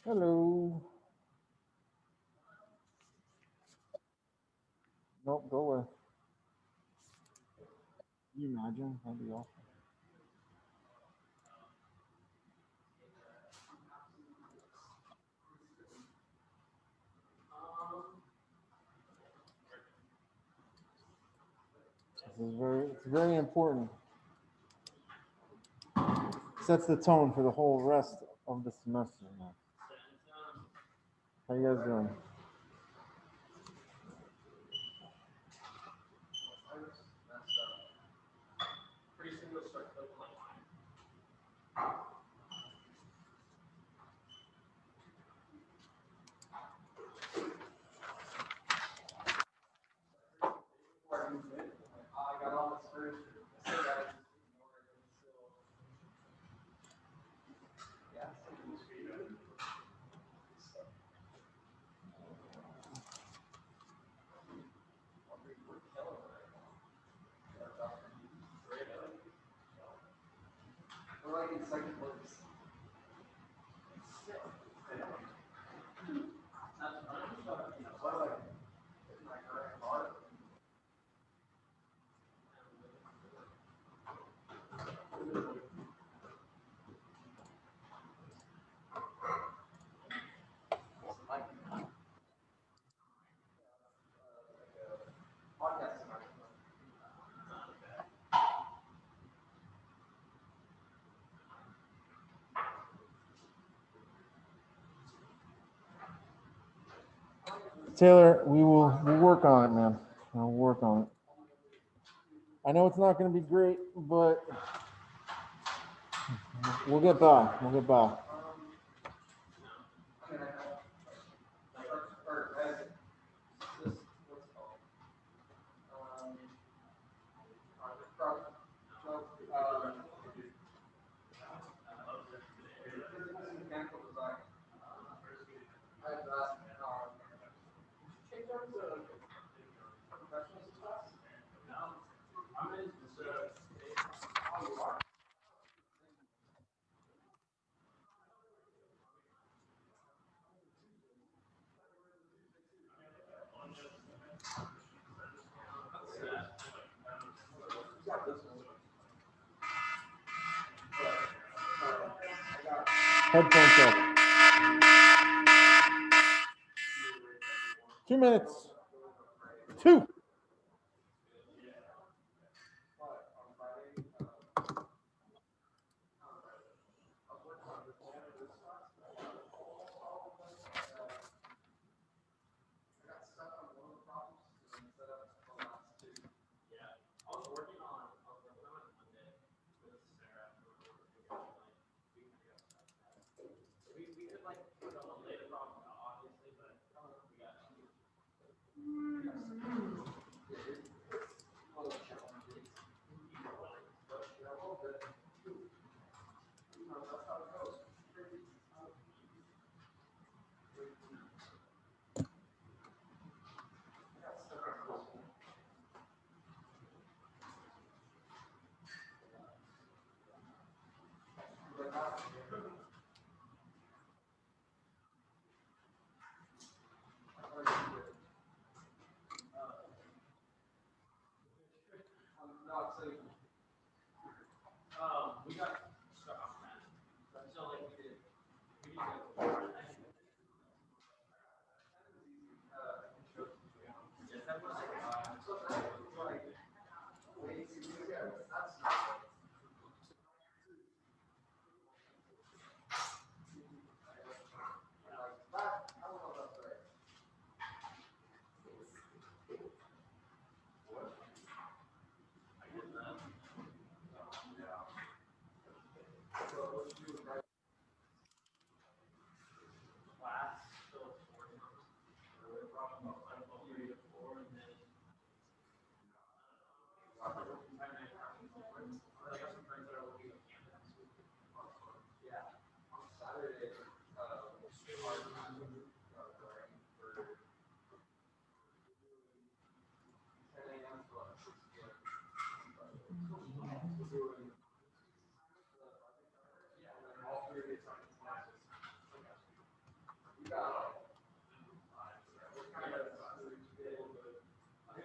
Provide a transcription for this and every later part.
Hello. Nope, go away. Can you imagine? That'd be awesome. It's very important. Sets the tone for the whole rest of the semester. Now. How you guys doing? Taylor, we'll work on it, man. We'll work on it. I know it's not going to be great, but we'll get by. We'll get by. Headphones up. 2 minutes. Two.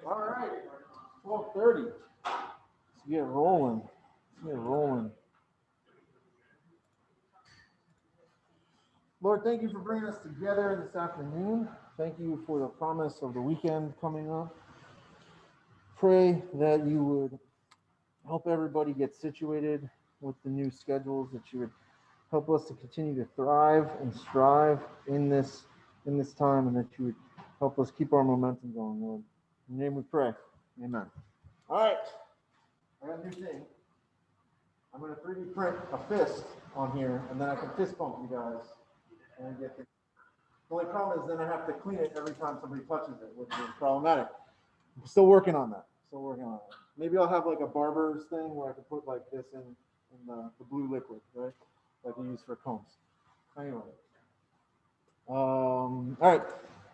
All right, 12:30. Let's get rolling. Let's get rolling. Lord, thank you for bringing us together this afternoon. Thank you for the promise of the weekend coming up. Pray that you would help everybody get situated with the new schedules, that you would help us to continue to thrive and strive in this time, and that you would help us keep our momentum going, Lord. In your name we pray. Amen. All right. I got a new thing. I'm going to 3D print a fist on here, and then I can fist bump you guys. And get the only problem is then I have to clean it every time somebody touches it, which is problematic. I'm still working on that. Still working on it. Maybe I'll have like a barber's thing where I can put like this in the blue liquid, right? Like we use for combs. Anyway. All right.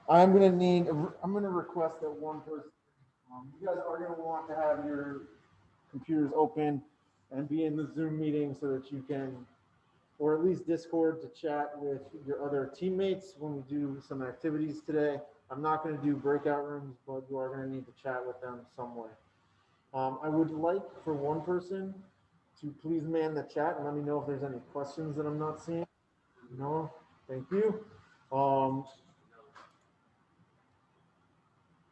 I'm gonna request that one person. You guys are gonna want to have your computers open and be in the Zoom meeting so that you can, or at least Discord, to chat with your other teammates when we do some activities today. I'm not going to do breakout rooms, but you are going to need to chat with them some way. I would like for one person to please man the chat and let me know if there's any questions that I'm not seeing. No, thank you.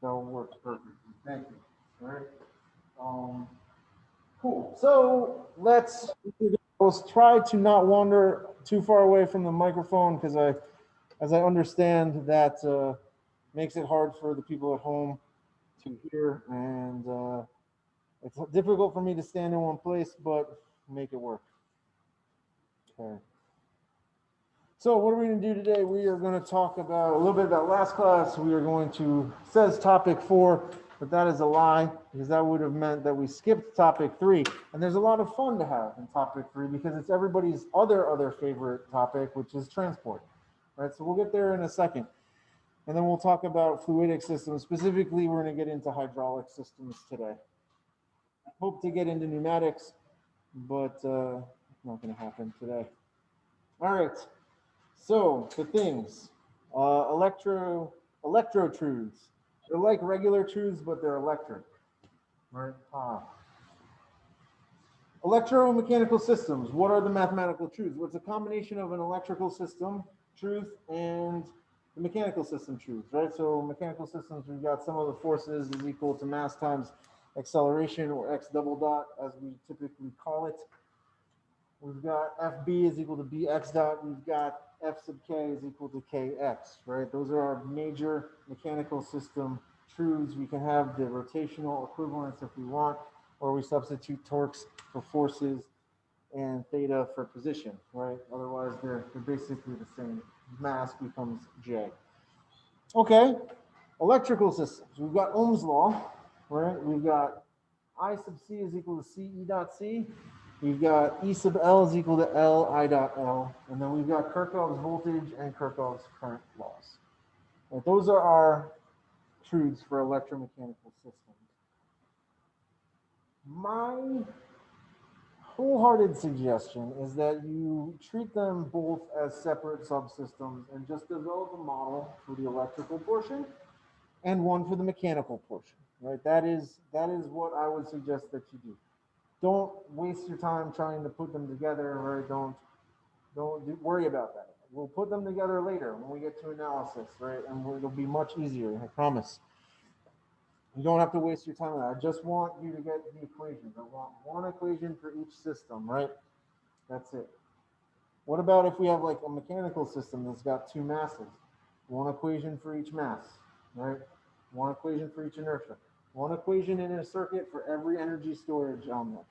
That works perfectly. Thank you. All right. Cool. So let's try to not wander too far away from the microphone, because as I understand, that makes it hard for the people at home to hear, and it's difficult for me to stand in one place, but make it work. Okay. So what are we going to do today? We are going to talk about a little bit about last class. We are going to, says topic 4, but that is a lie, because that would have meant that we skipped topic 3. And there's a lot of fun to have in topic 3, because it's everybody's other favorite topic, which is transport. Right? So we'll get there in a second. And then we'll talk about fluidic systems. Specifically, we're going to get into hydraulic systems today. I hope to get into pneumatics, but not going to happen today. All right. So the things, electrotruths. They're like regular truths, but they're electric. Right? Electromechanical systems. What are the mathematical truths? Well, it's a combination of an electrical system truth and the mechanical system truth, right? So mechanical systems, we've got some of the forces is equal to mass times acceleration, or x double dot, as we typically call it. We've got FB is equal to BX dot. We've got F sub K is equal to KX, right? Those are our major mechanical system truths. We can have the rotational equivalence if we want, or we substitute torques for forces and theta for position, right? Otherwise, they're basically the same. Mass becomes J. Okay, electrical systems. We've got Ohm's law, right? We've got I sub C is equal to C E dot C. We've got E sub L is equal to L I dot L. And then we've got Kirchhoff's voltage and Kirchhoff's current laws. Right, those are our truths for electromechanical systems. My wholehearted suggestion is that you treat them both as separate subsystems and just develop a model for the electrical portion and one for the mechanical portion, right? That is what I would suggest that you do. Don't waste your time trying to put them together, right? Don't worry about that. We'll put them together later when we get to analysis, right? And it'll be much easier, I promise. You don't have to waste your time on that. I just want you to get the equations. I want one equation for each system, right? That's it. What about if we have like a mechanical system that's got 2 masses? One equation for each mass, right? One equation for each inertia. One equation in a circuit for every energy storage element.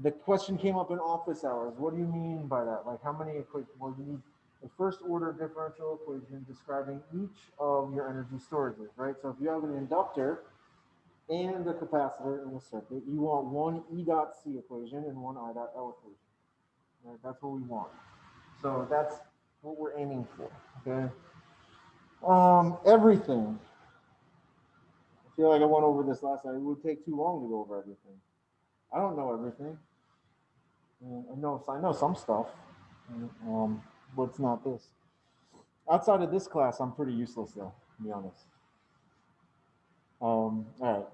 The question came up in office hours. What do you mean by that? Like how many equations? Well, you need a first order differential equation describing each of your energy storages, right? So if you have an inductor and a capacitor in the circuit, you want one E dot C equation and one I dot L equation. Right? That's what we want. So that's what we're aiming for. Okay. Everything. I feel like I went over this last night. It would take too long to go over everything. I don't know everything. I know some stuff, but it's not this. Outside of this class, I'm pretty useless though, to be honest. All right.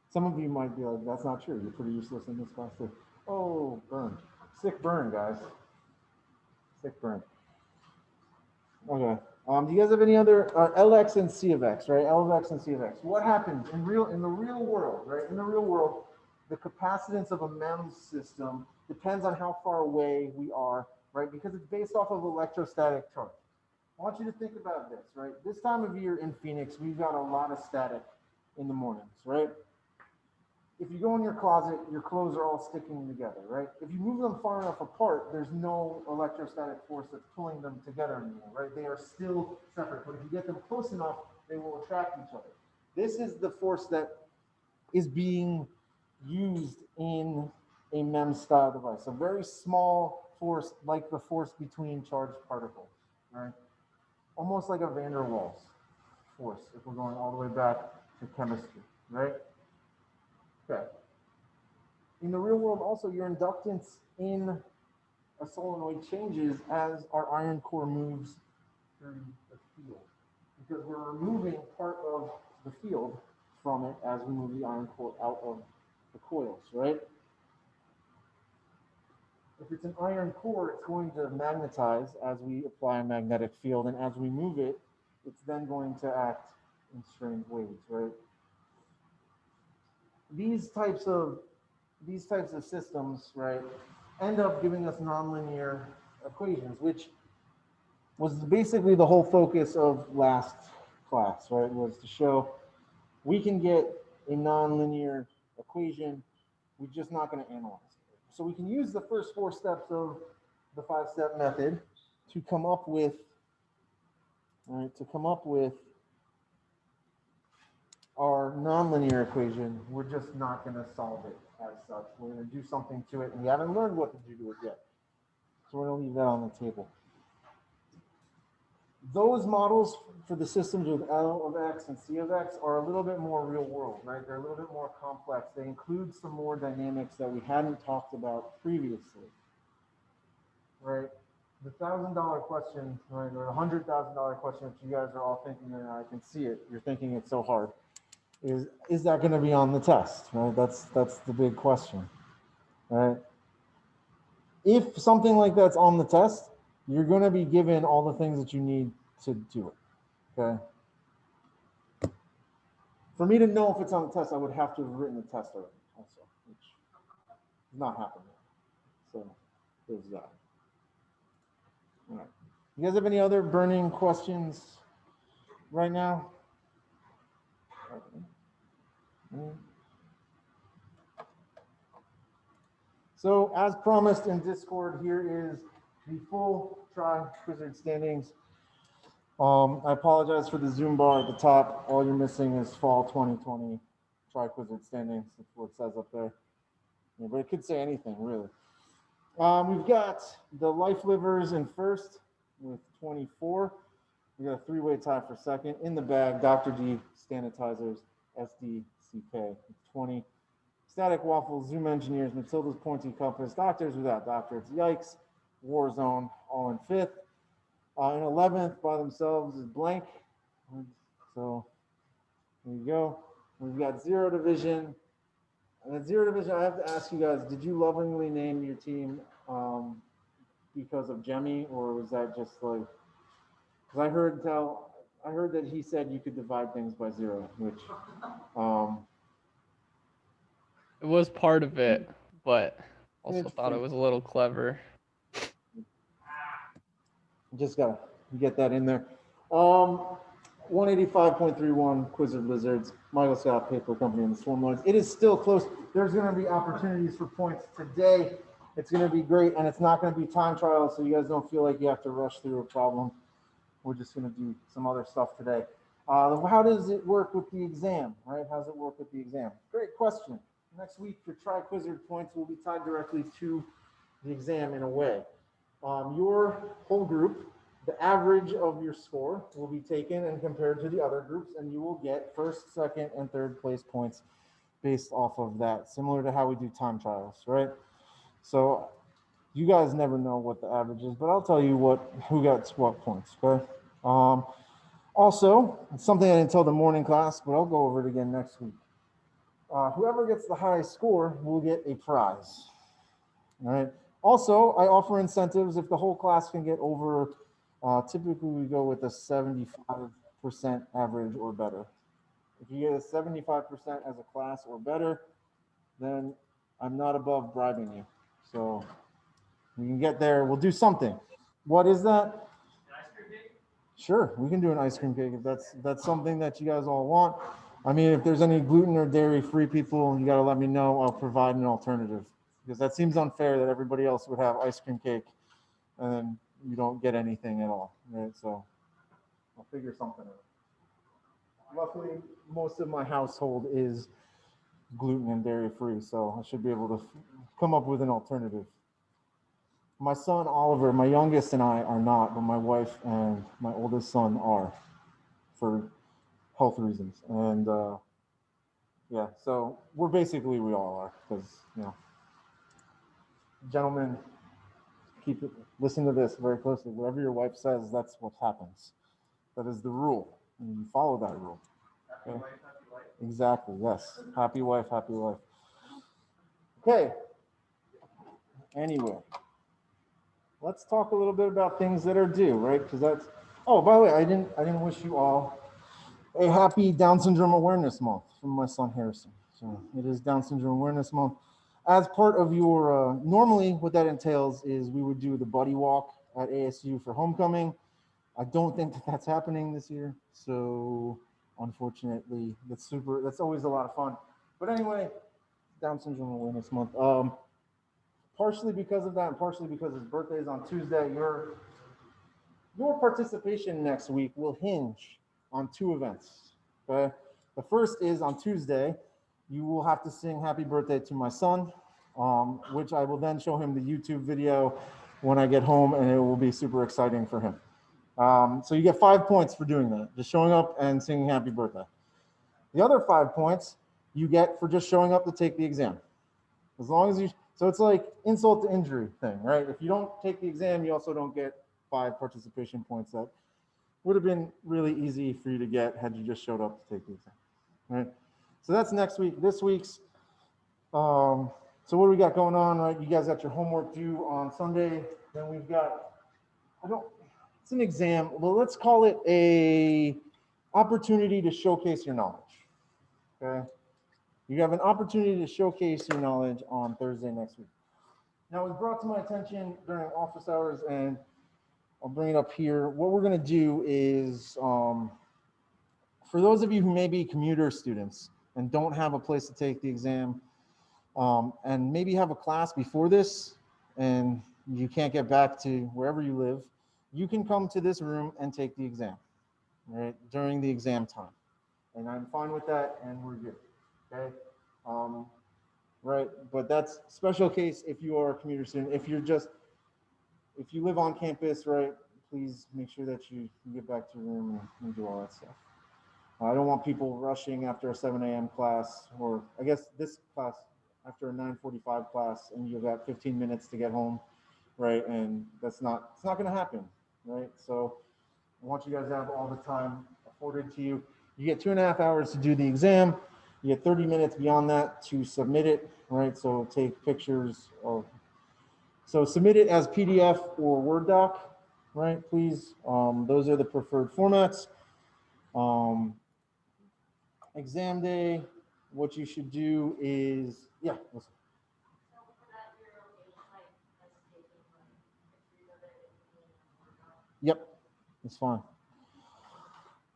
Some of you might be like, that's not true. You're pretty useless in this class too. Oh, burn. Sick burn, guys. Sick burn. Okay. Do you guys have any other LX and C of X, right? L of X and C of X. What happens in the real world, right? In the real world, the capacitance of a MEMS system depends on how far away we are, right? Because it's based off of electrostatic charge. I want you to think about this, right? This time of year in Phoenix, we've got a lot of static in the mornings, right? If you go in your closet, your clothes are all sticking together, right? If you move them far enough apart, there's no electrostatic force that's pulling them together anymore, right? They are still separate, but if you get them close enough, they will attract each other. This is the force that is being used in a MEMS style device, a very small force like the force between charged particles, right? Almost like a van der Waals force if we're going all the way back to chemistry, right? Okay. In the real world, also, your inductance in a solenoid changes as our iron core moves through the field because we're removing part of the field from it as we move the iron core out of the coils, right? If it's an iron core, it's going to magnetize as we apply a magnetic field, and as we move it, it's then going to act in strange ways, right? These types of systems, right, end up giving us nonlinear equations, which was basically the whole focus of last class, right? Was to show we can get a nonlinear equation, we're just not going to analyze it. So we can use the first 4 steps of the 5-step method to come up with, right, our nonlinear equation. We're just not going to solve it as such. We're going to do something to it, and we haven't learned what to do to it yet. So we're going to leave that on the table. Those models for the systems with L of X and C of X are a little bit more real world, right? They're a little bit more complex. They include some more dynamics that we hadn't talked about previously, right? The $1,000 question, right, or the $100,000 question that you guys are all thinking, and I can see it, you're thinking it's so hard, is that going to be on the test, right? That's the big question, right? If something like that's on the test, you're going to be given all the things that you need to do it, okay? For me to know if it's on the test, I would have to have written the test already also, which is not happening. So there's that. All right. You guys have any other burning questions right now? So as promised in Discord, here is the full Tri-Wizard standings. I apologize for the Zoom bar at the top. All you're missing is fall 2020 Tri-Wizard standings. That's what it says up there. Yeah, but it could say anything, really. We've got the Life Livers in first with 24. We got a 3-way tie for second. In the bag, Dr. D Sanitizers, SDCK, 20. Static Waffles, Zoom Engineers, Matilda's Pointy Compass, Doctors Without Doctors, Yikes, Warzone, all in 5th. In 11th by themselves is Blank. So there you go. We've got Zero Division. And at Zero Division, I have to ask you guys, did you lovingly name your team because of Jemmy, or was that just like, because I heard that he said you could divide things by 0, which it was part of it, but also thought it was a little clever. Just gotta get that in there. 185.31 Quizzard Lizards, Michael Scott Paper Company, and the Swarm Lords. It is still close. There's going to be opportunities for points today. It's going to be great, and it's not going to be time trials, so you guys don't feel like you have to rush through a problem. We're just going to do some other stuff today. How does it work with the exam, right? How does it work with the exam? Great question. Next week, your Tri-Quizzard points will be tied directly to the exam in a way. Your whole group, the average of your score will be taken and compared to the other groups, and you will get first, second, and third place points based off of that, similar to how we do time trials, right? So you guys never know what the average is, but I'll tell you who got what points, okay? Also, it's something I didn't tell the morning class, but I'll go over it again next week. Whoever gets the highest score will get a prize. All right. Also, I offer incentives if the whole class can get over, typically we go with a 75% average or better. If you get a 75% as a class or better, then I'm not above bribing you. So we can get there. We'll do something. What is that? Sure, we can do an ice cream cake if that's something that you guys all want. I mean, if there's any gluten or dairy-free people, you got to let me know. I'll provide an alternative because that seems unfair that everybody else would have ice cream cake and then you don't get anything at all, right? So I'll figure something out. Luckily, most of my household is gluten and dairy-free, so I should be able to come up with an alternative. My son Oliver, my youngest, and I are not, but my wife and my oldest son are, for health reasons. And yeah, so we're basically, we all are, because gentlemen, keep it, listen to this very closely. Whatever your wife says, that's what happens. That is the rule, and you follow that rule. Okay? Exactly. Yes. Happy wife, happy life. Okay. Anyway, let's talk a little bit about things that are due, right? Because that's. Oh, by the way, I didn't wish you all a happy Down Syndrome Awareness Month from my son Harrison. So it is Down Syndrome Awareness Month. As part of your, normally what that entails is we would do the buddy walk at ASU for homecoming. I don't think that that's happening this year. So unfortunately, that's always a lot of fun. But anyway, Down Syndrome Awareness Month. Partially because of that and partially because his birthday is on Tuesday, your participation next week will hinge on two events. Okay. The first is on Tuesday, you will have to sing happy birthday to my son, which I will then show him the YouTube video when I get home, and it will be super exciting for him. So you get 5 points for doing that, just showing up and singing happy birthday. The other 5 points you get for just showing up to take the exam. As long as you, so it's like insult to injury thing, right? If you don't take the exam, you also don't get 5 participation points that would have been really easy for you to get had you just showed up to take the exam, right? So that's next week. This week's, so what do we got going on, right? You guys got your homework due on Sunday. Then we've got, it's an exam. Well, let's call it a opportunity to showcase your knowledge, okay? You have an opportunity to showcase your knowledge on Thursday next week. Now, it was brought to my attention during office hours, and I'll bring it up here. What we're going to do is, for those of you who may be commuter students and don't have a place to take the exam, and maybe have a class before this, and you can't get back to wherever you live, you can come to this room and take the exam, right, during the exam time. And I'm fine with that, and we're good, okay? Right, but that's special case if you are a commuter student. If you live on campus, right, please make sure that you get back to your room and do all that stuff. I don't want people rushing after a 7 a.m. class, or I guess this class after a 9:45 class, and you've got 15 minutes to get home, right? And it's not going to happen, right? So I want you guys to have all the time afforded to you. You get 2.5 hours to do the exam. You get 30 minutes beyond that to submit it, right? So take pictures of, so submit it as PDF or Word doc, right? Please, those are the preferred formats. Exam day, what you should do is, yeah, listen. Yep, it's fine.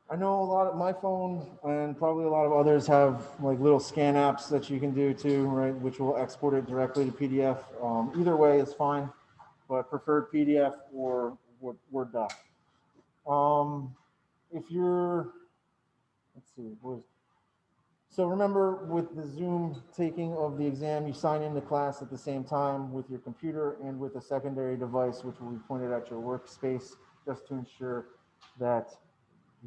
I know a lot of my phone and probably a lot of others have like little scan apps that you can do too, right? Which will export it directly to PDF. Either way is fine, but preferred PDF or Word doc. If you're, let's see, so remember with the Zoom taking of the exam, you sign into class at the same time with your computer and with a secondary device, which will be pointed at your workspace, just to ensure that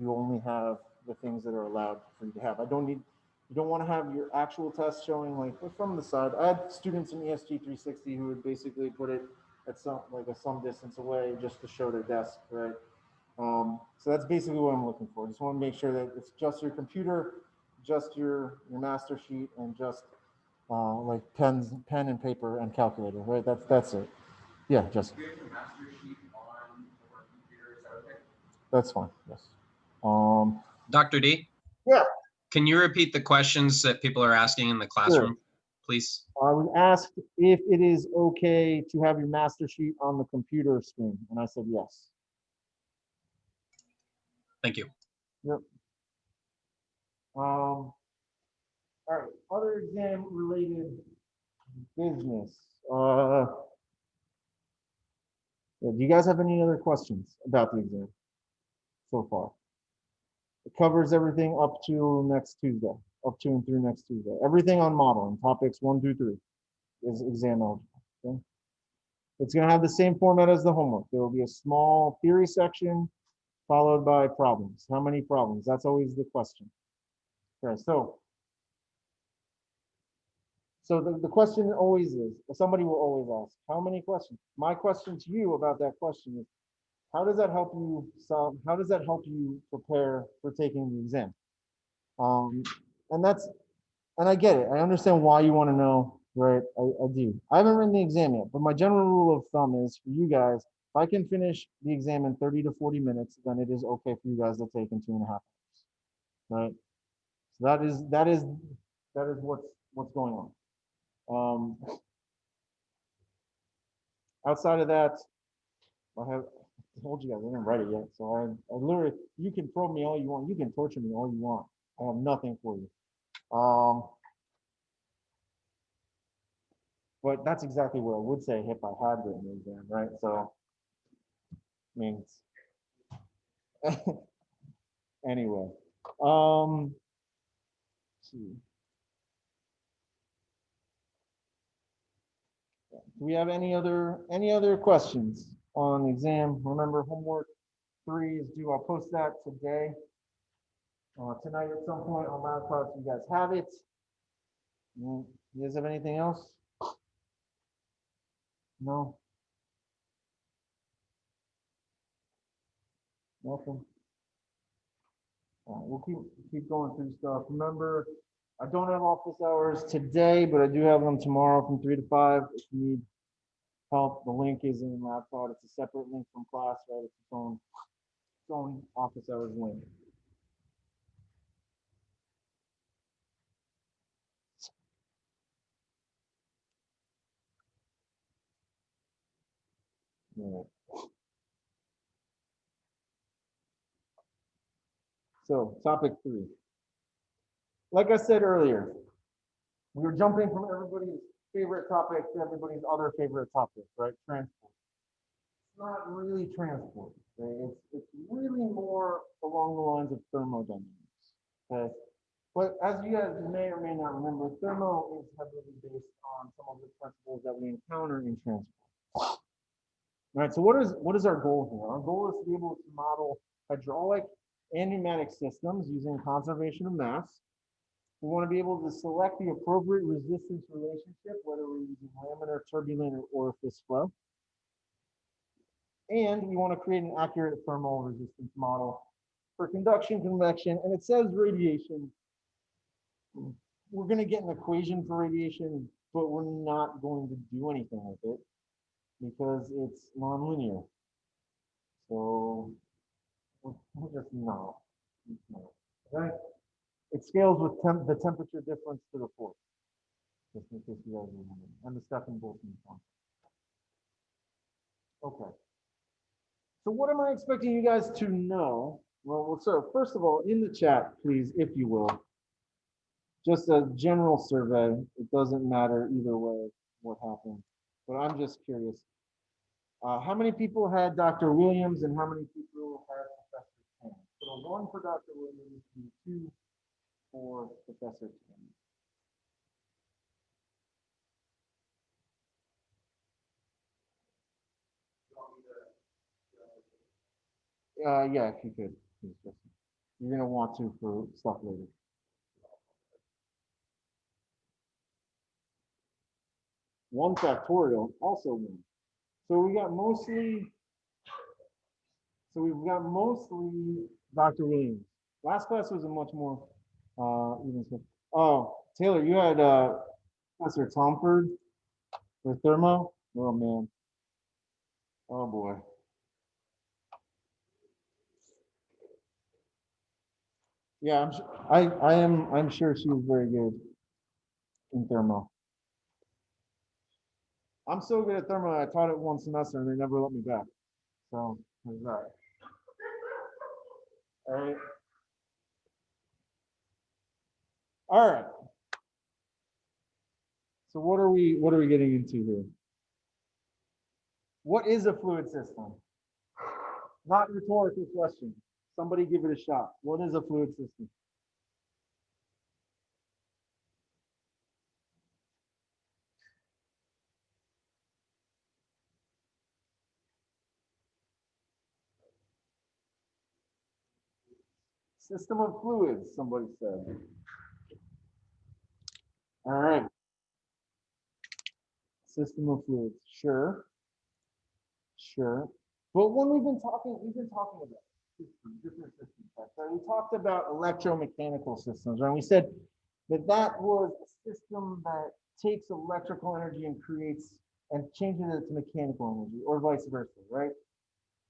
you only have the things that are allowed for you to have. You don't want to have your actual test showing like from the side. I had students in ESG-360 who would basically put it at some distance away just to show their desk, right? So that's basically what I'm looking for. Just want to make sure that it's just your computer, just your master sheet, and just like pen and paper and calculator, right? That's it. Yeah, just. You have your master sheet on your computer, is that okay? That's fine. Yes. Dr. D? Yeah. Can you repeat the questions that people are asking in the classroom, please? I was asked if it is okay to have your master sheet on the computer screen, and I said yes. Thank you. Yep. All right. Other exam related business. Yeah, do you guys have any other questions about the exam so far? It covers everything up to next Tuesday, up to and through next Tuesday. Everything on modeling, topics 1 through 3 is exam eligible. Okay? It's going to have the same format as the homework. There will be a small theory section followed by problems. How many problems? That's always the question. Okay, so the question always is, somebody will always ask, how many questions? My question to you about that question is, how does that help you solve, how does that help you prepare for taking the exam? And that's, and I get it. I understand why you want to know, right? I do. I haven't written the exam yet, but my general rule of thumb is for you guys, if I can finish the exam in 30 to 40 minutes, then it is okay for you guys to take in 2.5 hours, right? So that is what's going on. Outside of that, I told you guys I didn't write it yet. So I literally, you can probe me all you want. You can torture me all you want. I have nothing for you. But that's exactly what I would say if I had written the exam, right? So, I mean, anyway. Let's see. Do we have any other questions on the exam? Remember, homework 3 is due. I'll post that today. Tonight at some point on laptop, so you guys have it. You guys have anything else? No? Nothing? We'll keep going through stuff. Remember, I don't have office hours today, but I do have them tomorrow from 3 to 5. If you need help, the link is in laptop. It's a separate link from class, right? It's its own office hours link. All right. So, topic 3. Like I said earlier, we were jumping from everybody's favorite topic to everybody's other favorite topic, right? Transport. It's not really transport. Okay? It's really more along the lines of thermodynamics. Okay. But as you guys may or may not remember, thermo is heavily based on some of the principles that we encounter in transport. All right. So what is our goal here? Our goal is to be able to model hydraulic and pneumatic systems using conservation of mass. We want to be able to select the appropriate resistance relationship, whether we're using laminar, turbulent, or orifice flow. And we want to create an accurate thermal resistance model for conduction, convection, and it says radiation. We're going to get an equation for radiation, but we're not going to do anything with it because it's nonlinear. So we're just not. Okay? It scales with the temperature difference to the fourth. Just in case you guys remember. And the Stefan Boltzmann constant. Okay. So what am I expecting you guys to know? Well, so first of all, in the chat, please, if you will, just a general survey. It doesn't matter either way what happened, but I'm just curious. How many people had Dr. Williams and how many people had Professor Tan? So 1 for Dr. Williams and 2 for Professor Tan. Yeah, if you could. You're going to want to for stuff later. 1 factorial, also 1. So we got mostly So we've got mostly Dr. Williams. Last class was a much more even stuff. Oh, Taylor, you had Professor Tomford for thermo. Oh man. Oh boy. Yeah, I'm sure she was very good in thermo. I'm so good at thermo, I taught it one semester and they never let me back. So there's that. All right. All right. So what are we getting into here? What is a fluid system? Not a rhetorical question. Somebody give it a shot. What is a fluid system? System of fluids, somebody said. All right. System of fluids. Sure. Sure. But when we've been talking about systems, different systems. Right? We talked about electromechanical systems, right? And we said that that was a system that takes electrical energy and creates and changes it to mechanical energy, or vice versa, right?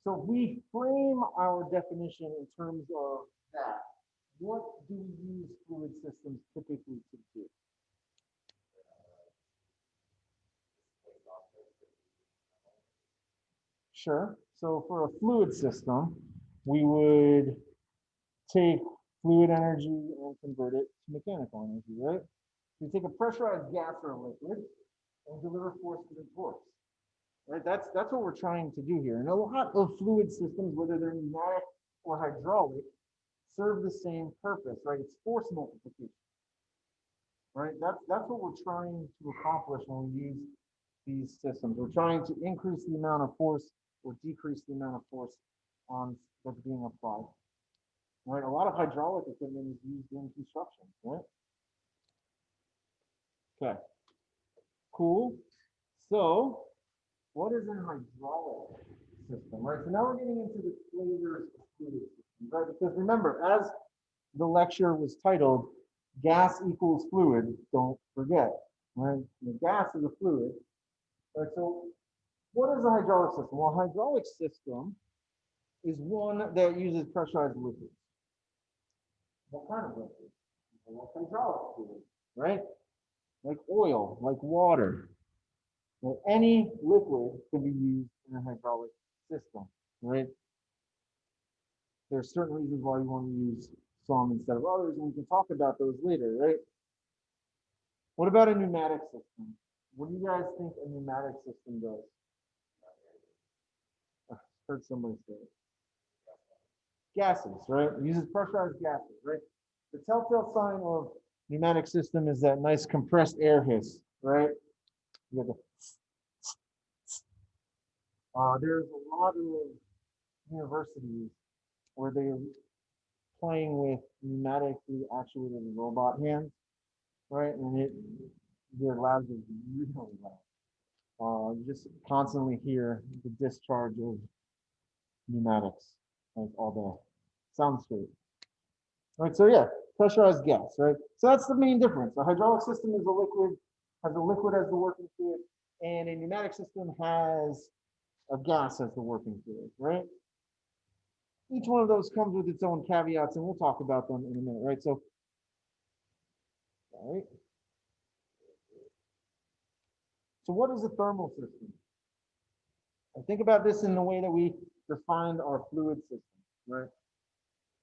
So if we frame our definition in terms of that, what do we use fluid systems typically to do? Sure. So for a fluid system, we would take fluid energy and convert it to mechanical energy, right? We take a pressurized gas or a liquid and deliver force within force, right? That's what we're trying to do here. And a lot of fluid systems, whether they're pneumatic or hydraulic, serve the same purpose, right? It's force multiplication, right? That's what we're trying to accomplish when we use these systems. We're trying to increase the amount of force or decrease the amount of force on that's being applied. Right? A lot of hydraulic equipment is used in construction, right? Okay. Cool. So, what is an hydraulic system, right? So now we're getting into the flavors of fluid systems, right? Because remember, as the lecture was titled, gas equals fluid, don't forget, right? The gas is a fluid. Right? So what is a hydraulic system? Well, a hydraulic system is one that uses pressurized liquids. What kind of liquid? Well, hydraulic fluid, right? Like oil, like water. Well, any liquid can be used in a hydraulic system, right? There are certain reasons why you want to use some instead of others, and we can talk about those later, right? What about a pneumatic system? What do you guys think a pneumatic system does? I heard somebody say it. Gases, right? It uses pressurized gases, right? The telltale sign of pneumatic system is that nice compressed air hiss, right? You get there's a lot of universities where they're playing with pneumatically actuated robot hands, right? And their labs is really loud. You just constantly hear the discharge of pneumatics like all day. Sounds great. Right, so yeah, pressurized gas, right? So that's the main difference. A hydraulic system is a liquid, has a liquid as the working fluid, and a pneumatic system has a gas as the working fluid, right? Each one of those comes with its own caveats, and we'll talk about them in a minute, right? So, all right. So what is a thermal system? I think about this in the way that we defined our fluid system, right?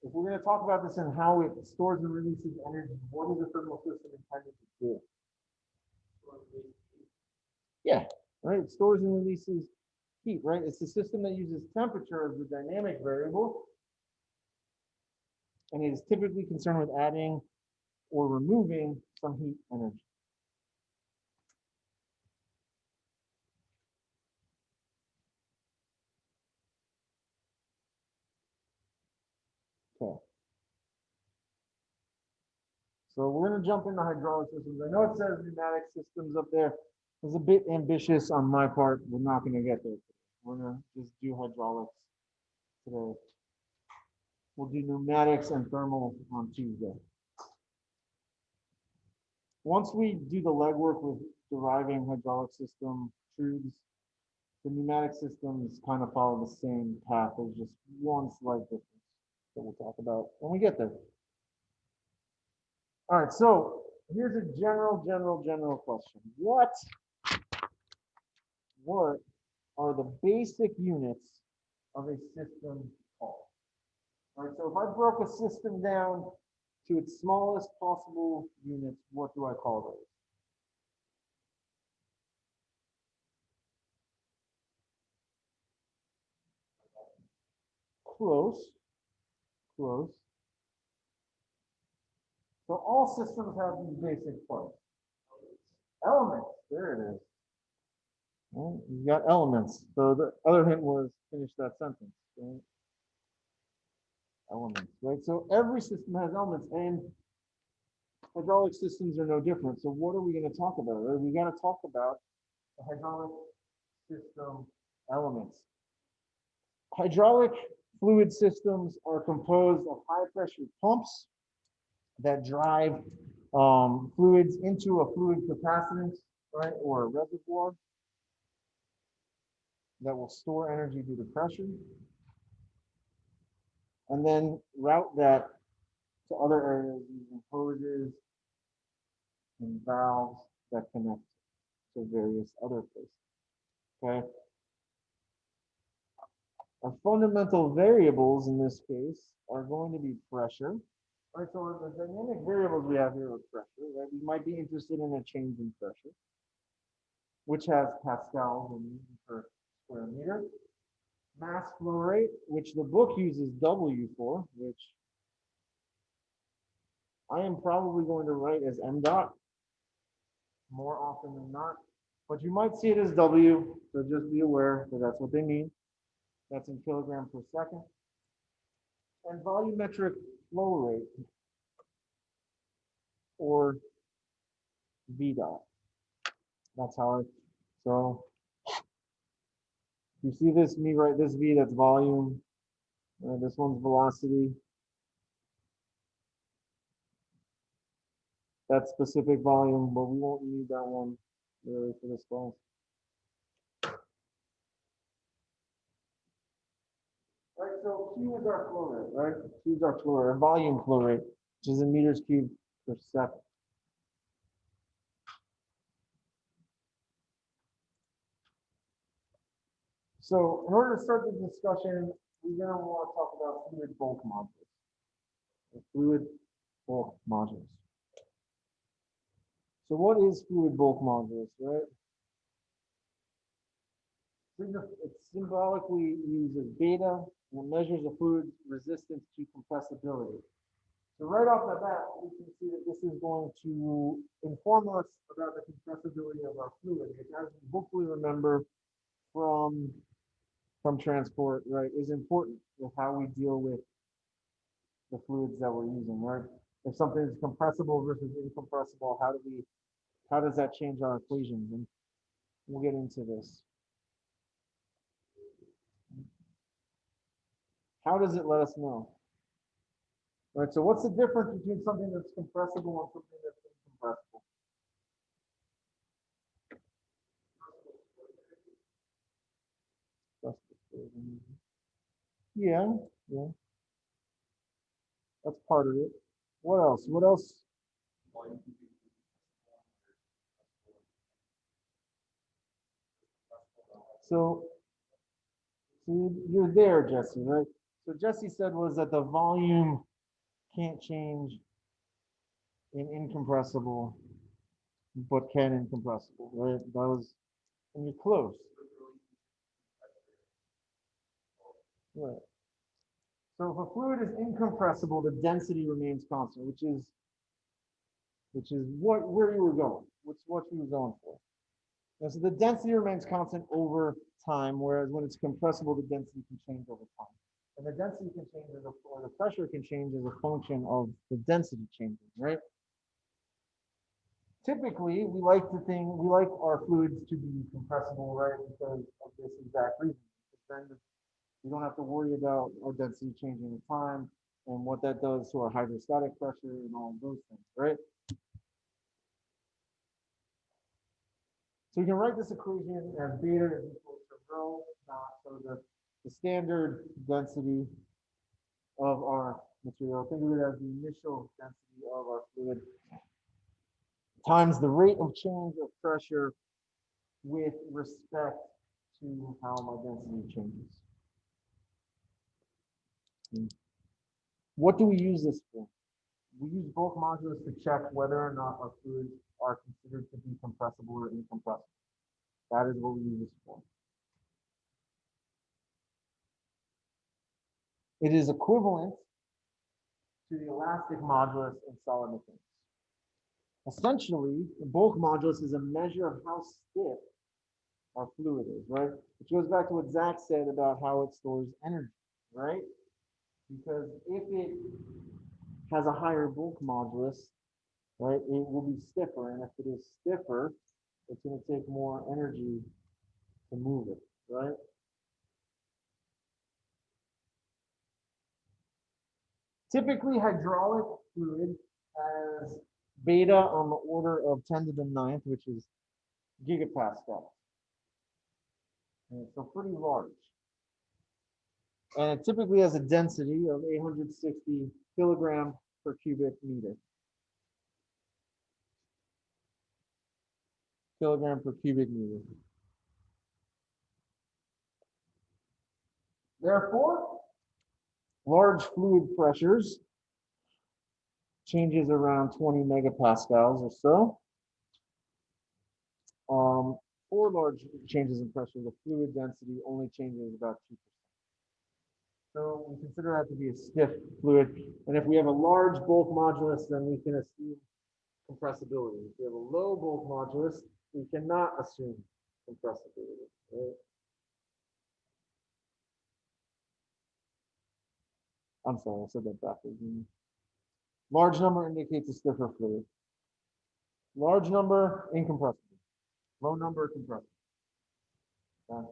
If we're going to talk about this and how it stores and releases energy, what is a thermal system intended to do? Yeah, right. It stores and releases heat, right? It's the system that uses temperature as the dynamic variable, and it is typically concerned with adding or removing some heat energy. Okay. So we're going to jump into hydraulic systems. I know it says pneumatic systems up there. It's a bit ambitious on my part. We're not going to get there. We're going to just do hydraulics today. We'll do pneumatics and thermal on Tuesday. Once we do the legwork with deriving hydraulic system truths, the pneumatic systems kind of follow the same path. There's just one slight difference that we'll talk about when we get there. All right, so here's a general question. What are the basic units of a system called? All right, so if I broke a system down to its smallest possible units, what do I call those? Close, close. So all systems have these basic parts. Elements, there it is. Well, you got elements. So the other hint was finish that sentence. Right? Elements, right? So every system has elements, and hydraulic systems are no different. So what are we going to talk about? Right? We got to talk about the hydraulic system elements. Hydraulic fluid systems are composed of high pressure pumps that drive fluids into a fluid capacitance, right, or a reservoir that will store energy due to pressure, and then route that to other areas using hoses and valves that connect to various other places. Okay. Our fundamental variables in this case are going to be pressure. All right, so the dynamic variables we have here are pressure, right? We might be interested in a change in pressure, which has pascals and newton per square meter. Mass flow rate, which the book uses W for, which I am probably going to write as M dot more often than not, but you might see it as W, so just be aware that that's what they mean. That's in kilogram per second. And volumetric flow rate, or V dot. That's how so you see this, me write this V, that's volume. This one's velocity. That's specific volume, but we won't need that one really for this class. Right, so Q is our flow rate, right? Q is our flow rate, our volume flow rate, which is in meters cubed per second. So in order to start the discussion, we're going to want to talk about fluid bulk modules. Fluid bulk modules. So what is fluid bulk modules, right? It symbolically uses beta and measures a fluid's resistance to compressibility. So right off the bat, we can see that this is going to inform us about the compressibility of our fluid, which, as we hopefully remember from transport, right, is important with how we deal with the fluids that we're using, right? If something is compressible versus incompressible, how does that change our equations? And we'll get into this. How does it let us know? Right, so what's the difference between something that's compressible and something that's incompressible? Yeah, yeah. That's part of it. What else? What else? So you're there, Jesse, right? So Jesse said was that the volume can't change in incompressible, but can in compressible, right? That was, and you're close. Right. So if a fluid is incompressible, the density remains constant, which is where you were going. What you were going for. And so the density remains constant over time, whereas when it's compressible, the density can change over time. And the density can change or the pressure can change as a function of the density changing, right? Typically, we like our fluids to be compressible, right? Because of this exact reason. Then You don't have to worry about our density changing with time and what that does to our hydrostatic pressure and all of those things, right? So we can write this equation as beta is equal to rho naught, so the standard density of our material. Think of it as the initial density of our fluid times the rate of change of pressure with respect to how my density changes. What do we use this for? We use bulk modulus to check whether or not our fluids are considered to be compressible or incompressible. That is what we use this for. It is equivalent to the elastic modulus in solid mechanics. Essentially, the bulk modulus is a measure of how stiff our fluid is, right? Which goes back to what Zach said about how it stores energy, right? Because if it has a higher bulk modulus, right, it will be stiffer. And if it is stiffer, it's going to take more energy to move it, right? Typically, hydraulic fluid has beta on the order of 10 to the ninth, which is gigapascal. And so pretty large. And it typically has a density of 860 kilogram per cubic meter. Kilogram per cubic meter. Therefore, large fluid pressures, changes around 20 megapascals or so. For large changes in pressure, the fluid density only changes about 2%. So we consider that to be a stiff fluid. And if we have a large bulk modulus, then we can assume compressibility. If we have a low bulk modulus, we cannot assume compressibility. Right? I'm sorry, I said that backwards. Large number indicates a stiffer fluid. Large number, incompressible. Low number, compressible. Okay.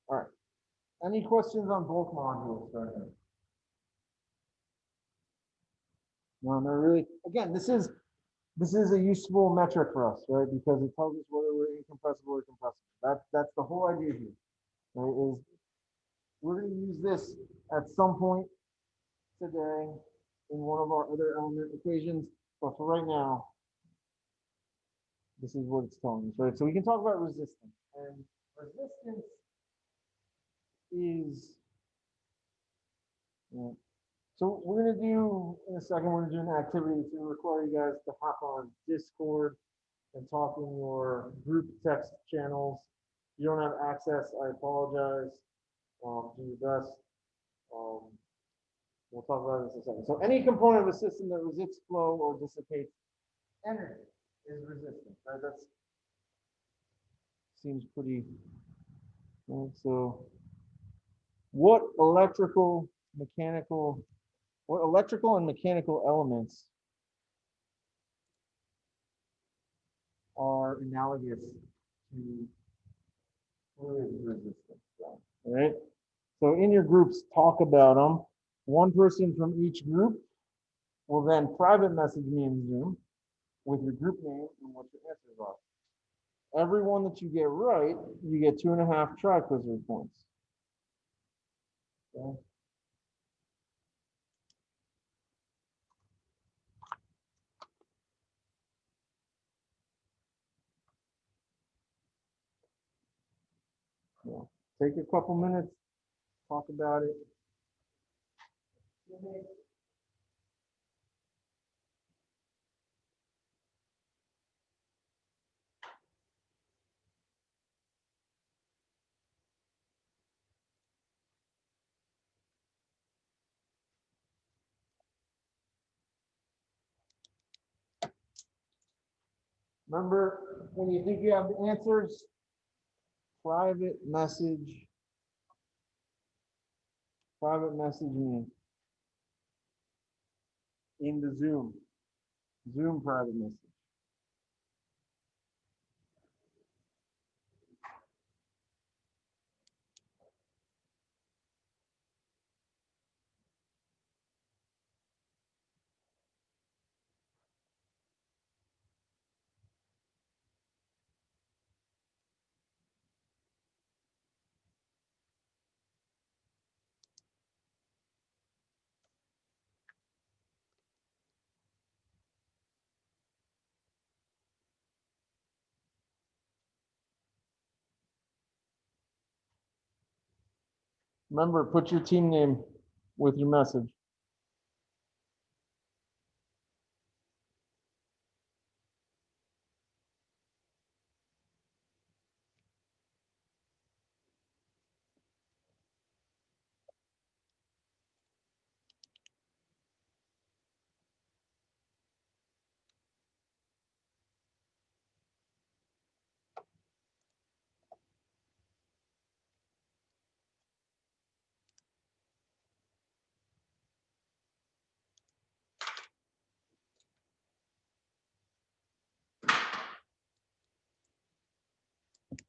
All right. Any questions on bulk modulus right now? No, not really. Again, this is a useful metric for us, right? Because it tells us whether we're incompressible or compressible. That's the whole idea here. Right? Is we're going to use this at some point today in one of our other element equations, but for right now, this is what it's telling us, right? So we can talk about resistance, and resistance is, so we're going to do, in a second, we're going to do an activity to require you guys to hop on Discord and talk in your group text channels. If you don't have access, I apologize. Do your best. We'll talk about this in a second. So any component of a system that resists flow or dissipates energy is resistant, right? That seems pretty, right? So what electrical and mechanical elements are analogous to fluid resistance, right? So in your groups, talk about them. One person from each group will then private message me in Zoom with your group name and what your answers are. Every one that you get right, you get 2.5 tri-quizzer points. Okay. Yeah. Take a couple minutes, talk about it. Remember, when you think you have the answers, private message me. in the Zoom private message. Remember, put your team name with your message.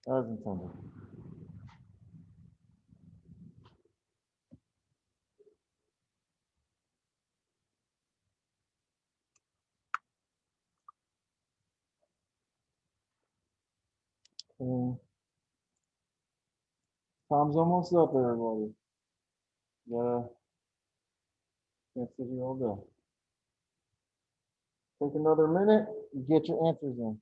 As intended. Okay. Time's almost up, everybody. Yeah, can't sit here all day. Take another minute, get your answers in.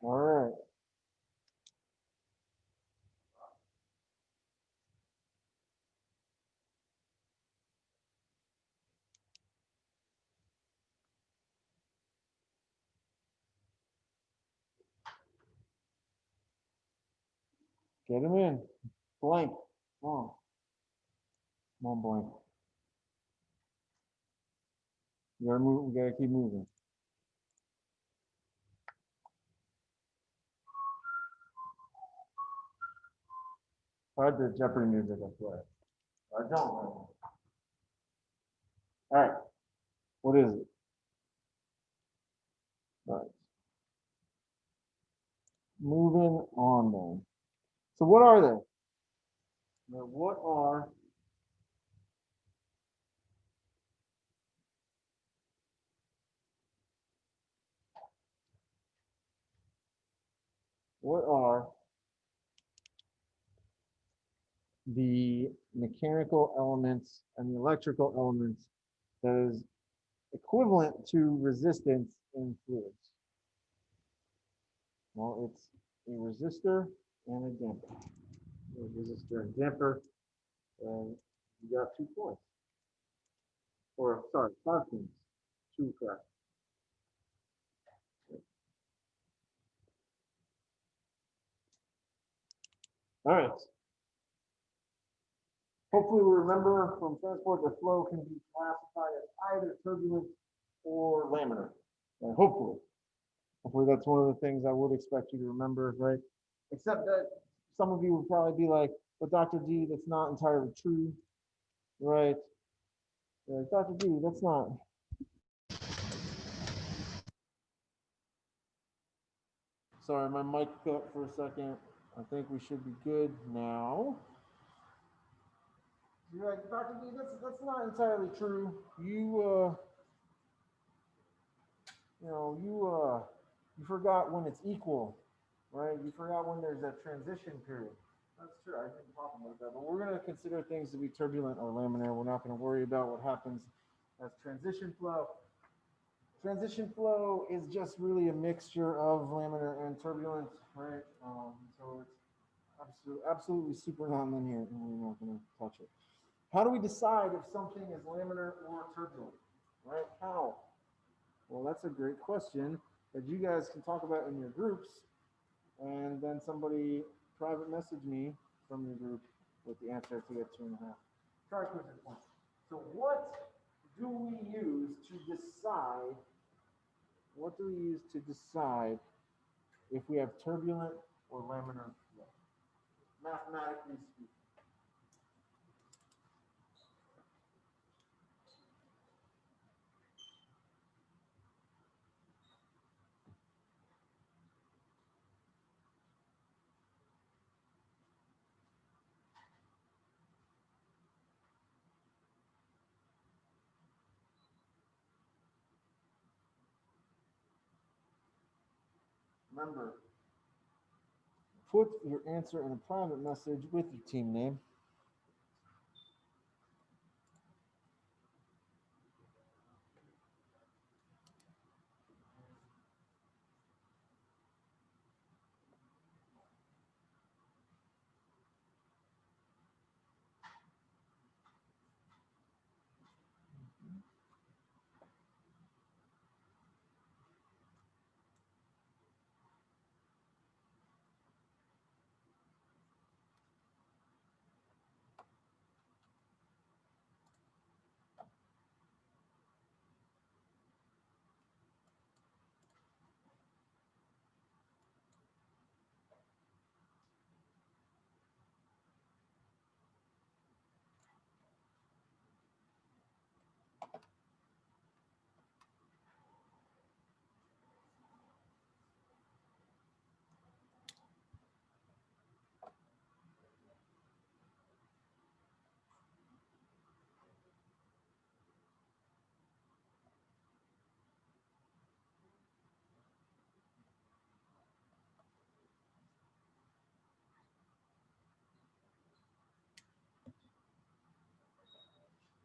All right. Get them in. Blank. Come on. Come on, blank. We gotta move. We gotta keep moving. I had the Jeopardy music I play. I don't. All right. What is it? All right. Moving on then. So what are they? Now, what are the mechanical elements and the electrical elements that is equivalent to resistance in fluids? Well, it's a resistor and a damper. A resistor and damper, and you got 2 points. Or sorry, 5 points. 2 correct. All right. Hopefully we remember from transport that flow can be classified as either turbulent or laminar. And hopefully that's one of the things I would expect you to remember, right? Except that some of you would probably be like, but Dr. D, that's not entirely true, right? Like, Dr. D, that's not. sorry, my mic cut for a second. I think we should be good now. You're like, Dr. D, that's not entirely true. You forgot when it's equal, right? You forgot when there's that transition period. That's true. I didn't talk about that, but we're going to consider things to be turbulent or laminar. We're not going to worry about what happens as transition flow. Transition flow is just really a mixture of laminar and turbulent, right? So it's absolutely super nonlinear, and we're not going to touch it. How do we decide if something is laminar or turbulent, right? How? Well, that's a great question that you guys can talk about in your groups, and then somebody private message me from your group with the answer to get 2.5. Try quicker points. So what do we use to decide? What do we use to decide if we have turbulent or laminar flow? Mathematically speaking. Remember, put your answer in a private message with your team name.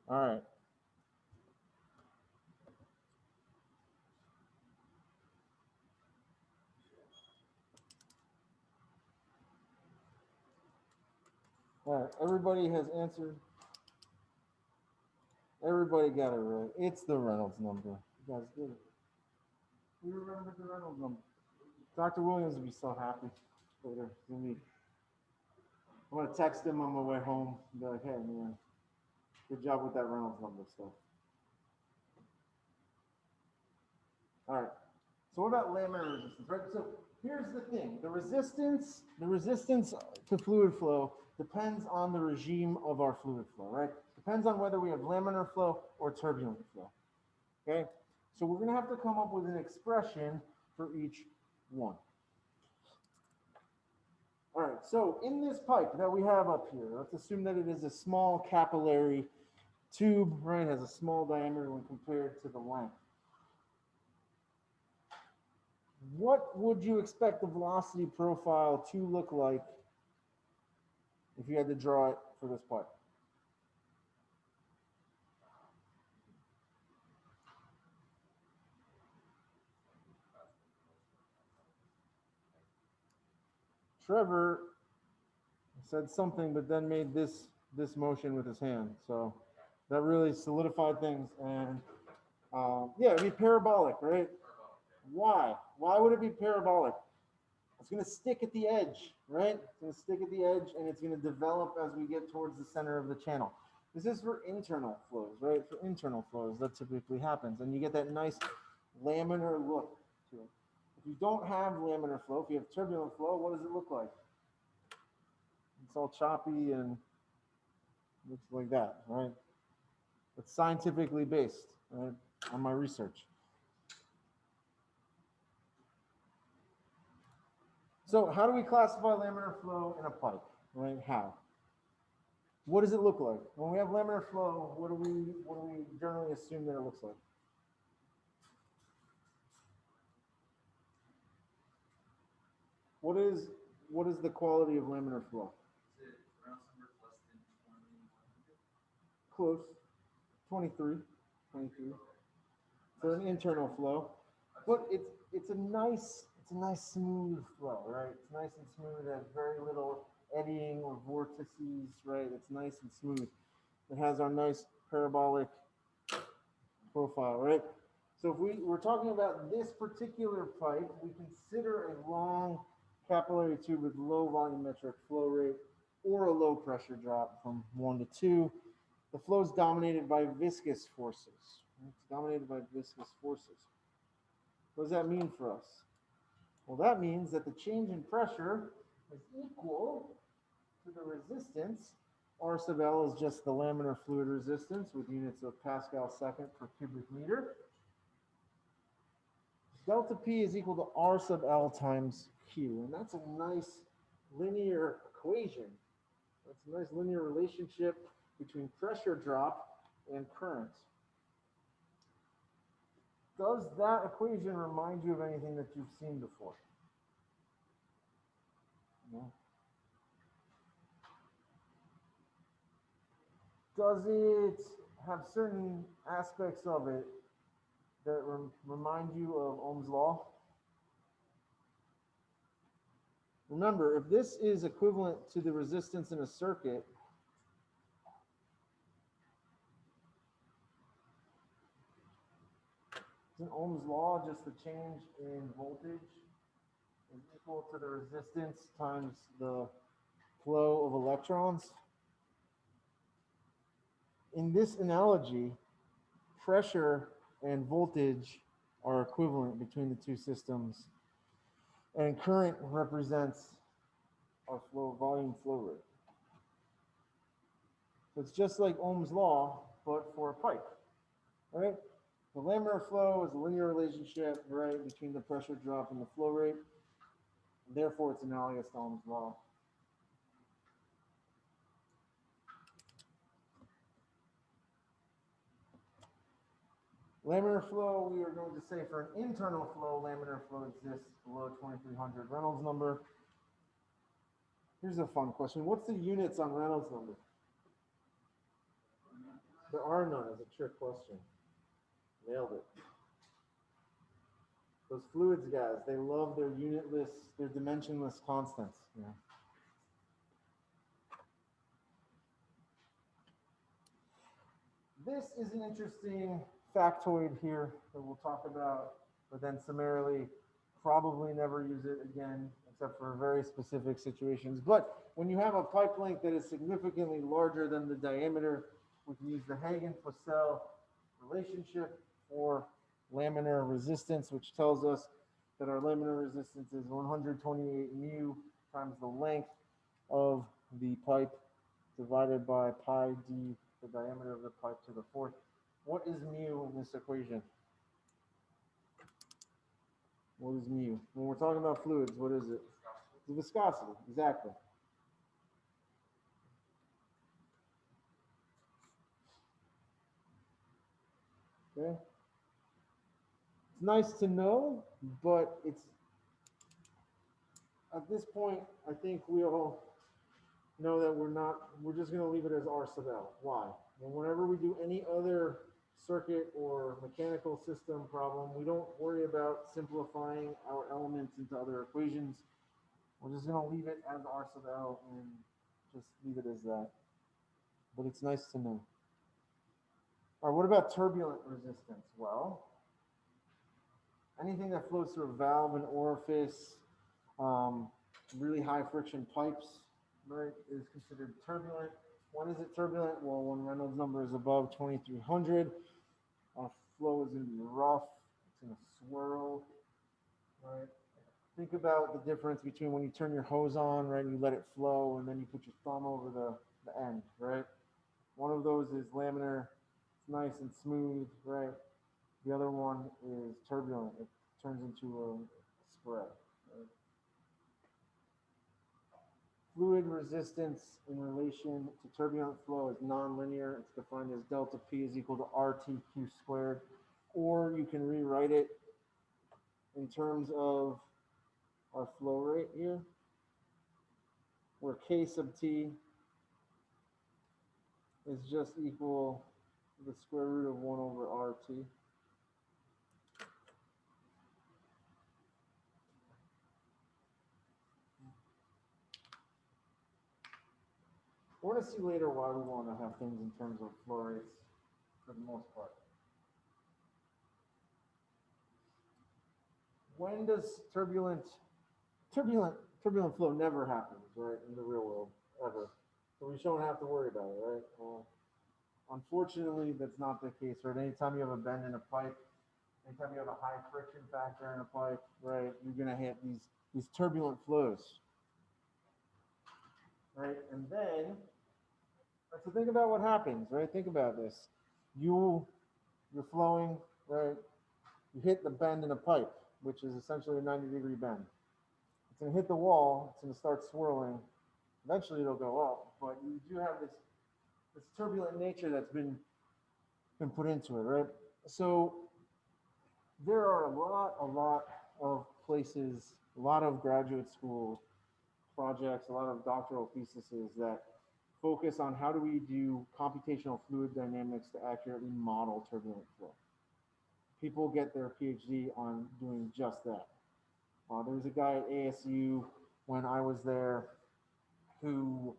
All right. All right. Everybody has answered. Everybody got it right. It's the Reynolds number. You guys did it. We remembered the Reynolds number. Dr. Williams will be so happy later. I'm going to text him on my way home and be like, hey, man, good job with that Reynolds number stuff. All right. So what about laminar resistance, right? So here's the thing. The resistance to fluid flow depends on the regime of our fluid flow, right? Depends on whether we have laminar flow or turbulent flow, okay? So we're going to have to come up with an expression for each one. All right, so in this pipe that we have up here, let's assume that it is a small capillary tube, right? It has a small diameter when compared to the length. What would you expect the velocity profile to look like if you had to draw it for this pipe? Trevor said something, but then made this motion with his hand. So that really solidified things. And yeah, it'd be parabolic, right? Why? Why would it be parabolic? It's going to stick at the edge, right? It's going to stick at the edge, and it's going to develop as we get towards the center of the channel. This is for internal flows, right? For internal flows, that typically happens. And you get that nice laminar look to it. If you don't have laminar flow, if you have turbulent flow, what does it look like? It's all choppy and looks like that, right? It's scientifically based, right, on my research. So how do we classify laminar flow in a pipe, right? How? What does it look like? When we have laminar flow, what do we generally assume that it looks like? What is the quality of laminar flow? Close. 23. 23. So an internal flow. But it's a nice smooth flow, right? It's nice and smooth. It has very little eddying or vortices, right? It's nice and smooth. It has our nice parabolic profile, right? So if we're talking about this particular pipe, we consider a long capillary tube with low volumetric flow rate or a low pressure drop from 1 to 2. The flow is dominated by viscous forces. It's dominated by viscous forces. What does that mean for us? Well, that means that the change in pressure is equal to the resistance. R sub L is just the laminar fluid resistance with units of Pascal second per cubic meter. Delta P is equal to R sub L times Q, and that's a nice linear equation. That's a nice linear relationship between pressure drop and current. Does that equation remind you of anything that you've seen before? No. Does it have certain aspects of it that remind you of Ohm's law? Remember, if this is equivalent to the resistance in a circuit, isn't Ohm's law just the change in voltage is equal to the resistance times the flow of electrons? In this analogy, pressure and voltage are equivalent between the two systems, and current represents our volume flow rate. So it's just like Ohm's law, but for a pipe, right? The laminar flow is a linear relationship, right, between the pressure drop and the flow rate. Therefore, it's analogous to Ohm's law. Laminar flow, we are going to say for an internal flow, laminar flow exists below 2300 Reynolds number. Here's a fun question. What's the units on Reynolds number? There are none. It's a trick question. Nailed it. Those fluids guys, they love their unitless, their dimensionless constants. Yeah. This is an interesting factoid here that we'll talk about, but then summarily probably never use it again, except for very specific situations. But when you have a pipe length that is significantly larger than the diameter, we can use the Hagen-Poiseuille relationship for laminar resistance, which tells us that our laminar resistance is 128 mu times the length of the pipe divided by pi d, the diameter of the pipe to the fourth. What is mu in this equation? What is mu? When we're talking about fluids, what is it? The viscosity, exactly. Okay. It's nice to know, but it's at this point, I think we all know that we're just going to leave it as R sub L. Why? And whenever we do any other circuit or mechanical system problem, we don't worry about simplifying our elements into other equations. We're just going to leave it as R sub L and just leave it as that. But it's nice to know. All right, what about turbulent resistance? Well, anything that flows through a valve, an orifice, really high friction pipes, right, is considered turbulent. When is it turbulent? Well, when Reynolds number is above 2300, flow is going to be rough, it's going to swirl, right? Think about the difference between when you turn your hose on, right, and you let it flow, and then you put your thumb over the end, right? One of those is laminar, it's nice and smooth, right? The other one is turbulent, it turns into a spread, right? Fluid resistance in relation to turbulent flow is nonlinear. It's defined as delta P is equal to RTQ squared. Or you can rewrite it in terms of our flow rate here, where K sub T is just equal to the square root of 1 over RT. We're going to see later why we want to have things in terms of flow rates for the most part. When does turbulent flow never happens, right, in the real world, ever. So we don't have to worry about it, right? Well, unfortunately, that's not the case, right? Anytime you have a bend in a pipe, anytime you have a high friction factor in a pipe, right, you're going to have these turbulent flows, right? And then, so think about what happens, right? Think about this. You're flowing, right? You hit the bend in a pipe, which is essentially a 90-degree bend. It's going to hit the wall. It's going to start swirling. Eventually, it'll go up. But you do have this turbulent nature that's been put into it, right? So there are a lot of places, a lot of graduate school projects, a lot of doctoral theses that focus on how do we do computational fluid dynamics to accurately model turbulent flow. People get their PhD on doing just that. There was a guy at ASU when I was there who,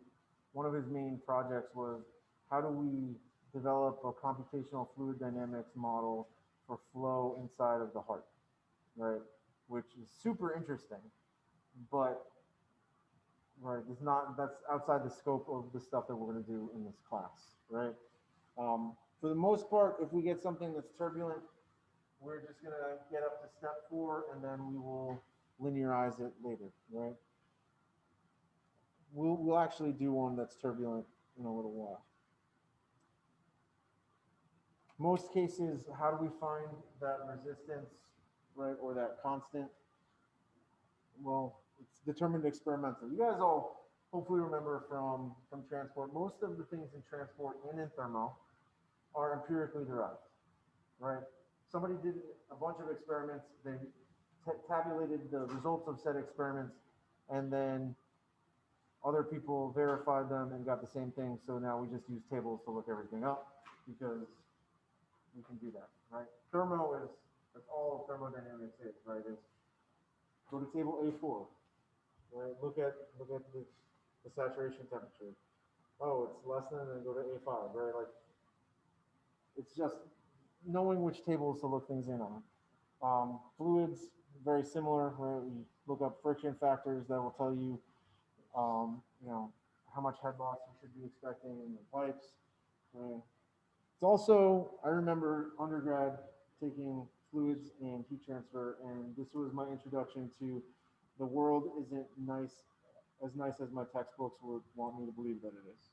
one of his main projects was how do we develop a computational fluid dynamics model for flow inside of the heart, right? Which is super interesting, but right, that's outside the scope of the stuff that we're going to do in this class, right? For the most part, if we get something that's turbulent, we're just going to get up to step 4 and then we will linearize it later, right? We'll actually do one that's turbulent in a little while. Most cases, how do we find that resistance, right, or that constant? Well, it's determined experimentally. You guys all hopefully remember from transport, most of the things in transport and in thermo are empirically derived, right? Somebody did a bunch of experiments, they tabulated the results of said experiments, and then other people verified them and got the same thing. So now we just use tables to look everything up because we can do that, right? Thermo is, that's all thermodynamics is, right? Is go to table A4, right? Look at the saturation temperature. Oh, it's less than, then go to A5, right? Like, it's just knowing which tables to look things in on. Fluids, very similar, where we look up friction factors that will tell you, you know, how much head loss you should be expecting in the pipes. Right? It's also, I remember undergrad taking fluids and heat transfer, and this was my introduction to the world isn't nice as my textbooks would want me to believe that it is,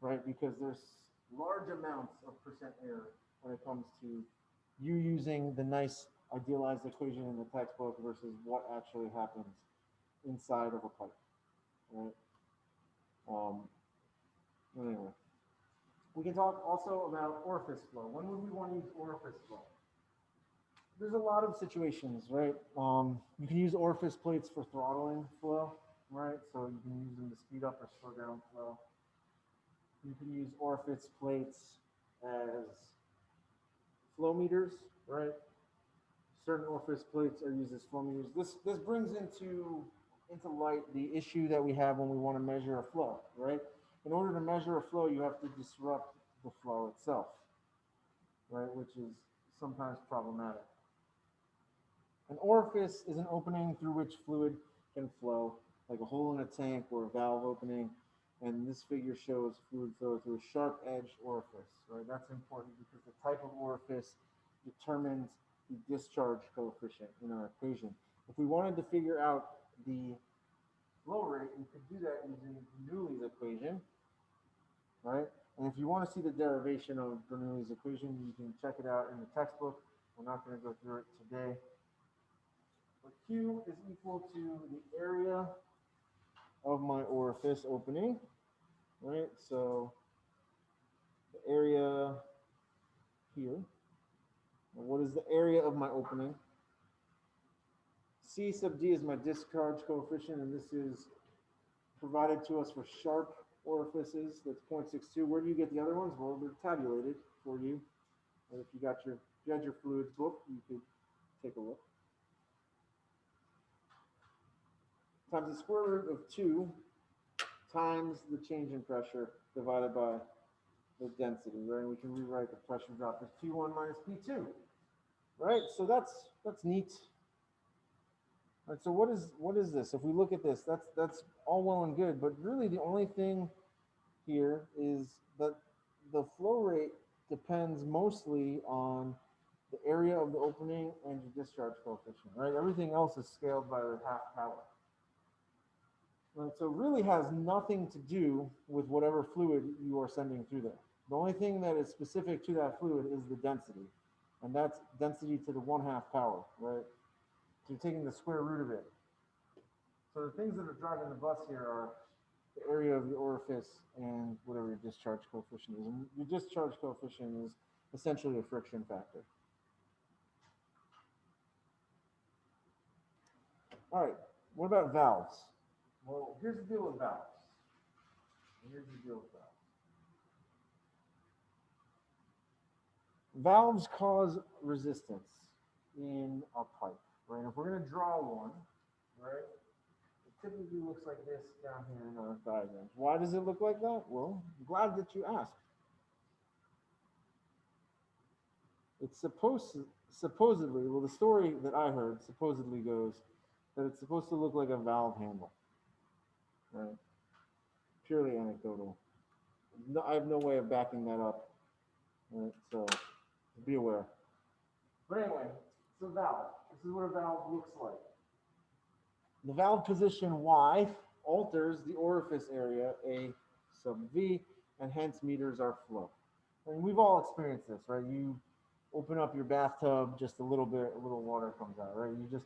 right? Because there's large amounts of percent error when it comes to you using the nice idealized equation in the textbook versus what actually happens inside of a pipe, right? Anyway, we can talk also about orifice flow. When would we want to use orifice flow? There's a lot of situations, right? You can use orifice plates for throttling flow, right? So you can use them to speed up or slow down flow. You can use orifice plates as flow meters, right? Certain orifice plates are used as flow meters. This brings into light the issue that we have when we want to measure a flow, right? In order to measure a flow, you have to disrupt the flow itself, right? Which is sometimes problematic. An orifice is an opening through which fluid can flow, like a hole in a tank or a valve opening. And this figure shows fluid flow through a sharp-edged orifice, right? That's important because the type of orifice determines the discharge coefficient in our equation. If we wanted to figure out the flow rate, we could do that using Bernoulli's equation, right? And if you want to see the derivation of Bernoulli's equation, you can check it out in the textbook. We're not going to go through it today. But Q is equal to the area of my orifice opening, right? So the area here, what is the area of my opening? C sub D is my discharge coefficient, and this is provided to us for sharp orifices. That's 0.62. Where do you get the other ones? Well, they're tabulated for you. And if you had your fluids book, you could take a look. Times the square root of 2 times the change in pressure divided by the density, right? And we can rewrite the pressure drop as P1 minus P2, right? So that's neat. All right, so what is this? If we look at this, that's all well and good, but really the only thing here is that the flow rate depends mostly on the area of the opening and your discharge coefficient, right? Everything else is scaled by the half power. Right, so it really has nothing to do with whatever fluid you are sending through there. The only thing that is specific to that fluid is the density, and that's density to the 1/2 power, right? So you're taking the square root of it. So the things that are driving the bus here are the area of the orifice and whatever your discharge coefficient is. And your discharge coefficient is essentially a friction factor. All right, what about valves? Well, here's the deal with valves. Valves cause resistance in a pipe, right? If we're going to draw one, right, it typically looks like this down here in our diagrams. Why does it look like that? Well, I'm glad that you asked. It's supposedly, well, the story that I heard supposedly goes that it's supposed to look like a valve handle, right? Purely anecdotal. No, I have no way of backing that up, right? So be aware. But anyway, so valve. This is what a valve looks like. The valve position Y alters the orifice area A sub V, and hence meters our flow. And we've all experienced this, right? You open up your bathtub just a little bit, a little water comes out, right? You just,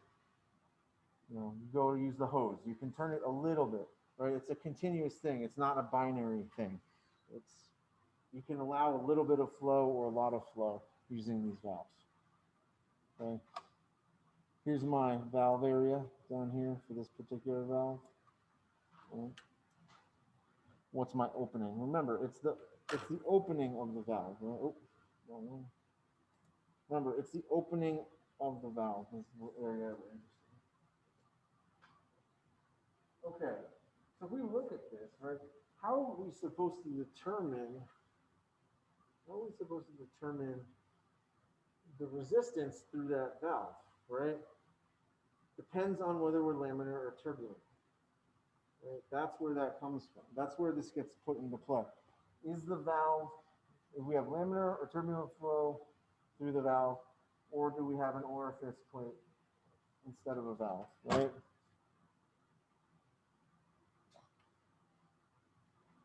you go use the hose. You can turn it a little bit, right? It's a continuous thing. It's not a binary thing. You can allow a little bit of flow or a lot of flow using these valves. Okay. Here's my valve area down here for this particular valve. Okay. What's my opening? Remember, it's the opening of the valve. Right? Oh, no. Remember, it's the opening of the valve. This is the area we're interested in. Okay, so if we look at this, right, how are we supposed to determine the resistance through that valve, right? Depends on whether we're laminar or turbulent. Right? That's where that comes from. That's where this gets put into play. Is the valve, if we have laminar or turbulent flow through the valve, or do we have an orifice plate instead of a valve, right?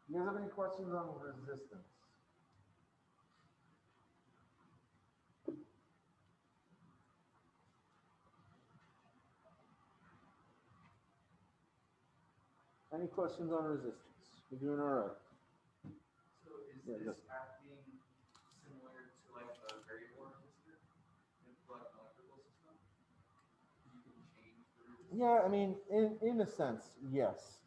Do you guys have any questions on resistance? Any questions on resistance? We're doing all right. So is this acting similar to like a variable resistor in like an electrical system? You can change the resistance? Yeah, I mean, in a sense, yes.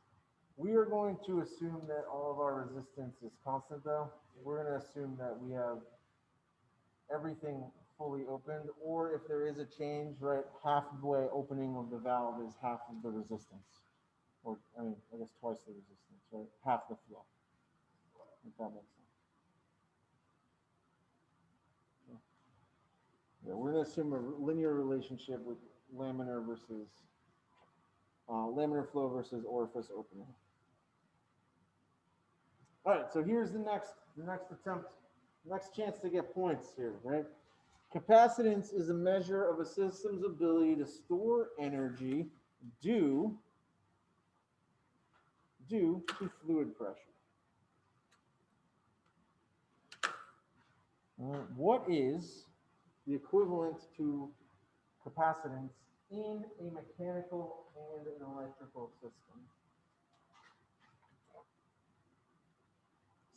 We are going to assume that all of our resistance is constant, though. We're going to assume that we have everything fully opened, or if there is a change, right, half of the way opening of the valve is half of the resistance. Or, I mean, I guess twice the resistance, right? Half the flow. If that makes sense. Yeah, we're going to assume a linear relationship with laminar versus laminar flow versus orifice opening. All right, so here's the next attempt, next chance to get points here, right? Capacitance is a measure of a system's ability to store energy due to fluid pressure. What is the equivalent to capacitance in a mechanical and an electrical system?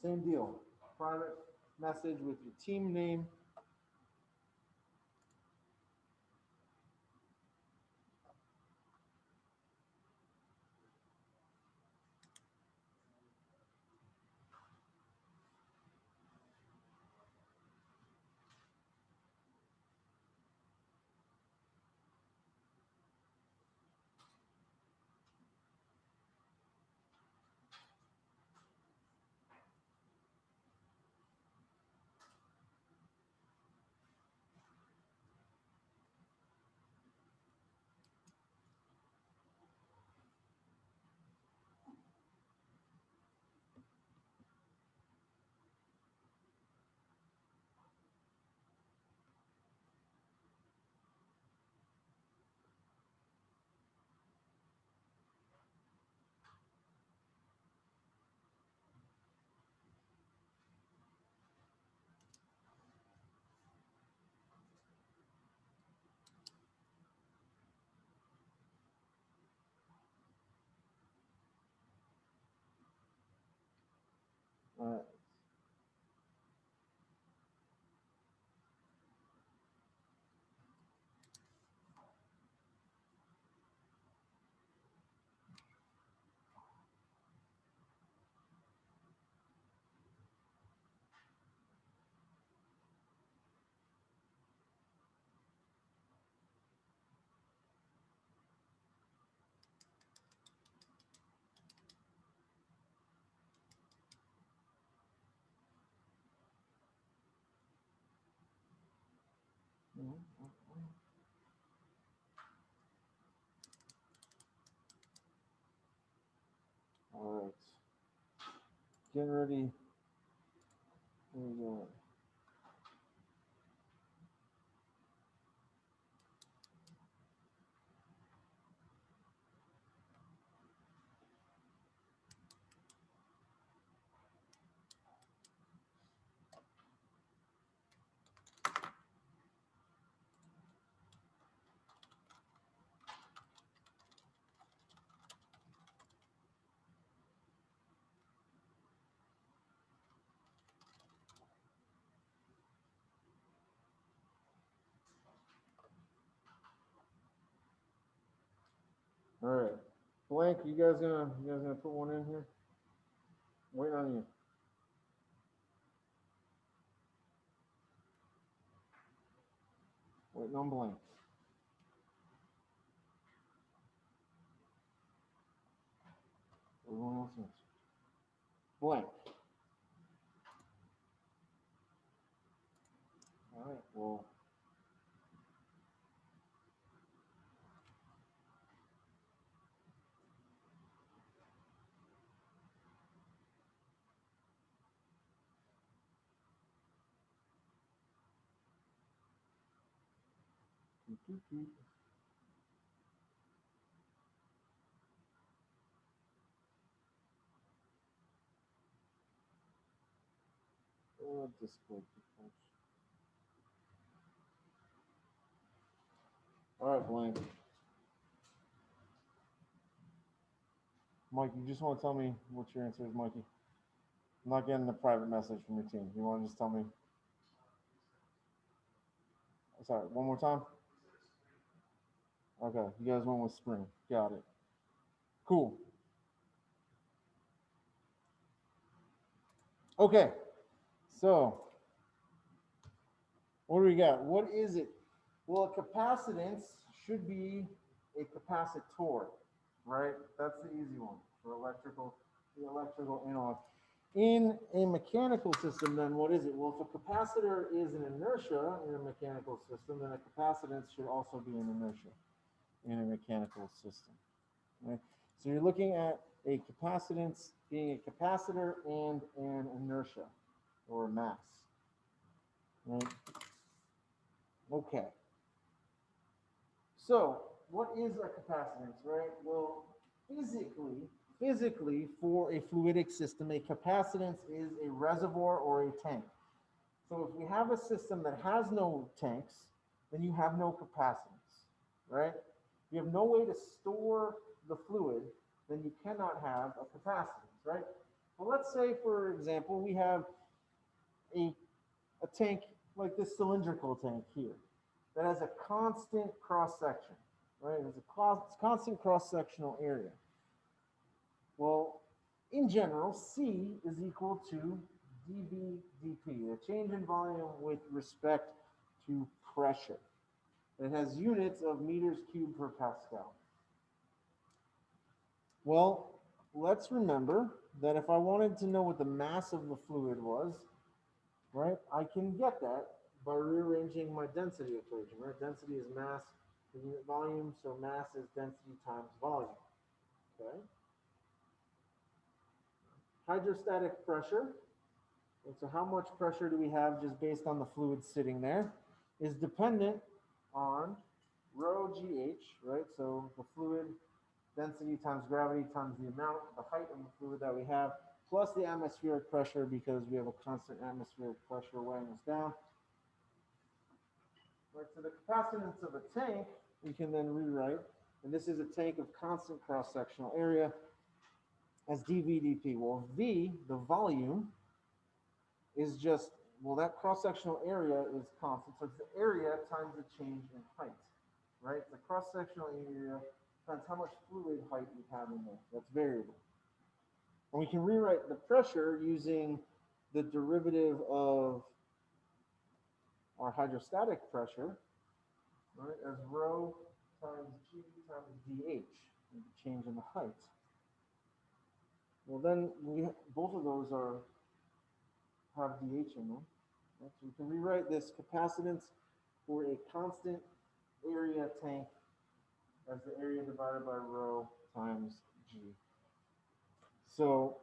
Same deal. Private message with your team name. All right. All right. Getting ready. Here we go. All right. Blank, you guys gonna put one in here? Waiting on you. Waiting on blank. Everyone else is. Blank. All right. Well. Display people. All right, blank. Mike, you just want to tell me what your answer is, Mikey? I'm not getting the private message from your team. You want to just tell me? Sorry, one more time? Okay, you guys went with spring. Got it. Cool. Okay, so what do we got? What is it? Well, a capacitance should be a capacitor, right? That's the easy one for electrical, the electrical analog. In a mechanical system, then what is it? Well, if a capacitor is an inertia in a mechanical system, then a capacitance should also be an inertia in a mechanical system. Right? So you're looking at a capacitance being a capacitor and an inertia or mass. Right? Okay. So what is a capacitance, right? Well, physically for a fluidic system, a capacitance is a reservoir or a tank. So if we have a system that has no tanks, then you have no capacitance, right? If you have no way to store the fluid, then you cannot have a capacitance, right? Well, let's say, for example, we have a, a tank like this cylindrical tank here that has a constant cross section, right? It's a constant cross sectional area. Well, in general, C is equal to dV dP, a change in volume with respect to pressure. It has units of meters cubed per pascal. Well, let's remember that if I wanted to know what the mass of the fluid was, right, I can get that by rearranging my density equation, right? Density is mass per unit volume, so mass is density times volume, okay? Hydrostatic pressure, and so how much pressure do we have just based on the fluid sitting there, is dependent on rho GH, right? So the fluid density times gravity times the amount, the height of the fluid that we have, plus the atmospheric pressure because we have a constant atmospheric pressure weighing us down. Right, so the capacitance of a tank, we can then rewrite, and this is a tank of constant cross-sectional area as dV dP. Well, V, the volume, is just, well, that cross-sectional area is constant, so it's the area times the change in height, right? The cross-sectional area times how much fluid height we have in there. That's variable. And we can rewrite the pressure using the derivative of our hydrostatic pressure, right, as rho times G times dH, the change in the height. Well, then both of those have dH in them. Right? So we can rewrite this capacitance for a constant area tank as the area divided by rho times G. So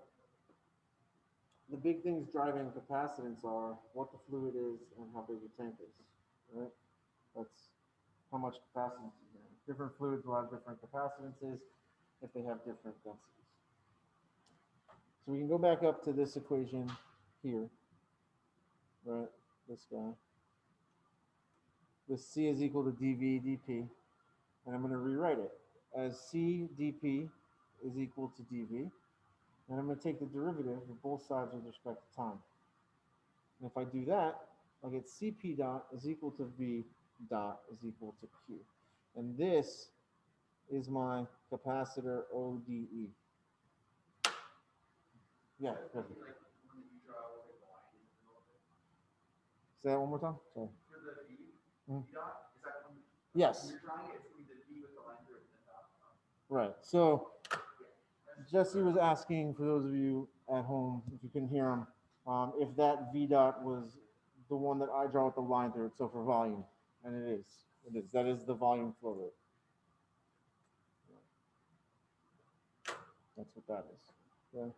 the big things driving capacitance are what the fluid is and how big the tank is, right? That's how much capacitance you have. Different fluids will have different capacitances if they have different densities. So we can go back up to this equation here, right? This guy. This C is equal to dV dP, and I'm going to rewrite it as C dP is equal to dV, and I'm going to take the derivative of both sides with respect to time. And if I do that, I'll get Cp dot is equal to V dot is equal to Q. And this is my capacitor ODE. Yeah, perfect. Like when you draw like the line in the middle of it. Say that one more time. Sorry. For the V, Mhm. V dot, is that when Yes. you're drawing it, it's gonna be the V with the line through it and the dot. Right. So Jesse was asking, for those of you at home, if you can hear him, if that V dot was the one that I draw with the line through it. So for volume, and it is. It is. That is the volume flow rate. That's what that is. Okay.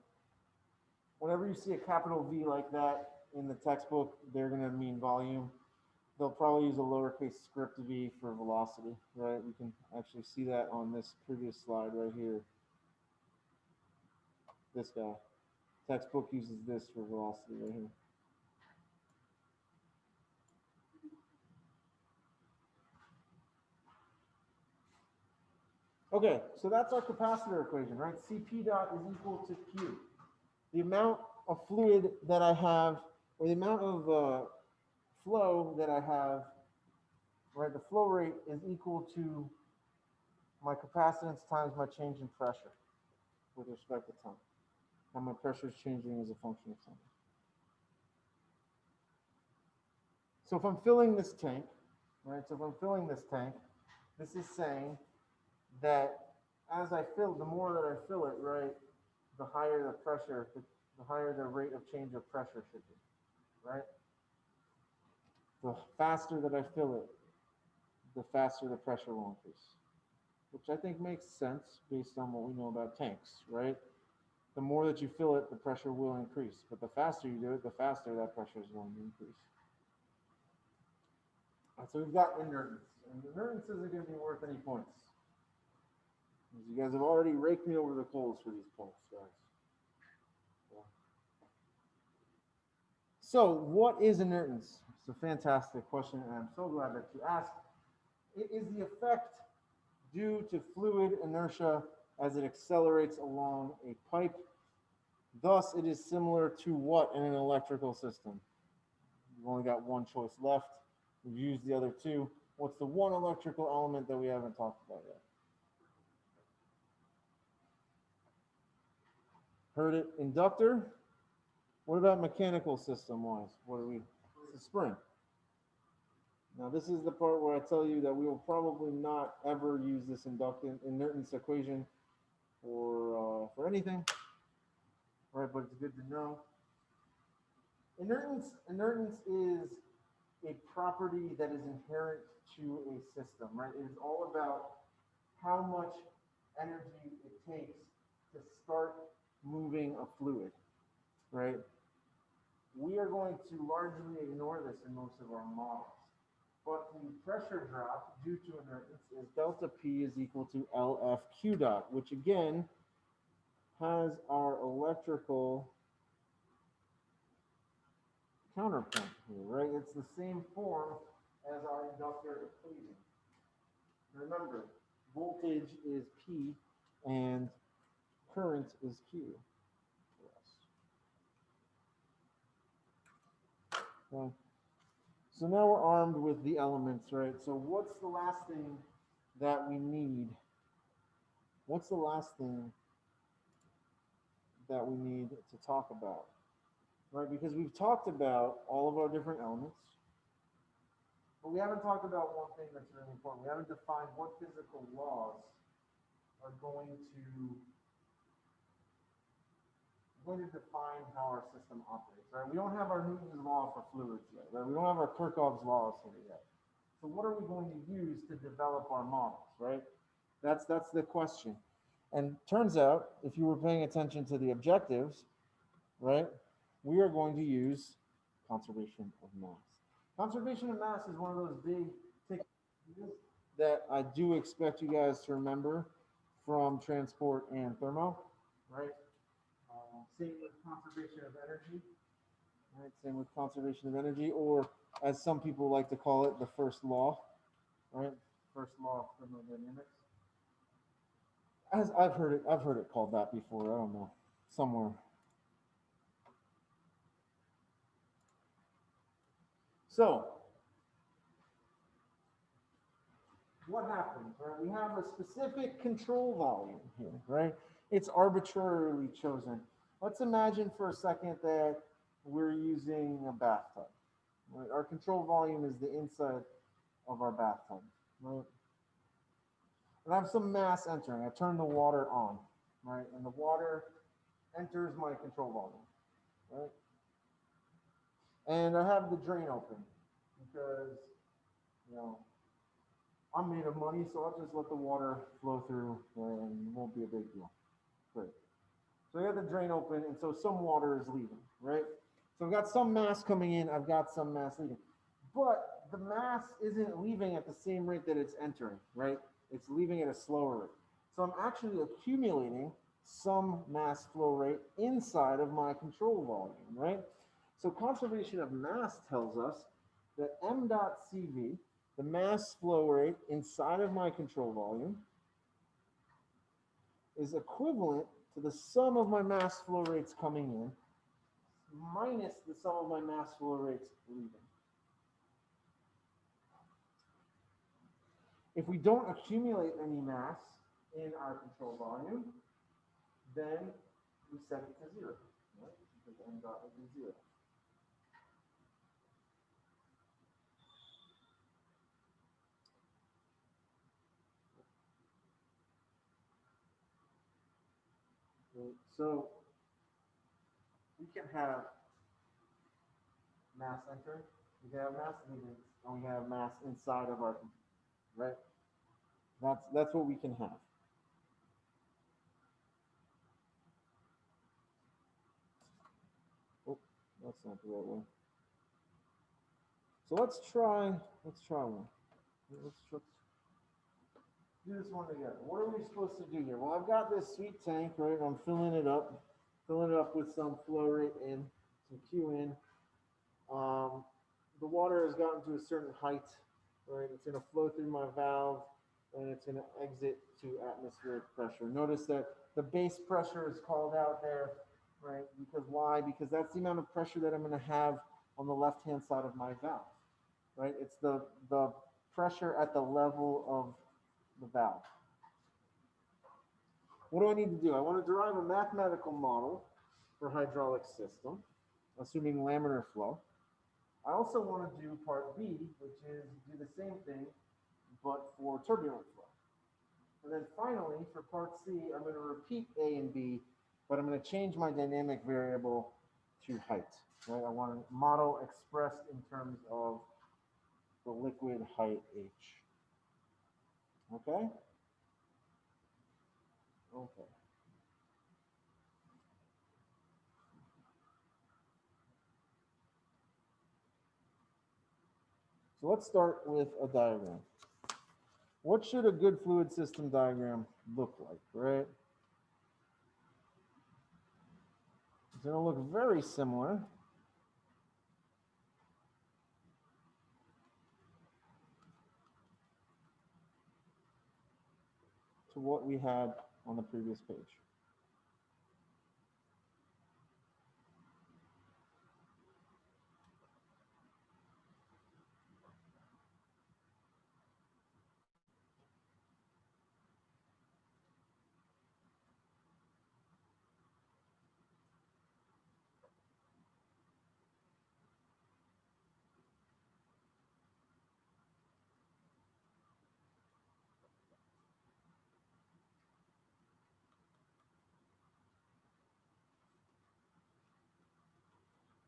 Whenever you see a capital V like that in the textbook, they're going to mean volume. They'll probably use a lowercase script V for velocity, right? We can actually see that on this previous slide right here. This guy. Textbook uses this for velocity right here. Okay, so that's our capacitor equation, right? Cp dot is equal to Q. The amount of fluid that I have, or the amount of flow that I have, right? The flow rate is equal to my capacitance times my change in pressure with respect to time. And my pressure is changing as a function of time. So if I'm filling this tank, right? So if I'm filling this tank, this is saying that as I fill, the more that I fill it, right, the higher the pressure, the higher the rate of change of pressure should be, right? The faster that I fill it, the faster the pressure will increase, which I think makes sense based on what we know about tanks, right? The more that you fill it, the pressure will increase, but the faster you do it, the faster that pressure is going to increase. So we've got inertance, and inertance isn't going to be worth any points. You guys have already raked me over the coals for these points, guys. Yeah. So what is inertance? It's a fantastic question, and I'm so glad that you asked. It is the effect due to fluid inertia as it accelerates along a pipe. Thus, it is similar to what in an electrical system? We've only got one choice left. We've used the other two. What's the one electrical element that we haven't talked about yet? Heard it, inductor. What about mechanical system wise? What are we? It's a spring. Now this is the part where I tell you that we will probably not ever use this inertance equation for anything, right? But it's good to know. Inertance is a property that is inherent to a system, right? It is all about how much energy it takes to start moving a fluid, right? We are going to largely ignore this in most of our models. But the pressure drop due to inertance is delta P is equal to LF Q dot, which again has our electrical counterpoint here, right? It's the same form as our inductor equation. Remember, voltage is P and current is Q. Okay. So now we're armed with the elements, right? So what's the last thing that we need? What's the last thing that we need to talk about? Right? Because we've talked about all of our different elements, but we haven't talked about one thing that's really important. We haven't defined what physical laws are going to define how our system operates, right? We don't have our Newton's law for fluids yet, right? We don't have our Kirchhoff's laws here yet. So what are we going to use to develop our models, right? That's the question. And turns out, if you were paying attention to the objectives, right, we are going to use conservation of mass. Conservation of mass is one of those big tick that I do expect you guys to remember from transport and thermo, right? Same with conservation of energy, right? Same with conservation of energy, or as some people like to call it, the first law, right? First law of thermodynamics. As I've heard it called that before. I don't know, somewhere. So, what happens, right? We have a specific control volume here, right? It's arbitrarily chosen. Let's imagine for a second that we're using a bathtub, right? Our control volume is the inside of our bathtub, right? And I have some mass entering. I turn the water on, right? And the water enters my control volume, right? And I have the drain open because, I'm made of money, so I'll just let the water flow through and it won't be a big deal. Great. So I got the drain open, and so some water is leaving, right? So I've got some mass coming in, I've got some mass leaving. But the mass isn't leaving at the same rate that it's entering, right? It's leaving at a slower rate. So I'm actually accumulating some mass flow rate inside of my control volume, right? So conservation of mass tells us that m dot CV, the mass flow rate inside of my control volume, is equivalent to the sum of my mass flow rates coming in minus the sum of my mass flow rates leaving. If we don't accumulate any mass in our control volume, then we set it to 0, right? Because m dot would be 0. So we can have mass entering, we can have mass leaving, and we have mass inside of our control, right? That's what we can have. Oh, that's not the right way. So let's try one. Let's do this one together. What are we supposed to do here? Well, I've got this sweet tank, right? I'm filling it up with some flow rate in, some Q in. The water has gotten to a certain height, right? It's going to flow through my valve, and it's going to exit to atmospheric pressure. Notice that the base pressure is called out there, right? because why? Because that's the amount of pressure that I'm going to have on the left-hand side of my valve, right? It's the pressure at the level of the valve. What do I need to do? I want to derive a mathematical model for hydraulic system, assuming laminar flow. I also want to do part B, which is do the same thing, but for turbulent flow. And then finally, for part C, I'm going to repeat A and B, but I'm going to change my dynamic variable to height. Right? I want a model expressed in terms of the liquid height H. Okay? Okay. So let's start with a diagram. What should a good fluid system diagram look like, right? It's going to look very similar to what we had on the previous page.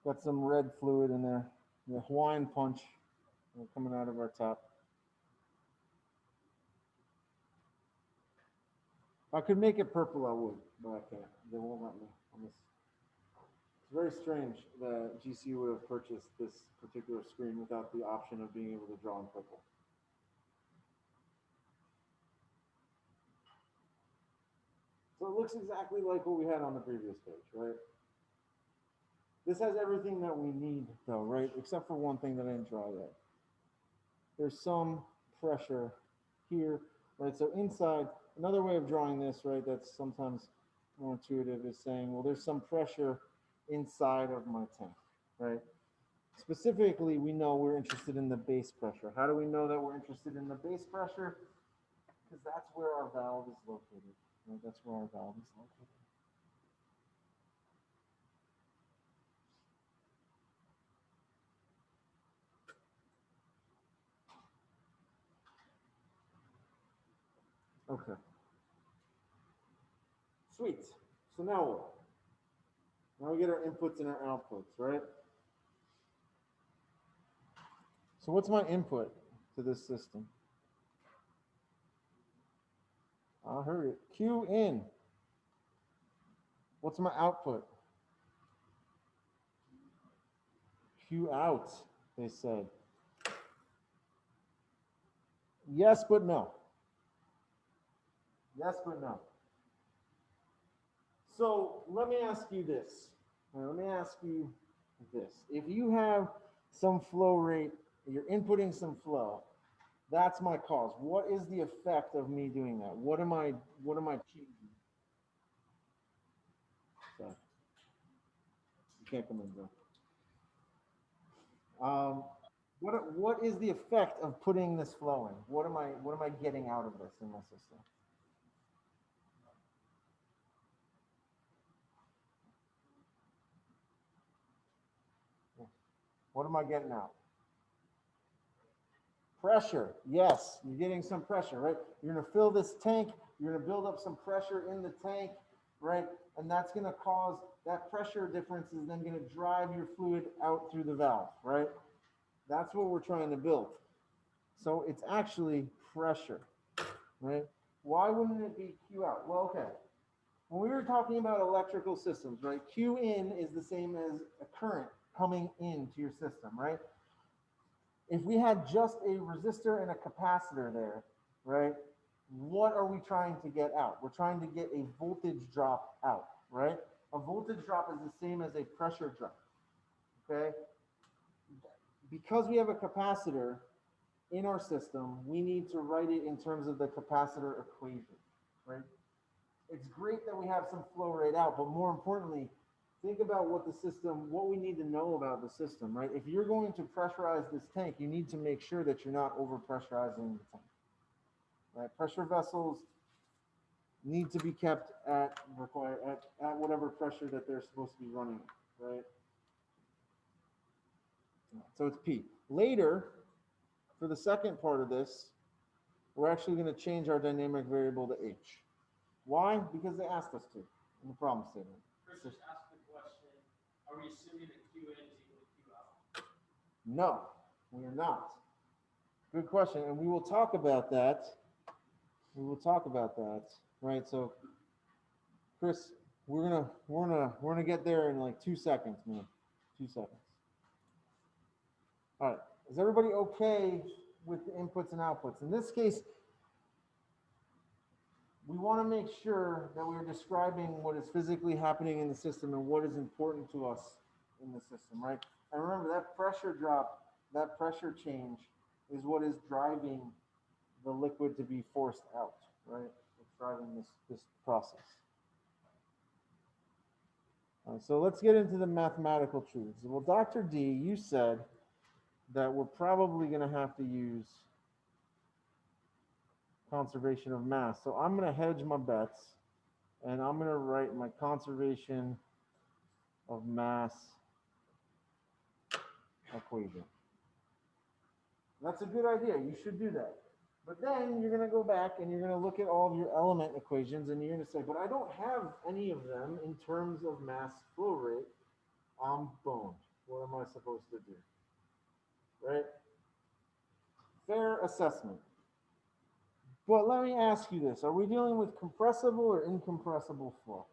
Got some red fluid in there, the Hawaiian punch coming out of our tap. If I could make it purple, I would, but I can't. They won't let me on this. It's very strange that GC would have purchased this particular screen without the option of being able to draw in purple. So it looks exactly like what we had on the previous page, right? This has everything that we need though, right? Except for one thing that I didn't draw yet. There's some pressure here, right? So inside, another way of drawing this, right, that's sometimes more intuitive is saying, well, there's some pressure inside of my tank, right? Specifically, we know we're interested in the base pressure. How do we know that we're interested in the base pressure? Because that's where our valve is located, right? That's where our valve is located. Okay. Sweet. So now what? Now we get our inputs and our outputs, right? So what's my input to this system? I heard it. Q in. What's my output? Q out, they said. Yes, but no. Yes, but no. So let me ask you this. Let me ask you this. If you have some flow rate, you're inputting some flow, that's my cause. What is the effect of me doing that? What am I changing? Sorry. You can't come in, bro. What is the effect of putting this flow in? What am I getting out of this in my system? What am I getting out? Pressure. Yes, you're getting some pressure, right? You're going to fill this tank. You're going to build up some pressure in the tank, right? And that's going to cause that pressure difference is then going to drive your fluid out through the valve, right? That's what we're trying to build. So it's actually pressure, right? Why wouldn't it be Q out? Well, okay. When we were talking about electrical systems, right? Q in is the same as a current coming into your system, right? If we had just a resistor and a capacitor there, right? What are we trying to get out? We're trying to get a voltage drop out, right? A voltage drop is the same as a pressure drop, okay? Because we have a capacitor in our system, we need to write it in terms of the capacitor equation, right? It's great that we have some flow rate out, but more importantly, think about what the system, what we need to know about the system, right? If you're going to pressurize this tank, you need to make sure that you're not over pressurizing the tank, right? Pressure vessels need to be kept at whatever pressure that they're supposed to be running at, right? So it's P. Later, for the second part of this, we're actually going to change our dynamic variable to H. Why? Because they asked us to in the problem statement. Chris just asked the question, are we assuming that Q in is equal to Q out? No, we are not. Good question, and we will talk about that. We will talk about that, right? So, Chris, we're gonna get there in like 2 seconds, man. 2 seconds. All right. Is everybody okay with the inputs and outputs? In this case, we want to make sure that we're describing what is physically happening in the system and what is important to us in the system, right? And remember that pressure drop, that pressure change is what is driving the liquid to be forced out, right? It's driving this process. All right, so let's get into the mathematical truths. Well, Dr. D, you said that we're probably going to have to use conservation of mass. So I'm going to hedge my bets, and I'm going to write my conservation of mass equation. That's a good idea. You should do that. But then you're going to go back and you're going to look at all of your element equations, and you're going to say, but I don't have any of them in terms of mass flow rate. I'm boned. What am I supposed to do? Right? Fair assessment. But let me ask you this. Are we dealing with compressible or incompressible flow?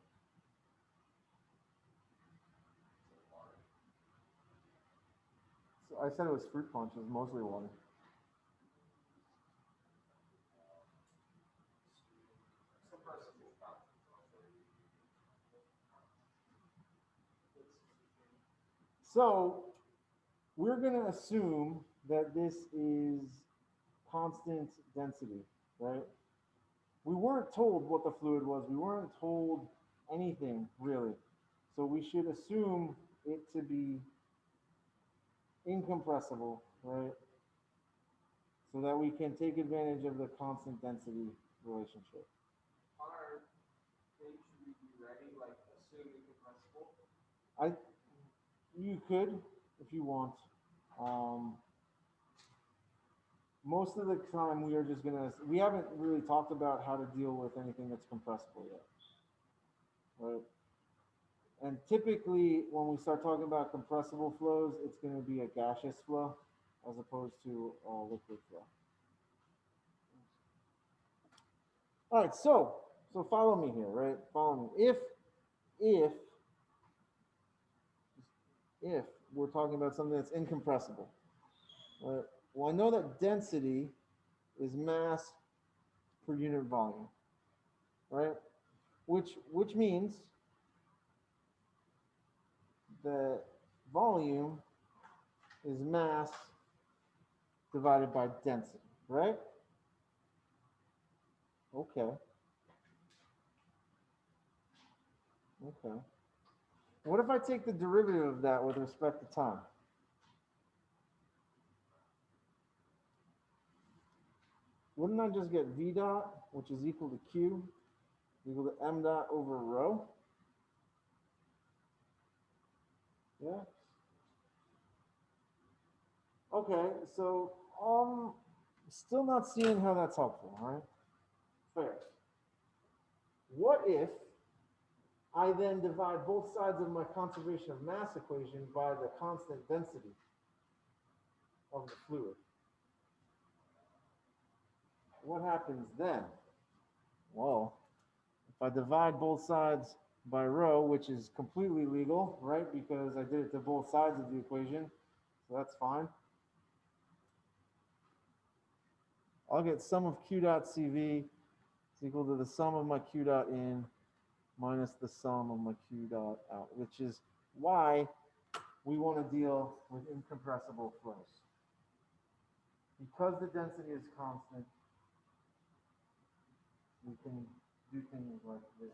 So I said it was fruit punch. It was mostly water. So we're going to assume that this is constant density, right? We weren't told what the fluid was. We weren't told anything really. So we should assume it to be incompressible, right? So that we can take advantage of the constant density relationship. On our thing, should we be writing like assume incompressible? You could, if you want. Most of the time we are just gonna, we haven't really talked about how to deal with anything that's compressible yet, right? And typically when we start talking about compressible flows, it's gonna be a gaseous flow as opposed to a liquid flow. All right, so follow me here, right? Follow me. If we're talking about something that's incompressible, right? Well, I know that density is mass per unit volume, right? Which means that volume is mass divided by density, right? Okay. Okay. What if I take the derivative of that with respect to time? Wouldn't I just get V dot, which is equal to Q, equal to M dot over rho? Yeah. Okay, so still not seeing how that's helpful, all right? Fair. What if I then divide both sides of my conservation of mass equation by the constant density of the fluid? What happens then? Well, if I divide both sides by rho, which is completely legal, right? Because I did it to both sides of the equation, so that's fine. I'll get sum of Q dot CV is equal to the sum of my Q dot in minus the sum of my Q dot out, which is why we want to deal with incompressible flows. Because the density is constant, we can do things like this.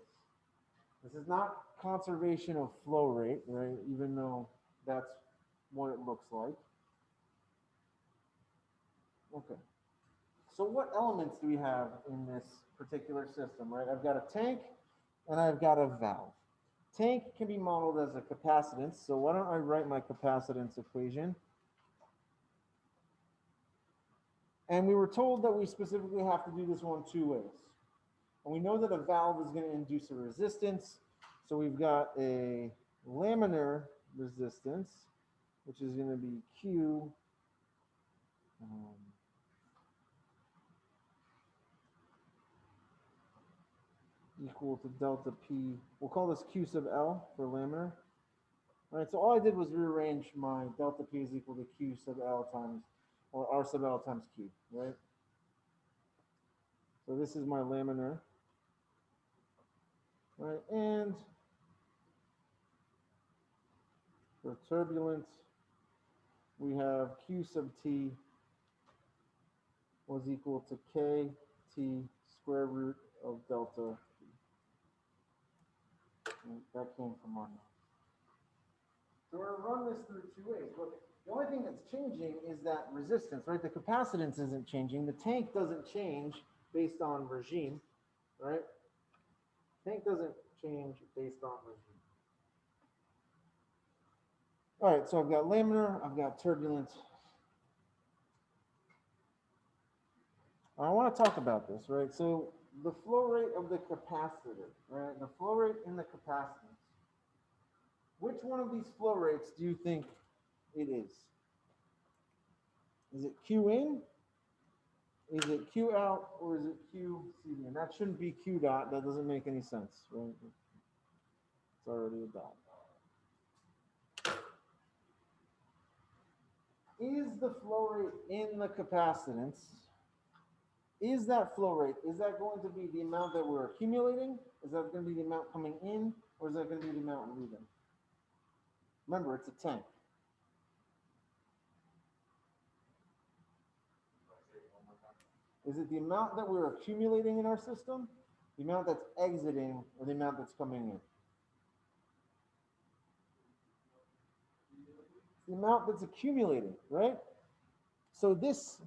This is not conservation of flow rate, right? Even though that's what it looks like. Okay. So what elements do we have in this particular system, right? I've got a tank and I've got a valve. Tank can be modeled as a capacitance. So why don't I write my capacitance equation? And we were told that we specifically have to do this one two ways. And we know that a valve is going to induce a resistance. So we've got a laminar resistance, which is going to be Q equal to delta P. We'll call this Q sub L for laminar. All right, so all I did was rearrange my delta P is equal to Q sub L times, or R sub L times Q, right? So this is my laminar, right? And for turbulence, we have Q sub T was equal to K T square root of delta P. And that came from our notes. So we're going to run this through two ways. But the only thing that's changing is that resistance, right? The capacitance isn't changing. The tank doesn't change based on regime, right? Tank doesn't change based on regime. All right, so I've got laminar, I've got turbulence. I want to talk about this, right? So the flow rate of the capacitor, right? The flow rate in the capacitance. Which one of these flow rates do you think it is? Is it Q in? Is it Q out? Or is it Q CV? And that shouldn't be Q dot. That doesn't make any sense, right? It's already a dot. Is the flow rate in the capacitance, is that flow rate, is that going to be the amount that we're accumulating? Is that going to be the amount coming in? Or is that going to be the amount leaving? Remember, it's a tank. Is it the amount that we're accumulating in our system, the amount that's exiting, or the amount that's coming in? It's the amount that's accumulating, right? So this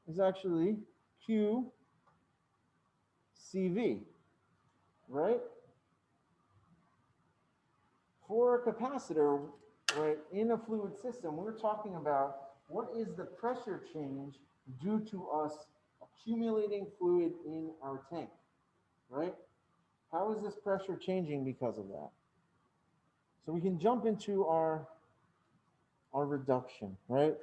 is actually Q CV, right? For a capacitor, right, in a fluid system, we're talking about what is the pressure change due to us accumulating fluid in our tank, right? How is this pressure changing because of that? So we can jump into our reduction, right?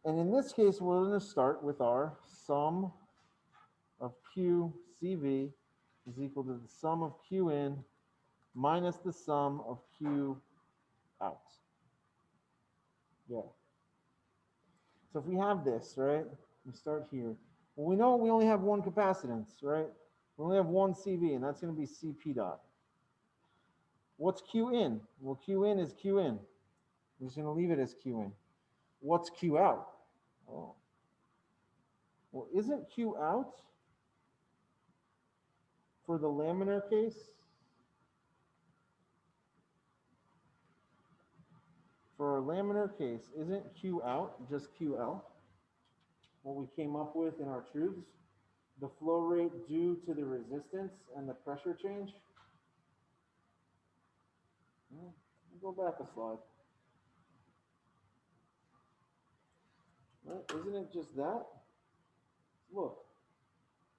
And in this case, we're going to start with our sum of Q CV is equal to the sum of Q in minus the sum of Q out. Yeah. So if we have this, right, we start here. Well, we know we only have one capacitance, right? We only have one CV, and that's going to be CP dot. What's Q in? Well, Q in is Q in. We're just going to leave it as Q in. What's Q out? Oh. Well, isn't Q out for the laminar case? For our laminar case, isn't Q out just QL? What we came up with in our truths? The flow rate due to the resistance and the pressure change? Go back a slide. Right? Isn't it just that? Look,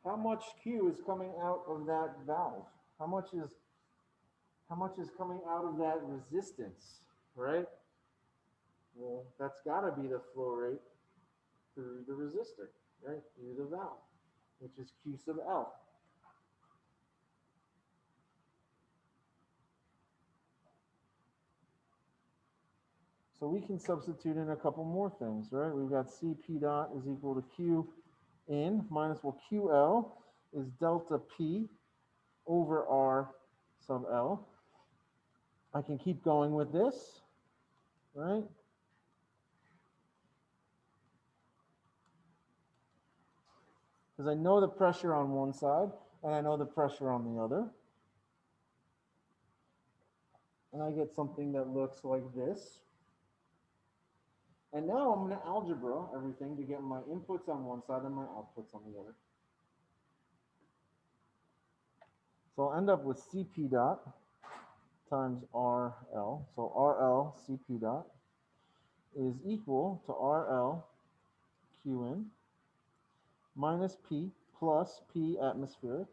how much Q is coming out of that valve? How much is coming out of that resistance, right? Well, that's got to be the flow rate through the resistor, right? Through the valve, which is Q sub L. So we can substitute in a couple more things, right? We've got CP dot is equal to Q in minus, well, QL is delta P over R sub L. I can keep going with this, right? Because I know the pressure on one side and I know the pressure on the other. And I get something that looks like this. And now I'm going to algebra everything to get my inputs on one side and my outputs on the other. So I'll end up with Cp dot times RL. So RL Cp dot is equal to RL Qn minus P plus P atmospheric.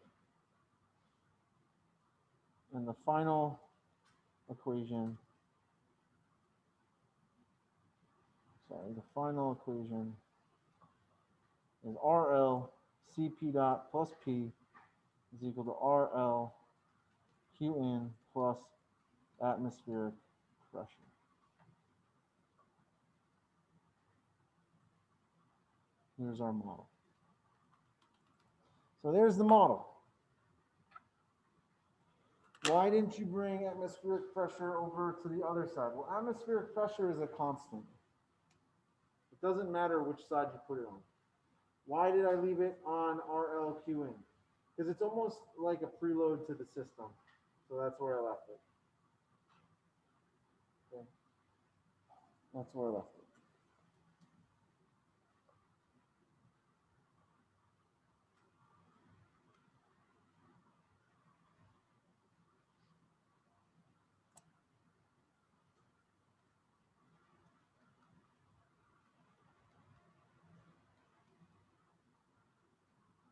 And the final equation, is RL Cp dot plus P is equal to RL Qn plus atmospheric pressure. Here's our model. So there's the model. Why didn't you bring atmospheric pressure over to the other side? Well, atmospheric pressure is a constant. It doesn't matter which side you put it on. Why did I leave it on RLQN? Because it's almost like a preload to the system. So that's where I left it. Okay. That's where I left it.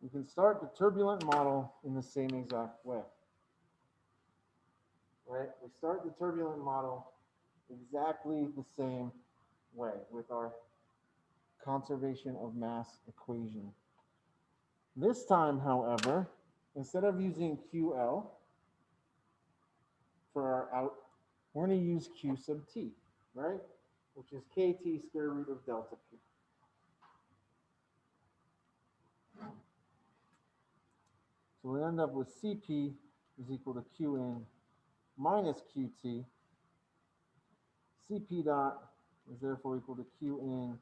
You can start the turbulent model in the same exact way. Right? We start the turbulent model exactly the same way with our conservation of mass equation. This time, however, instead of using QL for our out, we're going to use Q sub T, right? Which is KT square root of delta P. So we end up with Cp is equal to Qn minus Qt. Cp dot is therefore equal to Qn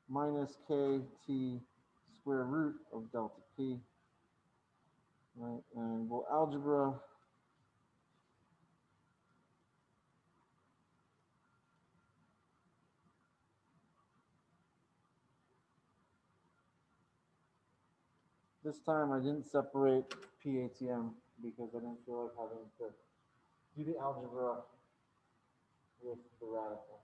minus Kt square root of delta P. Right? And we'll algebra this time. I didn't separate PATM because I didn't feel like having to do the algebra with the radical.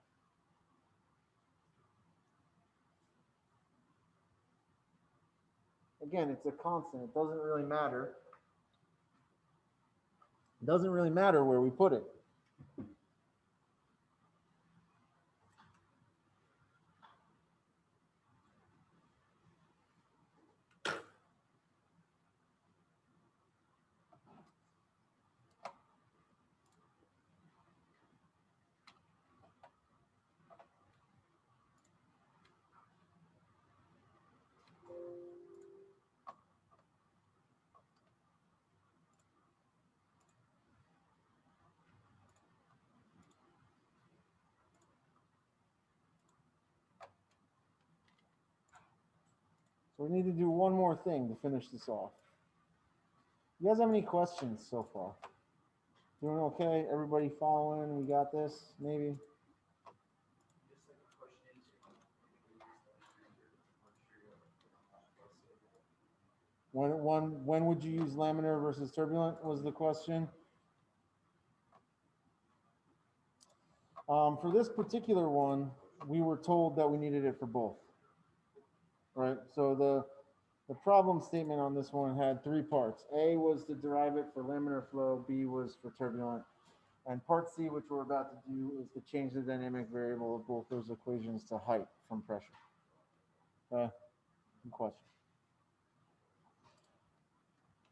Again, it's a constant. It doesn't really matter. It doesn't really matter where we put it. So we need to do one more thing to finish this off. You guys have any questions so far? Doing okay? Everybody following? We got this? Maybe? Just like a question is, When would you use laminar versus turbulent was the question. For this particular one, we were told that we needed it for both. Right? So the problem statement on this one had three parts. A was to derive it for laminar flow. B was for turbulent. And part C, which we're about to do, is to change the dynamic variable of both those equations to height from pressure. Good question.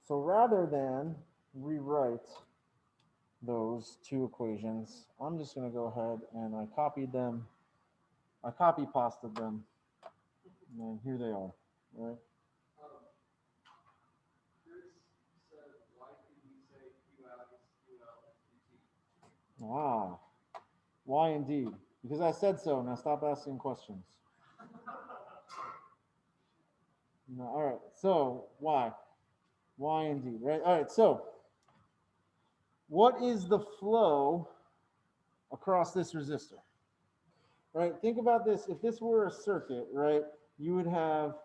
So rather than rewrite those two equations, I'm just going to go ahead and I copied them. I copy pasted them. And here they are. Right? Chris said, why can we say Q out is QL and QT? Ah, why indeed? Because I said so. Now stop asking questions. No, all right. So why? Why indeed? Right. All right. So what is the flow across this resistor. Right? Think about this. If this were a circuit, right, you would have,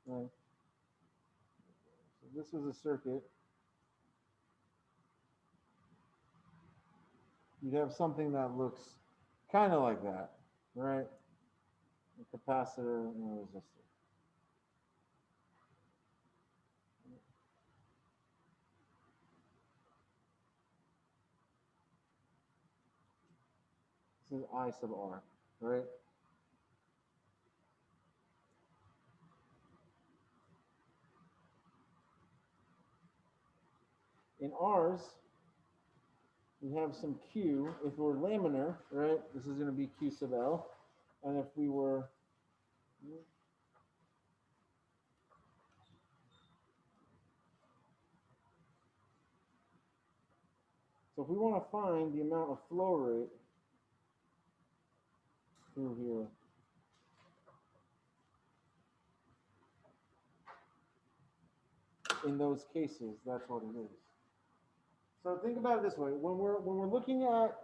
right, so this was a circuit, you'd have something that looks kind of like that, right? A capacitor and a resistor. This is I sub R, right? In R's, we have some Q. If we're laminar, right, this is going to be Q sub L. And if we were, so if we want to find the amount of flow rate through here, in those cases, that's what it is. So think about it this way: when we're looking at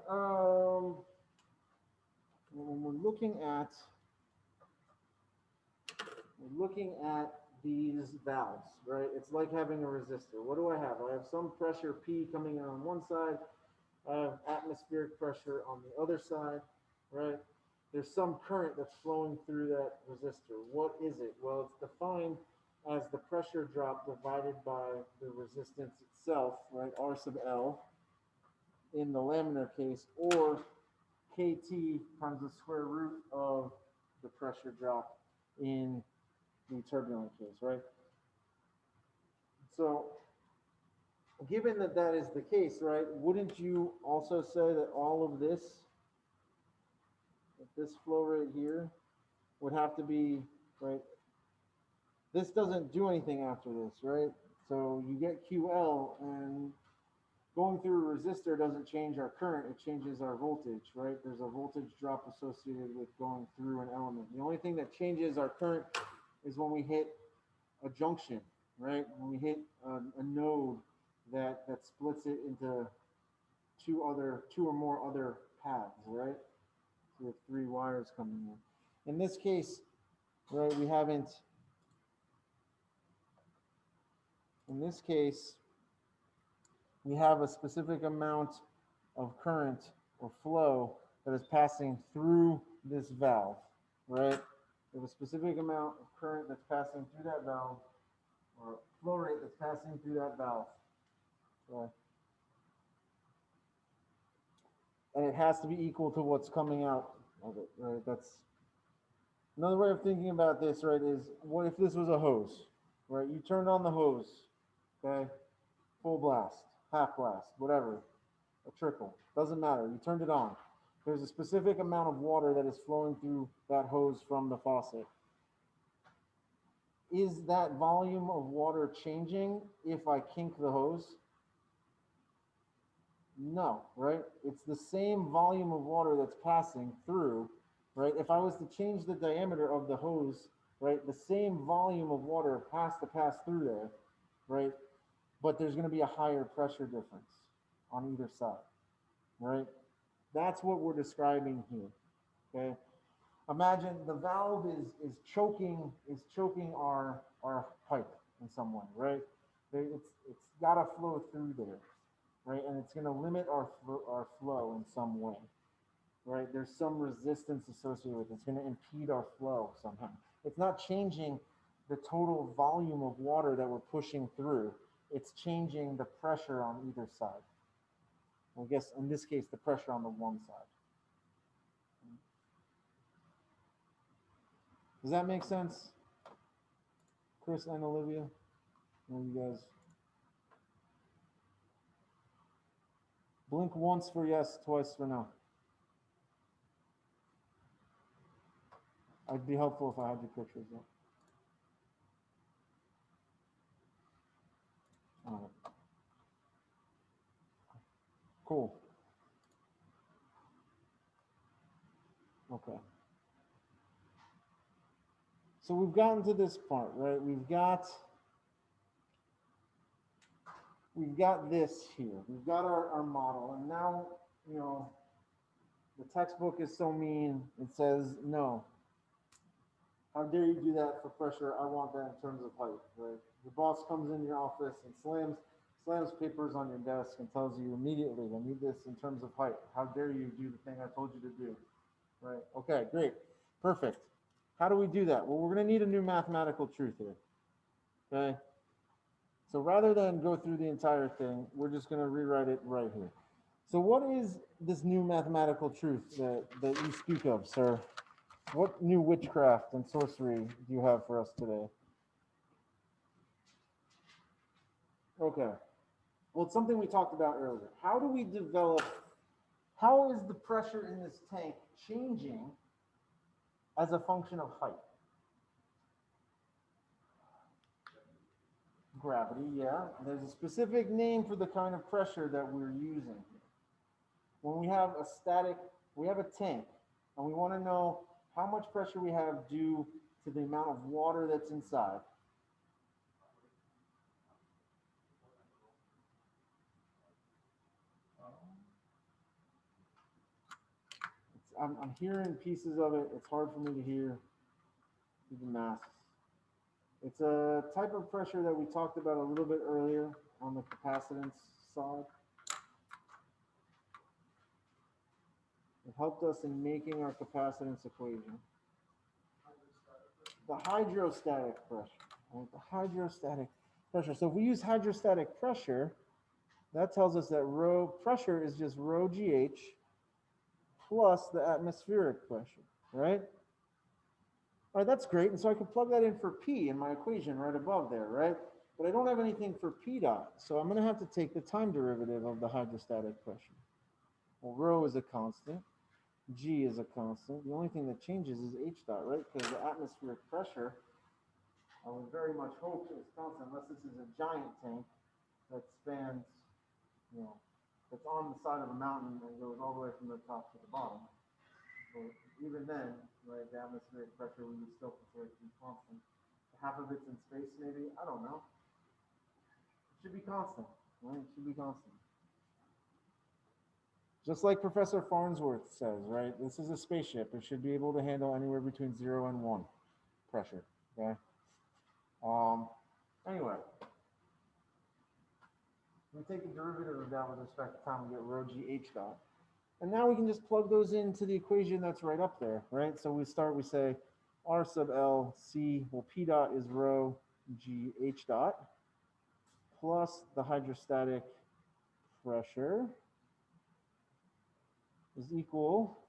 these valves, right? It's like having a resistor. What do I have? I have some pressure P coming in on one side. I have atmospheric pressure on the other side, right? There's some current that's flowing through that resistor. What is it? Well, it's defined as the pressure drop divided by the resistance itself, right? R sub L in the laminar case, or KT times the square root of the pressure drop in the turbulent case, right? So given that that is the case, right, wouldn't you also say that all of this, this flow rate here, would have to be, right, this doesn't do anything after this, right? So you get QL, and going through a resistor doesn't change our current, it changes our voltage, right? There's a voltage drop associated with going through an element. The only thing that changes our current is when we hit a junction, right? When we hit a node that splits it into two or more other paths, right? So we have 3 wires coming in. In this case, right, we haven't, in this case, we have a specific amount of current or flow that is passing through this valve, right? We have a specific amount of current that's passing through that valve, or flow rate that's passing through that valve, right? And it has to be equal to what's coming out of it, right? That's another way of thinking about this, right? Is what if this was a hose, right? You turned on the hose, okay? Full blast, half blast, whatever, a trickle, doesn't matter. You turned it on. There's a specific amount of water that is flowing through that hose from the faucet. Is that volume of water changing if I kink the hose? No, right? It's the same volume of water that's passing through, right? If I was to change the diameter of the hose, right, the same volume of water has to pass through there, right? But there's going to be a higher pressure difference on either side, right? That's what we're describing here, okay? Imagine the valve is choking our pipe in some way, right? It's got to flow through there, right? And it's going to limit our flow in some way, right? There's some resistance associated with it. It's going to impede our flow somehow. It's not changing the total volume of water that we're pushing through. It's changing the pressure on either side. I guess in this case, the pressure on the one side. Does that make sense? Chris and Olivia? You guys blink once for yes, twice for no. I'd be helpful if I had your pictures up. All right. Cool. Okay. So we've gotten to this part, right? We've got this here. We've got our model, and now, you know, The textbook is so mean. It says, no. How dare you do that for pressure? I want that in terms of height, right? Your boss comes in your office and slams papers on your desk and tells you immediately, I need this in terms of height. How dare you do the thing I told you to do, right? Okay, great, perfect. How do we do that? Well, we're gonna need a new mathematical truth here, okay? So rather than go through the entire thing, we're just gonna rewrite it right here. So what is this new mathematical truth that you speak of, sir? What new witchcraft and sorcery do you have for us today? Okay. Well, it's something we talked about earlier. How do we develop, how is the pressure in this tank changing as a function of height? Gravity, yeah. There's a specific name for the kind of pressure that we're using. When we have a static, we have a tank, and we want to know how much pressure we have due to the amount of water that's inside. I'm hearing pieces of it. It's hard for me to hear the masks. It's a type of pressure that we talked about a little bit earlier on the capacitance side. It helped us in making our capacitance equation. The hydrostatic pressure, right? The hydrostatic pressure. So if we use hydrostatic pressure, that tells us that rho pressure is just rho GH plus the atmospheric pressure, right? All right, that's great. And so I can plug that in for P in my equation right above there, right? But I don't have anything for P dot. So I'm going to have to take the time derivative of the hydrostatic pressure. Well, rho is a constant. G is a constant. The only thing that changes is H dot, right? Because the atmospheric pressure, I would very much hope is constant, unless this is a giant tank that spans, that's on the side of a mountain and goes all the way from the top to the bottom. So even then, right, the atmospheric pressure we would still consider to be constant. Half of it's in space, maybe. I don't know. It should be constant, right? It should be constant. Just like Professor Farnsworth says, right? This is a spaceship. It should be able to handle anywhere between 0 and 1 pressure, okay? Anyway, we take the derivative of that with respect to time, we get rho GH dot. And now we can just plug those into the equation that's right up there, right? So we say R sub L C, well, P dot is rho GH dot plus the hydrostatic pressure is equal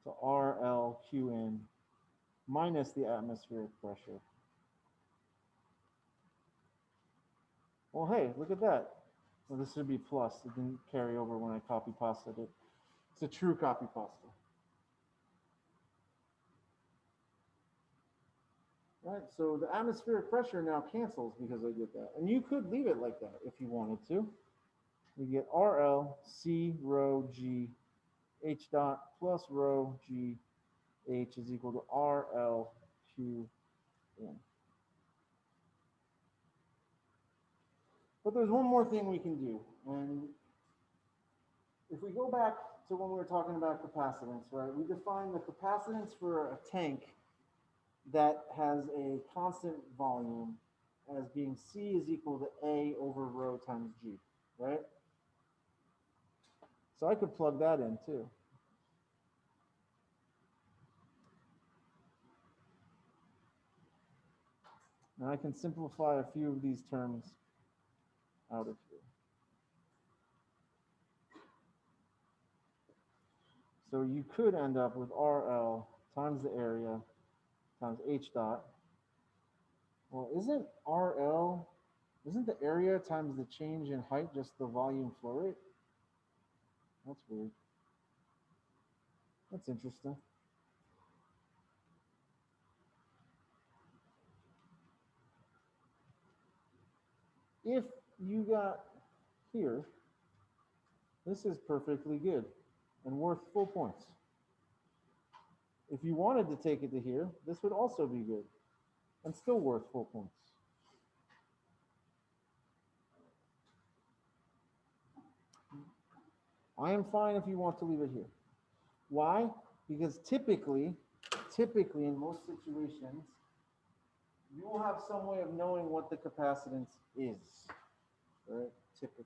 to RLQN minus the atmospheric pressure. Well, hey, look at that. Well, this should be plus. It didn't carry over when I copy pasted it. It's a true copy pasta. Right, so the atmospheric pressure now cancels because I did that. And you could leave it like that if you wanted to. You get RL C rho G H dot plus rho G H is equal to RL Q N. But there's one more thing we can do. And if we go back to when we were talking about capacitance, right, we define the capacitance for a tank that has a constant volume as being C is equal to A over rho times G, right? So I could plug that in too. Now I can simplify a few of these terms out of here. So you could end up with RL times the area times H dot. Well, isn't the area times the change in height just the volume flow rate? That's weird. That's interesting. If you got here, this is perfectly good and worth full points. If you wanted to take it to here, this would also be good and still worth full points. I am fine if you want to leave it here. Why? Because typically in most situations, you will have some way of knowing what the capacitance is, right? Typically.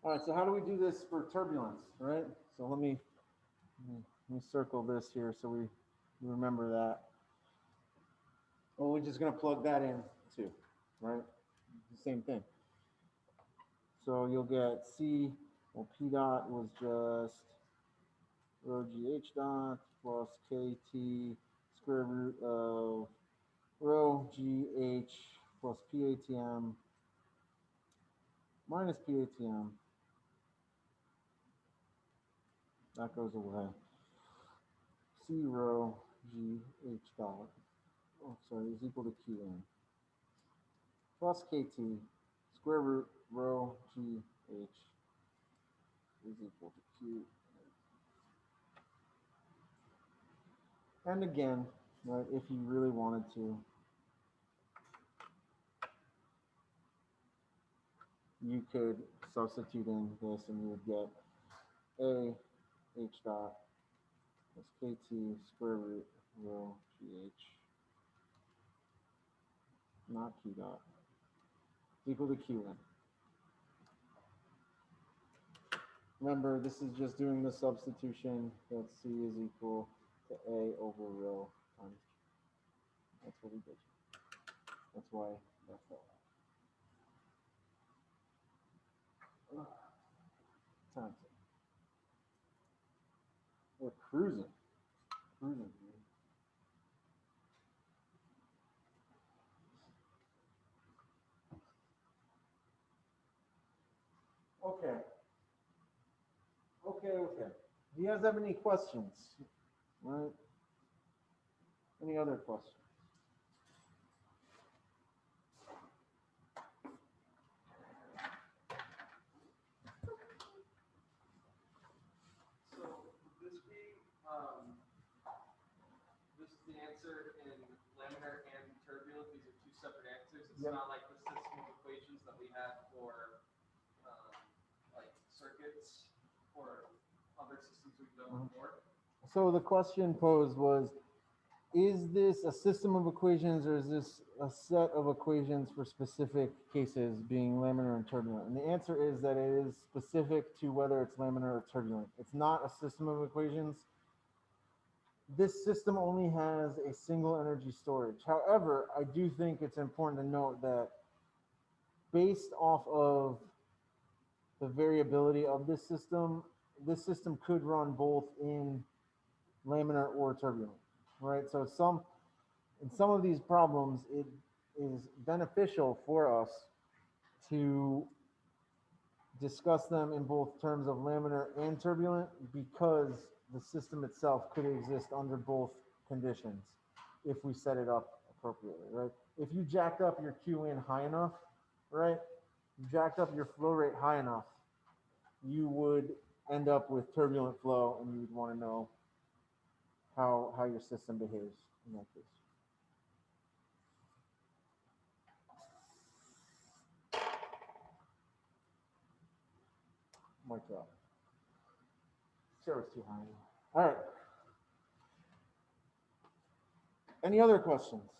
All right, so how do we do this for turbulence, right? So let me circle this here so we remember that. Well, we're just going to plug that in too, right? The same thing. So you'll get C, well, P dot was just rho GH dot plus KT square root of rho GH plus PATM minus PATM. That goes away. C rho GH dot, oh, sorry, is equal to QN plus KT square root rho GH is equal to Q. And again, right, if you really wanted to, you could substitute in this and you would get A H dot plus KT square root rho GH, not Q dot, is equal to QN. Remember, this is just doing the substitution that C is equal to A over rho times Q. That's what we did. That's why that fell out. Times it. We're cruising. Cruising. Dude. Okay. Okay. Do you guys have any questions? Right? Any other questions? So would this be, this is the answer in laminar and turbulent? These are two separate answers. It's Yep. not like the system of equations that we had for like circuits or other systems we've done before. So the question posed was, is this a system of equations or is this a set of equations for specific cases being laminar and turbulent? And the answer is that it is specific to whether it's laminar or turbulent. It's not a system of equations. This system only has a single energy storage. However, I do think it's important to note that based off of the variability of this system could run both in laminar or turbulent, right? So in some of these problems, it is beneficial for us to discuss them in both terms of laminar and turbulent because the system itself could exist under both conditions if we set it up appropriately, right? If you jacked up your Q in high enough, right? You jacked up your flow rate high enough, you would end up with turbulent flow and you would want to know how your system behaves in that case. Mic drop. Chair was too high. All right. Any other questions?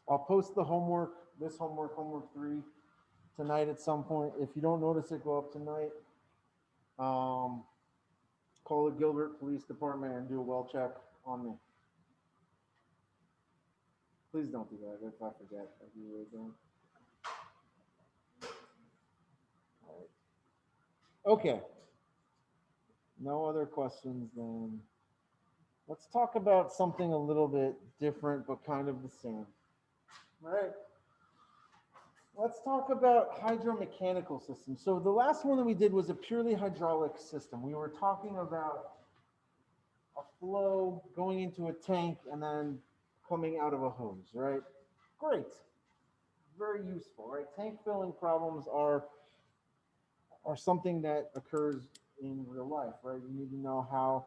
I'll post the homework, this homework 3, tonight at some point. If you don't notice it, go up tonight. Call the Gilbert Police Department and do a well check on me. Please don't do that if I forget. I'd be really dumb. All right. Okay. No other questions then. Let's talk about something a little bit different, but kind of the same. All right. Let's talk about hydromechanical systems. So the last one that we did was a purely hydraulic system. We were talking about a flow going into a tank and then coming out of a hose, right? Great. Very useful, right? Tank filling problems are something that occurs in real life, right? You need to know how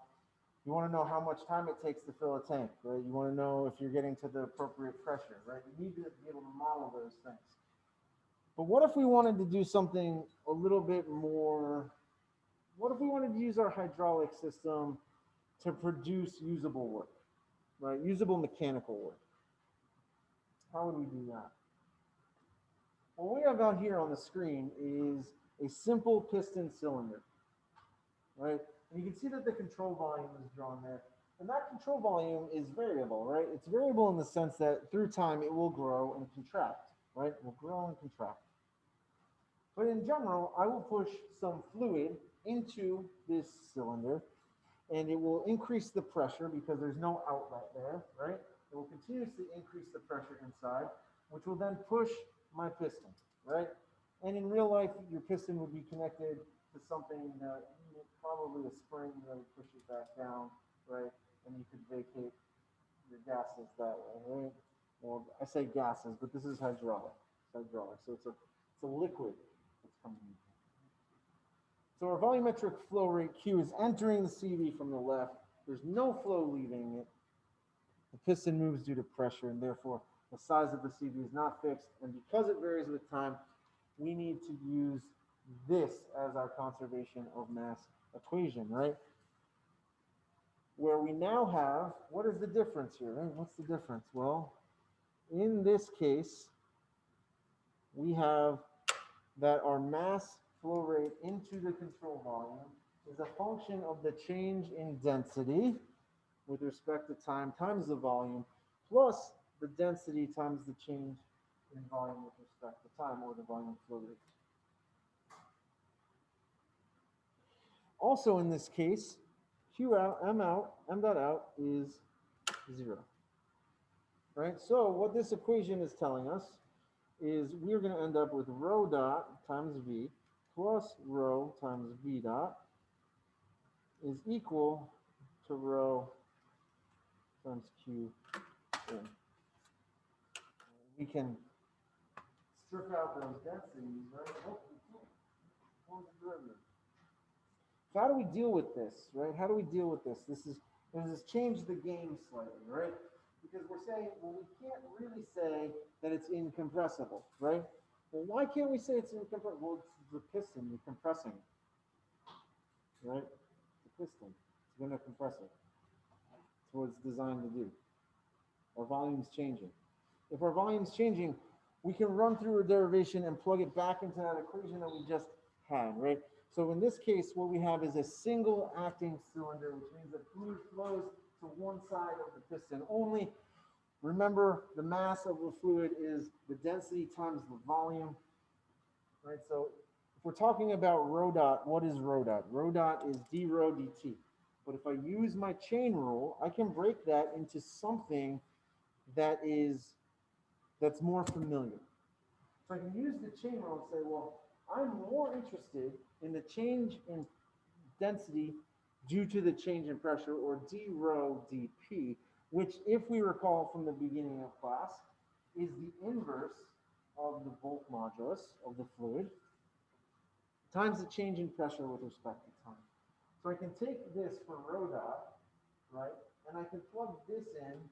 You want to know how much time it takes to fill a tank, right? You want to know if you're getting to the appropriate pressure, right? You need to be able to model those things. But what if we wanted to do something a little bit more? What if we wanted to use our hydraulic system to produce usable work, right? Usable mechanical work. How would we do that? What we have out here on the screen is a simple piston cylinder, right? And you can see that the control volume is drawn there. And that control volume is variable, right? It's variable in the sense that through time it will grow and contract, right? It will grow and contract. But in general, I will push some fluid into this cylinder and it will increase the pressure because there's no outlet there, right? It will continuously increase the pressure inside, which will then push my piston, right? And in real life, your piston would be connected to something that probably a spring that would push it back down, right? And you could vacate your gases that way, right? Well, I say gases, but this is hydraulic. It's hydraulic, so it's a liquid that's coming in. So our volumetric flow rate Q is entering the CV from the left. There's no flow leaving it. The piston moves due to pressure, and therefore the size of the CV is not fixed. And because it varies with time, we need to use this as our conservation of mass equation, right? Where we now have, what is the difference here, right? What's the difference? Well, in this case, we have that our mass flow rate into the control volume is a function of the change in density with respect to time times the volume plus the density times the change in volume with respect to time, or the volume flow rate. Also in this case, Q out, M dot out is 0. Right? So what this equation is telling us is we're going to end up with rho dot times V plus rho times V dot is equal to rho times Q in. We can strip out those densities, right? Oh, we can't. So how do we deal with this, right? How do we deal with this? This has changed the game slightly, right? Because we're saying, well, we can't really say that it's incompressible, right? Well, why can't we say it's incompressible? Well, it's the piston, you're compressing it, right? The piston, it's going to compress it. That's what it's designed to do. Our volume's changing. If our volume's changing, we can run through a derivation and plug it back into that equation that we just had, right? So in this case, what we have is a single acting cylinder, which means that fluid flows to one side of the piston only. Remember, the mass of the fluid is the density times the volume, right? So if we're talking about rho dot, what is rho dot? Rho dot is d rho dt. But if I use my chain rule, I can break that into something that's more familiar. So I can use the chain rule and say, well, I'm more interested in the change in density due to the change in pressure, or d rho dp, which, if we recall from the beginning of class, is the inverse of the volt modulus of the fluid times the change in pressure with respect to time. So I can take this for rho dot, right, and I can plug this in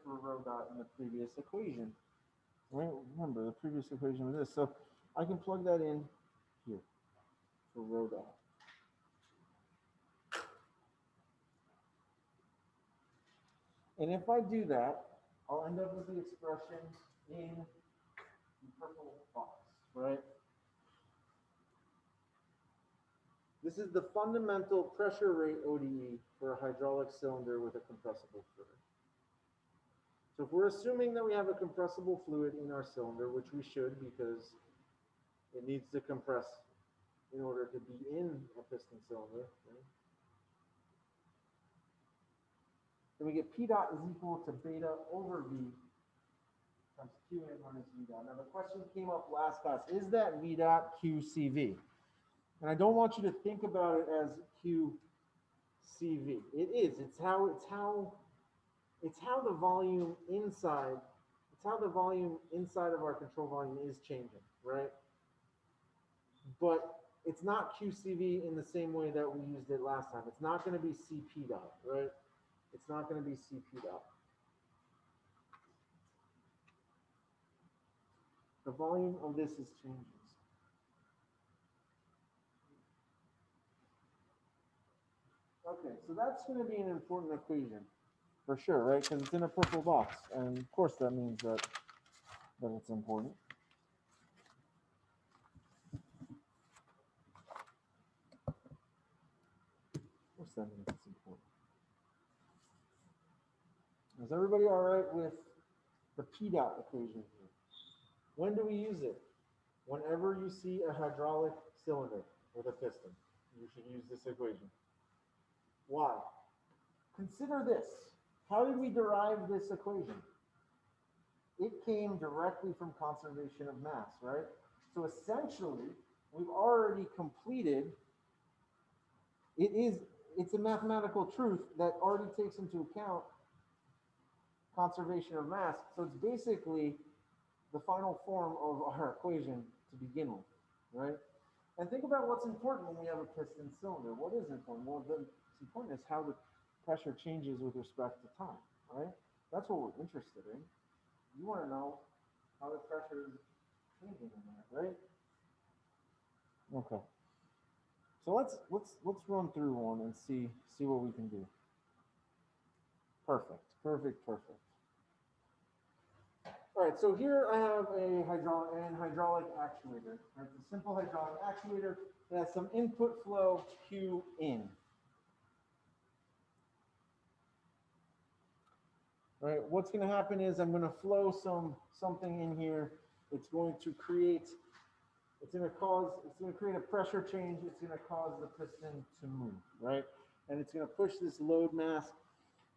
for rho dot in the previous equation. Right? Remember, the previous equation was this. So I can plug that in here for rho dot. And if I do that, I'll end up with the expression in the purple box, right? This is the fundamental pressure rate ODE for a hydraulic cylinder with a compressible fluid. So if we're assuming that we have a compressible fluid in our cylinder, which we should, because it needs to compress in order to be in a piston cylinder, right? Then we get P dot is equal to beta over V times Q in minus V dot. Now the question came up last class, is that V dot QCV? And I don't want you to think about it as QCV. It is. It's how the volume inside, of our control volume is changing, right? But it's not QCV in the same way that we used it last time. It's not going to be CP dot, right? It's not going to be CP dot. The volume of this is changes. Okay, so that's going to be an important equation for sure, right? Because it's in a purple box, and of course that means that it's important. Of course that means it's important. Is everybody all right with the P dot equation here? When do we use it? Whenever you see a hydraulic cylinder with a piston, you should use this equation. Why? Consider this. How did we derive this equation? It came directly from conservation of mass, right? So essentially, we've already completed, it's a mathematical truth that already takes into account conservation of mass. So it's basically the final form of our equation to begin with, right? And think about what's important when we have a piston cylinder. What is important? Well, what's important is how the pressure changes with respect to time, right? That's what we're interested in. You want to know how the pressure is changing in there, right? Okay. So let's run through one and see what we can do. Perfect. All right, so here I have a hydraulic actuator. Right? It's a simple hydraulic actuator that has some input flow Q in. All right, what's going to happen is I'm going to flow something in here. It's going to create a pressure change. It's going to cause the piston to move, right? And it's going to push this load mass,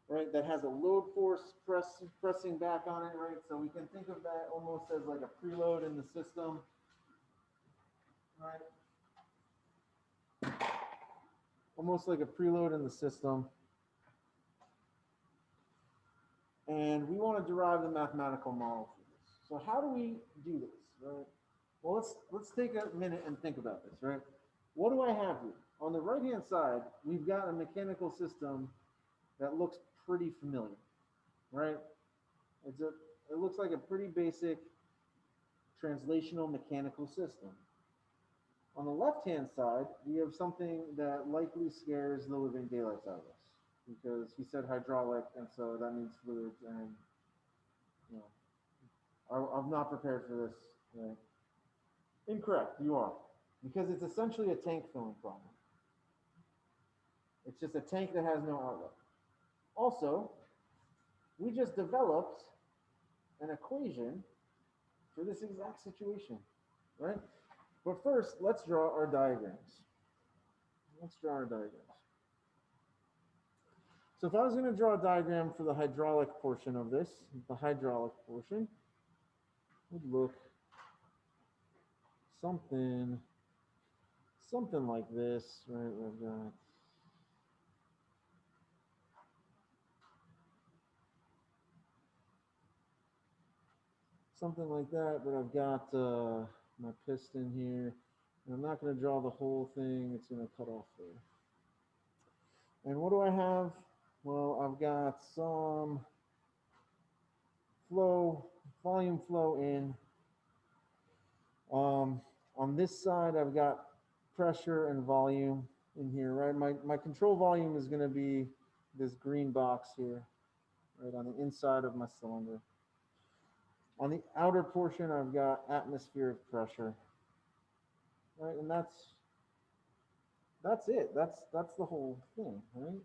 right, that has a load force pressing back on it, right? So we can think of that almost as like a preload in the system, right? Almost like a preload in the system. And we want to derive the mathematical model for this. So how do we do this, right? Well, let's take a minute and think about this, right? What do I have here? On the right-hand side, we've got a mechanical system that looks pretty familiar, right? It looks like a pretty basic translational mechanical system. On the left-hand side, we have something that likely scares the living daylights out of us because he said hydraulic, and so that means fluids, and you know, I'm not prepared for this. Right? Incorrect, you are, because it's essentially a tank filling problem. It's just a tank that has no outlet. Also, we just developed an equation for this exact situation, right? But first, let's draw our diagrams. So if I was going to draw a diagram for the hydraulic portion of this, the hydraulic portion would look something like this, right? We've got something like that, but I've got my piston here, and I'm not going to draw the whole thing. It's going to cut off there. And what do I have? Well, I've got some volume flow in. On this side, I've got pressure and volume in here, right? My control volume is going to be this green box here, right on the inside of my cylinder. On the outer portion, I've got atmospheric pressure, right? And that's it. That's the whole thing, right?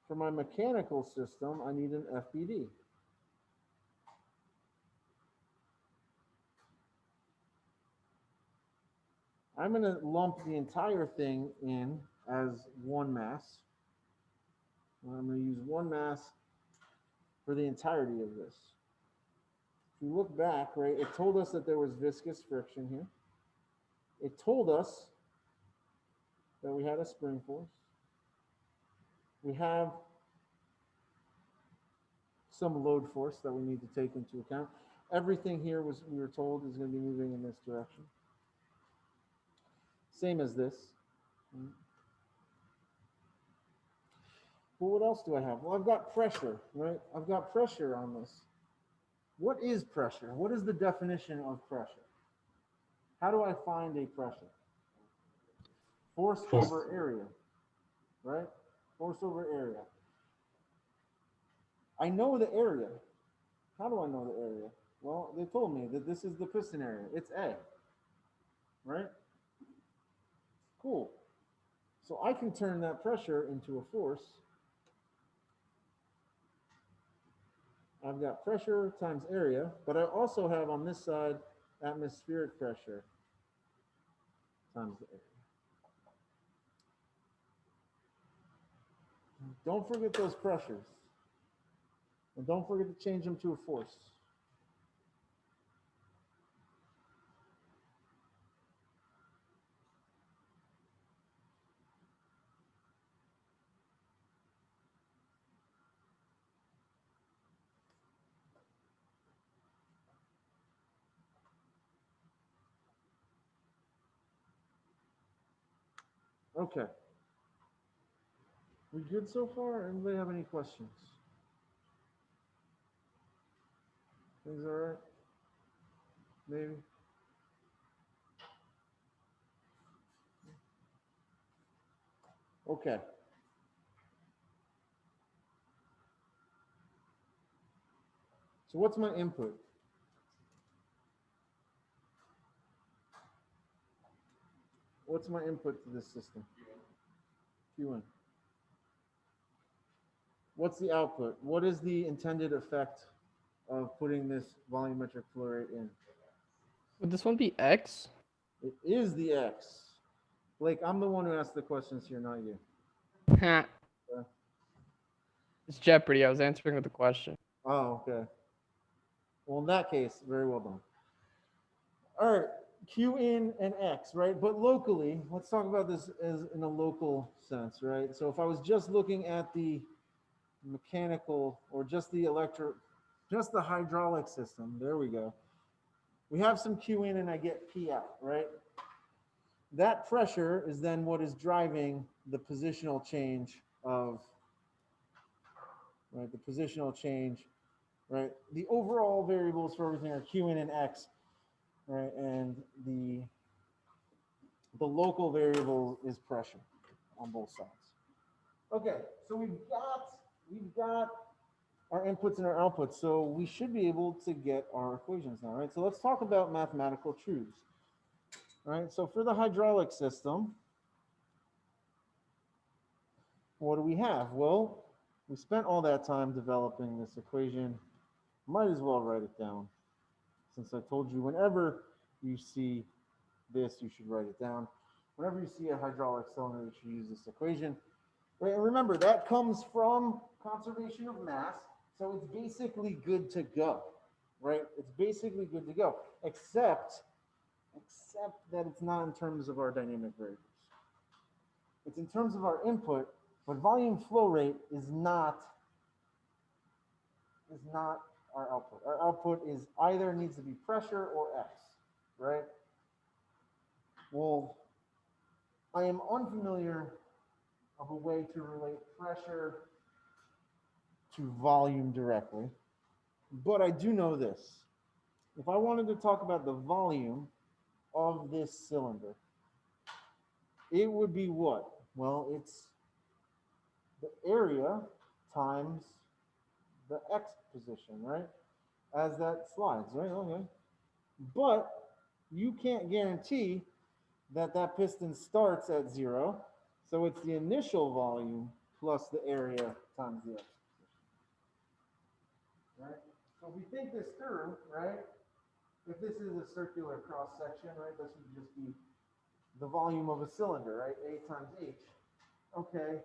For my mechanical system, I need an FBD. I'm going to lump the entire thing in as one mass. I'm going to use one mass for the entirety of this. If you look back, right, it told us that there was viscous friction here. It told us that we had a spring force. We have some load force that we need to take into account. Everything here we were told is going to be moving in this direction. same as this. Well, what else do I have? Well, I've got pressure, right? I've got pressure on this. What is pressure? What is the definition of pressure? How do I find a pressure? Force over area, right? Force over area. I know the area. How do I know the area? Well, they told me that this is the piston area. It's A, right? Cool. So I can turn that pressure into a force. I've got pressure times area, but I also have on this side atmospheric pressure times the area. Don't forget those pressures. And don't forget to change them to a force. Okay. We good so far? Anybody have any questions? Things all right? Maybe? Okay. So what's my input? What's my input to this system? Q1. What's the output? What is the intended effect of putting this volumetric flow rate in? Would this one be X? It is the X. Blake, I'm the one who asked the questions here, not you. Ha. It's Jeopardy. I was answering with a question. Oh, okay. Well, in that case, very well done. All right, Q in and X, right? But locally, let's talk about this as in a local sense, right? So if I was just looking at the mechanical or just the just the hydraulic system, there we go. We have some Q in and I get P out, right? That pressure is then what is driving the positional change of, right? The positional change, right? The overall variables for everything are Q in and X, right? And the local variable is pressure on both sides. Okay, so we've got our inputs and our outputs, so we should be able to get our equations now, right? So let's talk about mathematical truths. All right, so for the hydraulic system, what do we have? Well, we spent all that time developing this equation. Might as well write it down. Since I told you whenever you see this, you should write it down. Whenever you see a hydraulic cylinder, you should use this equation. Right, and remember, that comes from conservation of mass, so it's basically good to go, right? It's basically good to go, except that it's not in terms of our dynamic variables. It's in terms of our input, but volume flow rate is not our output. Our output is either needs to be pressure or X, right? Well, I am unfamiliar of a way to relate pressure to volume directly, but I do know this. If I wanted to talk about the volume of this cylinder, it would be what? Well, it's the area times the X position, right? As that slides, right? Okay. But you can't guarantee that that piston starts at 0. So it's the initial volume plus the area times the X position, right? So if we think this through, right? If this is a circular cross section, right, this would just be the volume of a cylinder, right? A times H. Okay,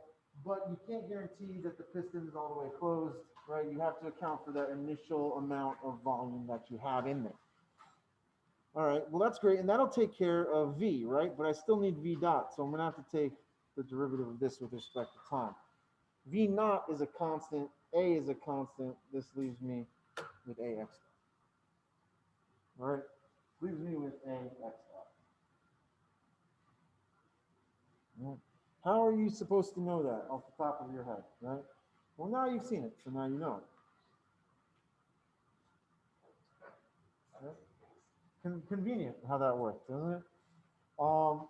but you can't guarantee that the piston is all the way closed, right? You have to account for that initial amount of volume that you have in there. All right, well, that's great. And that'll take care of V, right? But I still need V dot. So I'm going to have to take the derivative of this with respect to time. V naught is a constant. A is a constant. This leaves me with AX. All right, leaves me with AX dot. Right? How are you supposed to know that off the top of your head, right? Well, now you've seen it, so now you know it. Right? Convenient how that works, doesn't it? Um,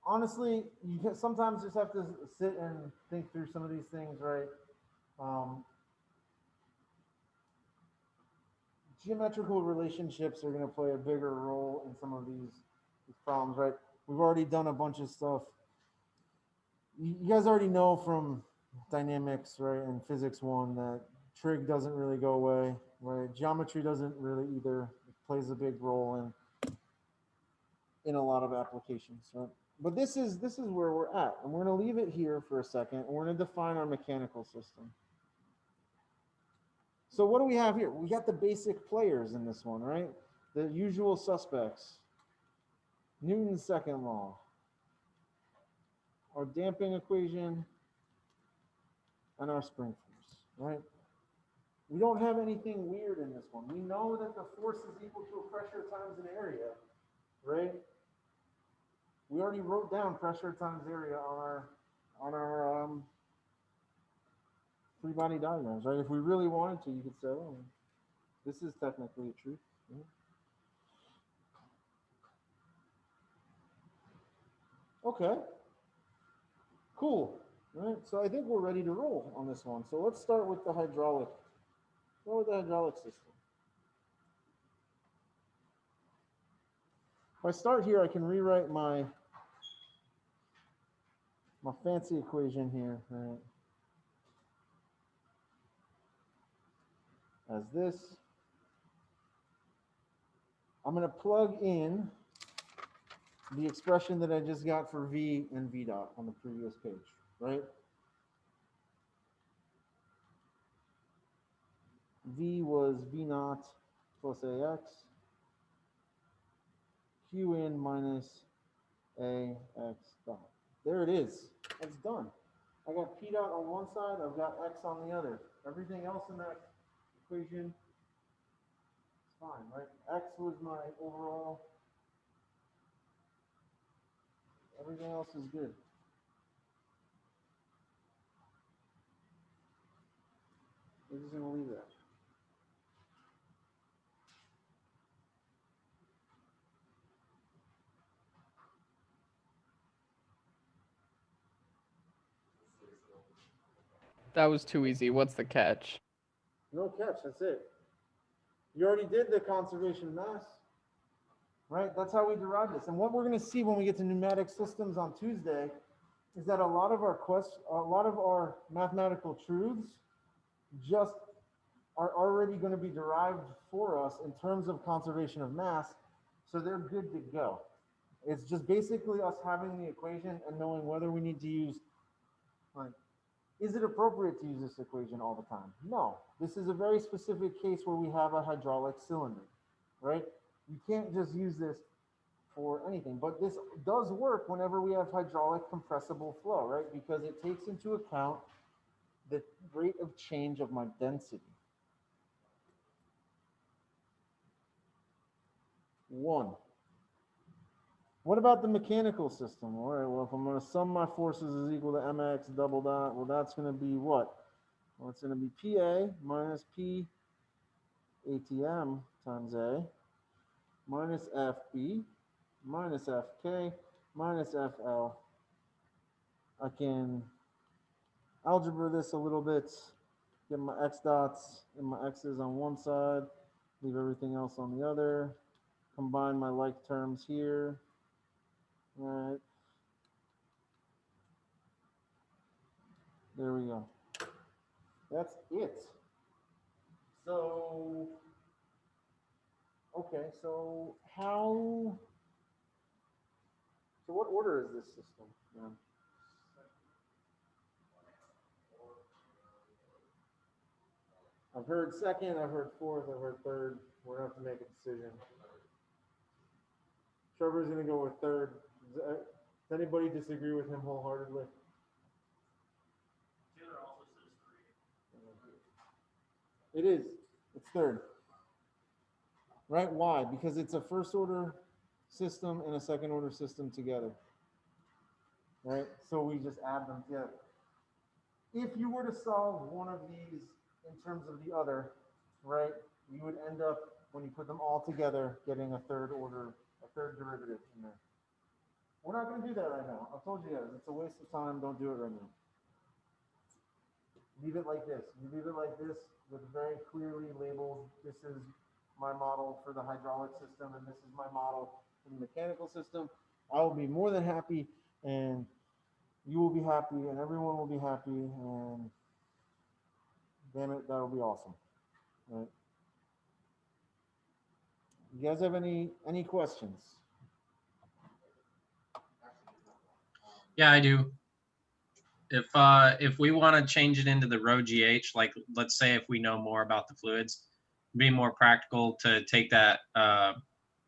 honestly, sometimes just have to sit and think through some of these things, right? Um, geometrical relationships are going to play a bigger role in some of these problems, right? We've already done a bunch of stuff. You guys already know from dynamics, right, and physics one that trig doesn't really go away, right? Geometry doesn't really either. It plays a big role in a lot of applications, right? But this is where we're at, and we're going to leave it here for a second, and we're going to define our mechanical system. So what do we have here? We got the basic players in this one, right? The usual suspects. Newton's second law, our damping equation, and our spring force, right? We don't have anything weird in this one. We know that the force is equal to a pressure times an area, right? We already wrote down pressure times area on our free body diagrams, right? If we really wanted to, you could say, oh, this is technically a truth. Right? Okay, cool. Right, so I think we're ready to roll on this one. So let's start with the hydraulic. Start with the hydraulic system. If I start here, I can rewrite my fancy equation here, right, as this. I'm going to plug in the expression that I just got for V and V dot on the previous page, right? V was V naught plus AX, Q in minus AX dot. There it is. It's done. I got P dot on one side, I've got X on the other. Everything else in that equation is fine, right? X was my overall. Everything else is good. We're just going to leave that. That was too easy. What's the catch? No catch, that's it. You already did the conservation of mass, right? That's how we derive this. And what we're going to see when we get to pneumatic systems on Tuesday is that a lot of our mathematical truths just are already going to be derived for us in terms of conservation of mass, so they're good to go. It's just basically us having the equation and knowing whether we need to use, like, is it appropriate to use this equation all the time? No. This is a very specific case where we have a hydraulic cylinder, right? You can't just use this for anything, but this does work whenever we have hydraulic compressible flow, right? Because it takes into account the rate of change of my density. 1. What about the mechanical system? All right, well, if I'm going to sum my forces is equal to mx double dot, well, that's going to be what? Well, it's going to be PA minus P ATM times A minus FB minus FK minus FL. I can algebra this a little bit, get my x dots and my x's on one side, leave everything else on the other, combine my like terms here. All right. There we go. That's it. So, okay, so what order is this system? Yeah. I've heard second, I've heard fourth, I've heard third. We're gonna have to make a decision. Trevor's gonna go with third. Does anybody disagree with him wholeheartedly? Taylor also says 3. It is. It's third. Right? Why? Because it's a first order system and a second order system together. right? So we just add them together. If you were to solve one of these in terms of the other, right, you would end up, when you put them all together, getting a third order, a third derivative in there. We're not going to do that right now. I've told you guys, it's a waste of time. Don't do it right now. Leave it like this. You leave it like this with very clearly labeled, this is my model for the hydraulic system and this is my model for the mechanical system. I will be more than happy, and you will be happy, and everyone will be happy, and damn it, that'll be awesome. Right? You guys have any questions? Yeah, I do. If we want to change it into the rho GH, like let's say if we know more about the fluids, it'd be more practical to take that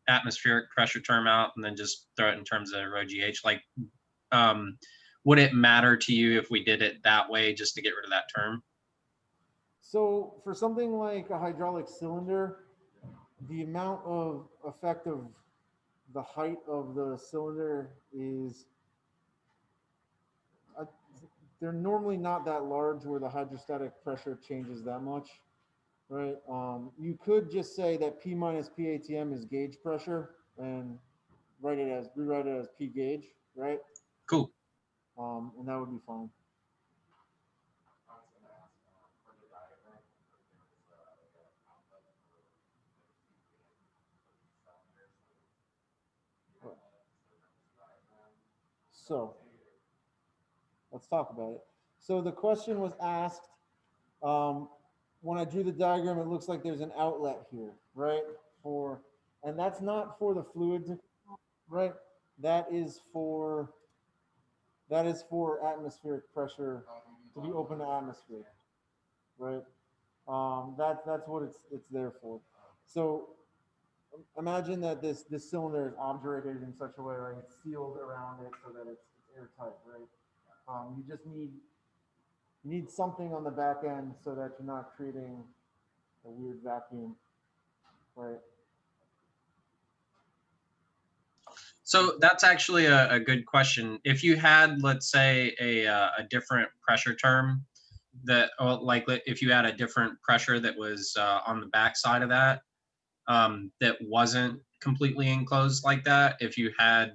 atmospheric pressure term out and then just throw it in terms of rho GH. Like, would it matter to you if we did it that way just to get rid of that term? So for something like a hydraulic cylinder, the amount of effect of the height of the cylinder is uh, they're normally not that large where the hydrostatic pressure changes that much, right? You could just say that P minus PATM is gauge rewrite it as P gauge, right? Cool. And that would be fine. So let's talk about it. So the question was asked, when I drew the diagram, it looks like there's an outlet here, right? And that's not for the fluid, right? That is for atmospheric pressure to be open to atmosphere, right? That's what it's there for. So imagine that this cylinder is obturated in such a way, right? It's sealed around it so that it's airtight, right? You just need something on the back end so that you're not creating a weird vacuum, right? So that's actually a good question. If you had, let's say, a different pressure term that, like if you had a different pressure that was on the back side of that, that wasn't completely enclosed like that, if you had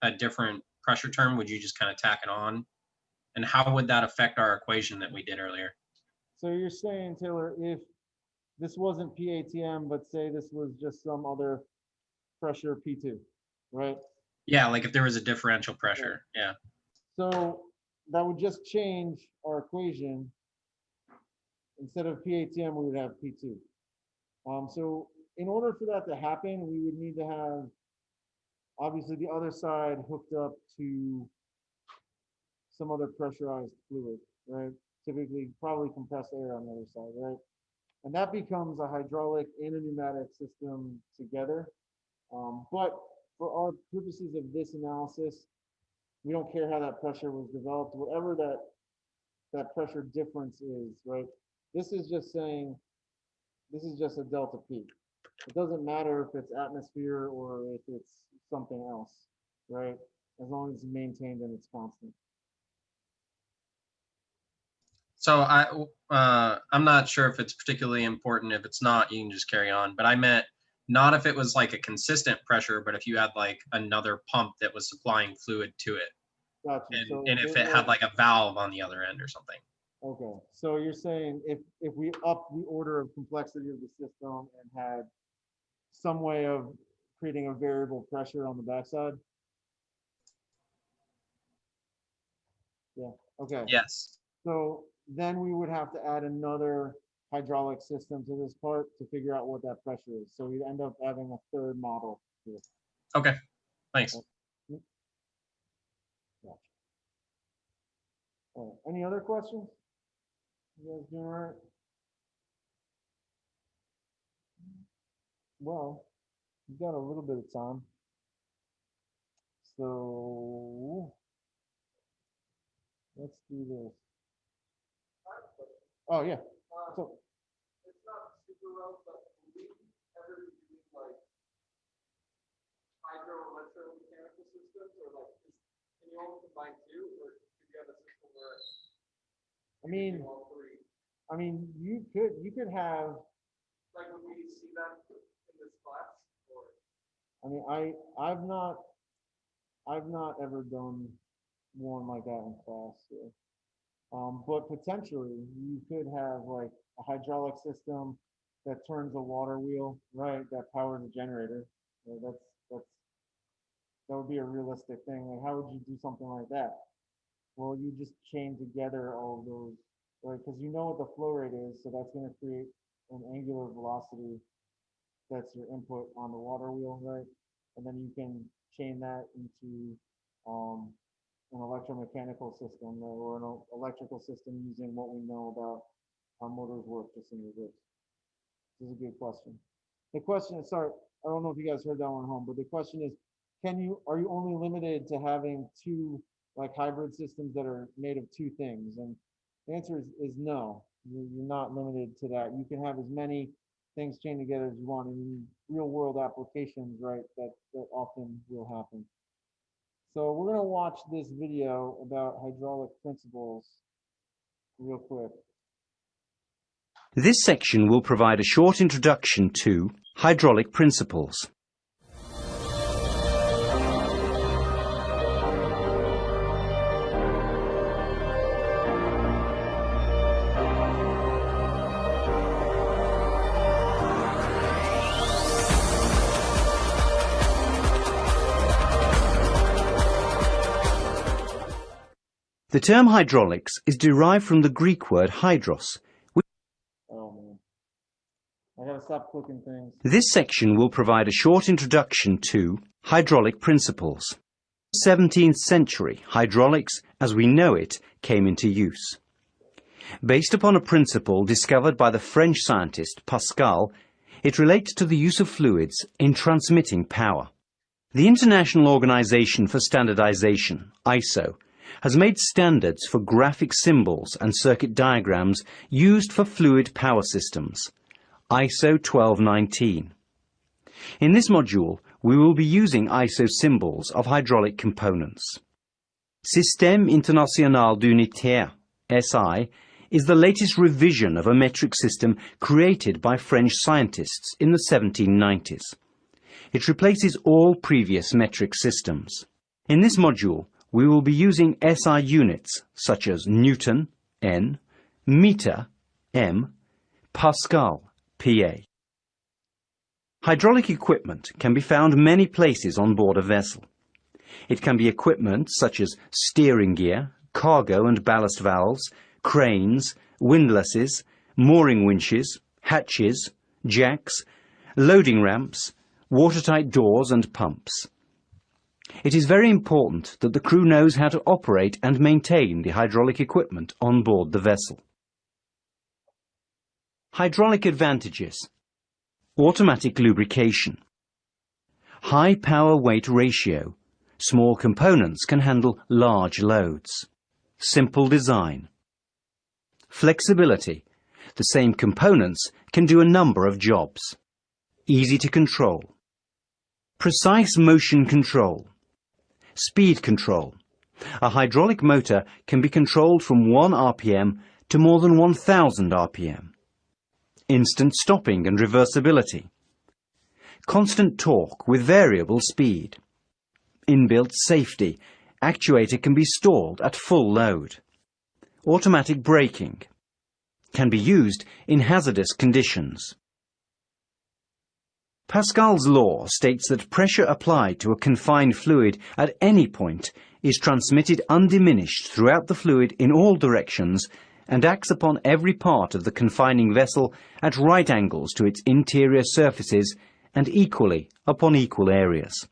a different pressure term, would you just kind of tack it on? And how would that affect our equation that we did earlier? So you're saying, Taylor, if this wasn't PATM, but say this was just some other pressure P2, right? Yeah, like if there was a differential pressure. Yeah. So that would just change our equation. Instead of PATM, we would have P2. So in order for that to happen, we would need to have obviously the other side hooked up to some other pressurized fluid, right? Typically, probably compressed air on the other side, right? And that becomes a hydraulic and a pneumatic system together. But for our purposes of this analysis, we don't care how that pressure was developed, whatever that pressure difference is, right? This is just saying, this is just a delta P. It doesn't matter if it's atmosphere or if it's something else, right? As long as it's maintained and it's constant. So I'm not sure if it's particularly important. If it's not, you can just carry on. But I meant not if it was like a consistent pressure, but if you had like another pump that was supplying fluid to it, Gotcha. and if it had like a valve on the other end or something. Okay, so you're saying if we up the order of complexity of the system and had some way of creating a variable pressure on the backside? Yeah, okay. Yes. So then we would have to add another hydraulic system to this part to figure out what that pressure is. So we'd end up having a third model here. Okay. Thanks. Gotcha. All right. Any other questions? You guys doing all right? Well, we've got a little bit of time. So let's do this. Oh, yeah. So, It's not super rough, but will we ever be doing like hydro electromechanical systems, or like can you only combine two, or could you have a system where I mean, you do all three? you could have, Like, would we see that in this class, or? I've not ever done one like that in class. So. But potentially you could have like a hydraulic system that turns a water wheel, right? That powers a generator. Yeah, that would be a realistic thing. Like, how would you do something like that? Well, you just chain together all of those, right? Because you know what the flow rate is, so that's going to create an angular velocity. That's your input on the water wheel, right? And then you can chain that into an electromechanical system or an electrical system using what we know about how motors work just in reverse. This is a good question. The question is, sorry, I don't know if you guys heard that one home, but the question is, are you only limited to having two like hybrid systems that are made of two things? And the answer is no. You're not limited to that. You can have as many things chained together as you want in real world applications, right? That often will happen. So we're gonna watch this video about hydraulic principles real quick. This section will provide a short introduction to hydraulic principles. The term hydraulics is derived from the Greek word hydros. Oh man, I gotta stop clicking things. This section will provide a short introduction to hydraulic principles. In the 17th century, hydraulics, as we know it, came into use. Based upon a principle discovered by the French scientist Pascal, it relates to the use of fluids in transmitting power. The International Organization for Standardization, ISO, has made standards for graphic symbols and circuit diagrams used for fluid power systems, ISO 1219. In this module, we will be using ISO symbols of hydraulic components. Système International d'Unitaire, SI, is the latest revision of a metric system created by French scientists in the 1790s. It replaces all previous metric systems. In this module, we will be using SI units such as Newton, N, meter, M, Pascal, PA. Hydraulic equipment can be found many places on board a vessel. It can be equipment such as steering gear, cargo and ballast valves, cranes, windlasses, mooring winches, hatches, jacks, loading ramps, watertight doors and pumps. It is very important that the crew knows how to operate and maintain the hydraulic equipment on board the vessel. Hydraulic advantages: automatic lubrication, high power-weight ratio, small components can handle large loads, simple design, flexibility, the same components can do a number of jobs, easy to control, precise motion control, speed control. A hydraulic motor can be controlled from 1 RPM to more than 1000 RPM. Instant stopping and reversibility. Constant torque with variable speed. Inbuilt safety. Actuator can be stalled at full load. Automatic braking. Can be used in hazardous conditions. Pascal's law states that pressure applied to a confined fluid at any point is transmitted undiminished throughout the fluid in all directions and acts upon every part of the confining vessel at right angles to its interior surfaces and equally upon equal areas.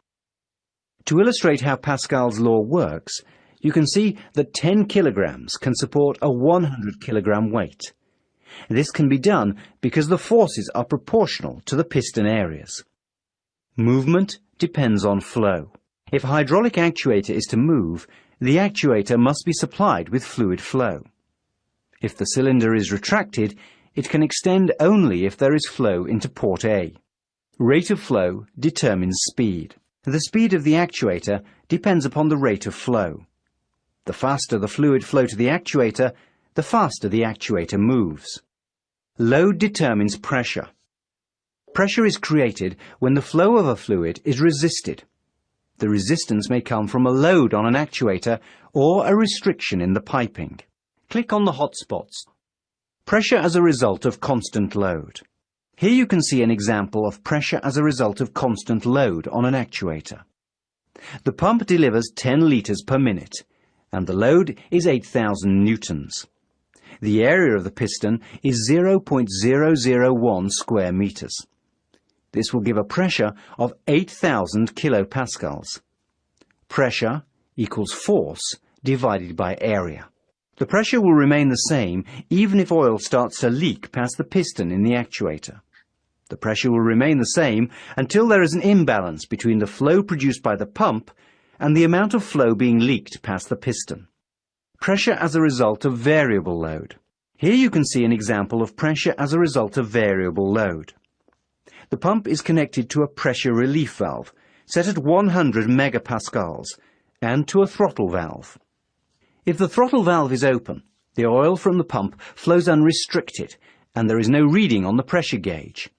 To illustrate how Pascal's law works, you can see that 10 kilograms can support a 100 kilogram weight. This can be done because the forces are proportional to the piston areas. Movement depends on flow. If a hydraulic actuator is to move, the actuator must be supplied with fluid flow. If the cylinder is retracted, it can extend only if there is flow into port A. Rate of flow determines speed. The speed of the actuator depends upon the rate of flow. The faster the fluid flow to the actuator, the faster the actuator moves. Load determines pressure. Pressure is created when the flow of a fluid is resisted. The resistance may come from a load on an actuator or a restriction in the piping. Click on the hotspots. Pressure as a result of constant load. Here you can see an example of pressure as a result of constant load on an actuator. The pump delivers 10 litres per minute, and the load is 8,000 newtons. The area of the piston is 0.001 square metres. This will give a pressure of 8,000 kilopascals. Pressure equals force divided by area. The pressure will remain the same even if oil starts to leak past the piston in the actuator. The pressure will remain the same until there is an imbalance between the flow produced by the pump and the amount of flow being leaked past the piston. Pressure as a result of variable load. Here you can see an example of pressure as a result of variable load. The pump is connected to a pressure relief valve set at 100 megapascals and to a throttle valve. If the throttle valve is open, the oil from the pump flows unrestricted and there is no reading on the pressure gauge.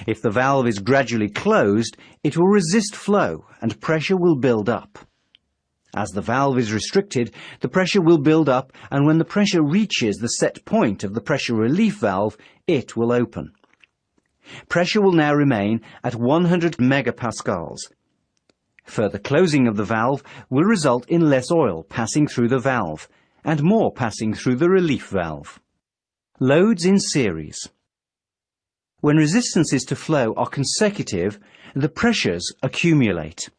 If the valve is gradually closed, it will resist flow and pressure will build up. As the valve is restricted, the pressure will build up, and when the pressure reaches the set point of the pressure relief valve, it will open. Pressure will now remain at 100 megapascals. Further closing of the valve will result in less oil passing through the valve and more passing through the relief valve. Loads in series. When resistances to flow are consecutive, the pressures accumulate.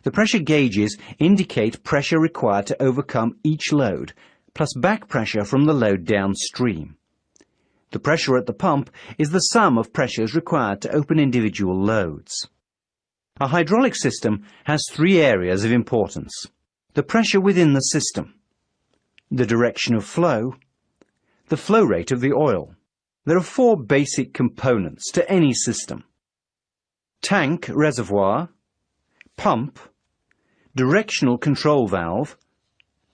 The pressure gauges indicate pressure required to overcome each load, plus back pressure from the load downstream. The pressure at the pump is the sum of pressures required to open individual loads. A hydraulic system has three areas of importance: the pressure within the system, the direction of flow, the flow rate of the oil. There are four basic components to any system: tank reservoir, pump, directional control valve,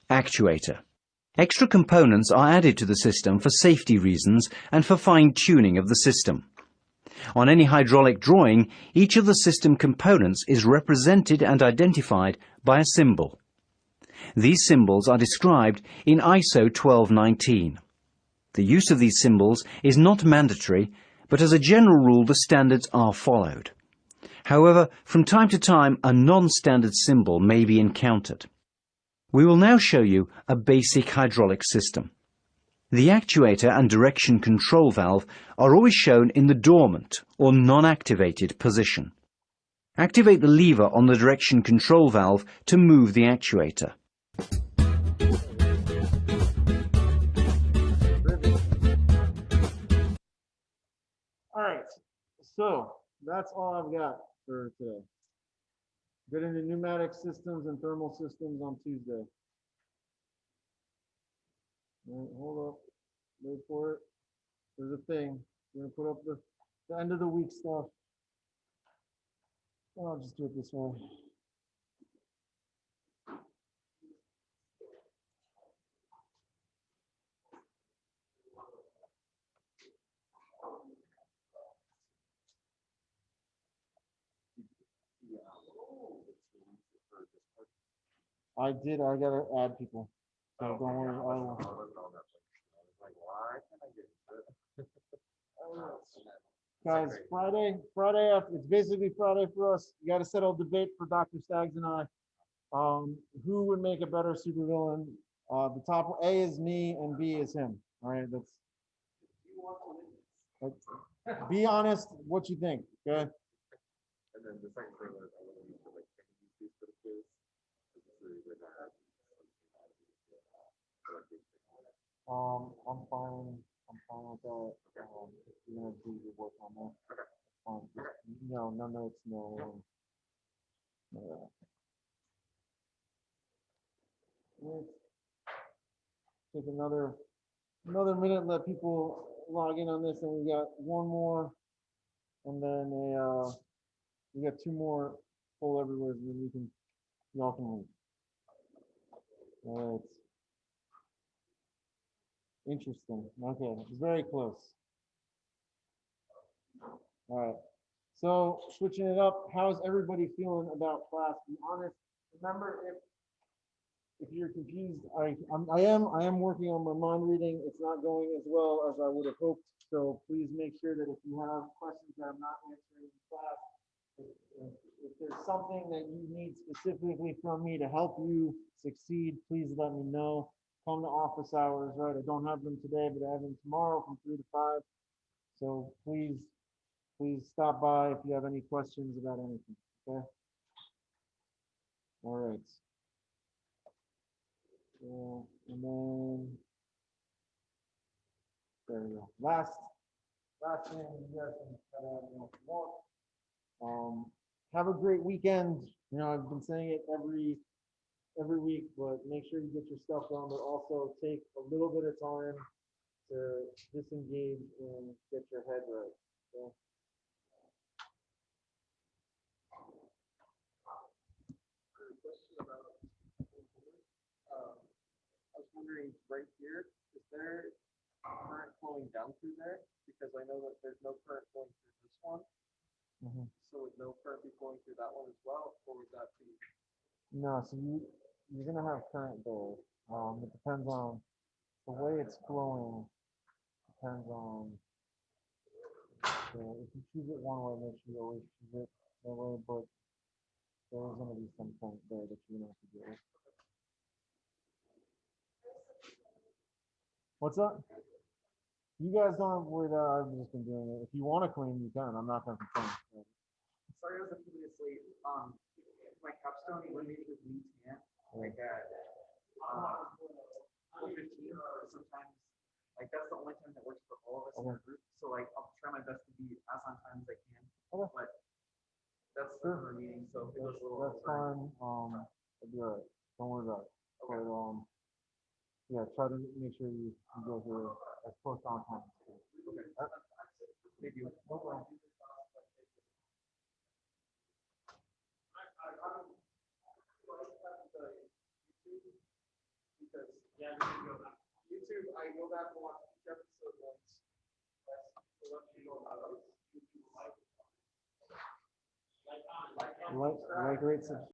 actuator. Extra components are added to the system for safety reasons and for fine-tuning of the system. On any hydraulic drawing, each of the system components is represented and identified by a symbol. These symbols are described in ISO 1219. The use of these symbols is not mandatory, but as a general rule the standards are followed. However, from time to time a non-standard symbol may be encountered. We will now show you a basic hydraulic system. The actuator and direction control valve are always shown in the dormant or non-activated position. Activate the lever on the direction control valve to move the actuator. All right, so that's all I've got for today. Get into pneumatic systems and thermal systems on Tuesday. All right, hold up, wait for it. There's a thing. We're gonna put up the end of the week stuff. I'll just do it this way. I did. I gotta add people. So don't worry. I will. Guys, Friday after, it's basically Friday for us. You got to settle debate for Dr. Staggs and I. Who would make a better supervillain? The top A is me and B is him. All right, that's be honest. What you think? Okay. And then the second thing was I want to use like these for the kids. I'm fine. I'm fine with that. You're gonna do your work on that. Fine. No notes, no. Let's take another minute, let people log in on this, and we got one more, and then we got two more poll everywhere, and then we can Y'all can leave. It's interesting. Okay, it's very close. All right. So switching it up, how's everybody feeling about class? Be honest. Remember, if you're confused, I am working on my mind reading. It's not going as well as I would have hoped. So please make sure that if you have questions that I'm not answering in class, if there's something that you need specifically from me to help you succeed, please let me know. Come to office hours, right? I don't have them today, but I have them tomorrow from 3 to 5. So please stop by if you have any questions about anything, okay? All right. And then, there we go. Last thing, you guys can cut out if you want. Have a great weekend. You know, I've been saying it every week, but make sure you get your stuff done, but also take a little bit of time to disengage and get your head right. Okay? Question about, I was wondering right here, is there current flowing down through there? Because I know that there's no current flowing through this one. Mhm. So would no current be flowing through that one as well, or would that be? No, so you're gonna have current there. It depends on the way it's flowing. Depends on if you choose it one way, make sure you always choose it that way. But there is gonna be some point there that you're gonna have to deal with. What's up? You guys don't have to worry that I've just been doing it. If you want to clean, you can. I'm not gonna complain. Sorry, I was a few minutes late. My capstone eliminated with me tan, like at 4:15. Sometimes, like that's the only time that works for all of us in our group. So like, I'll try my best to be as on time as I can. Okay. But that's Sure. the meeting, so if it goes a little That's over. fine. It'll be all right. Don't worry about it. But yeah, try to make sure you go here as close on time as possible. Okay. Thank you. No problem. Because YouTube, I go back and watch each episode once. That's let you know how it is. Like, rate,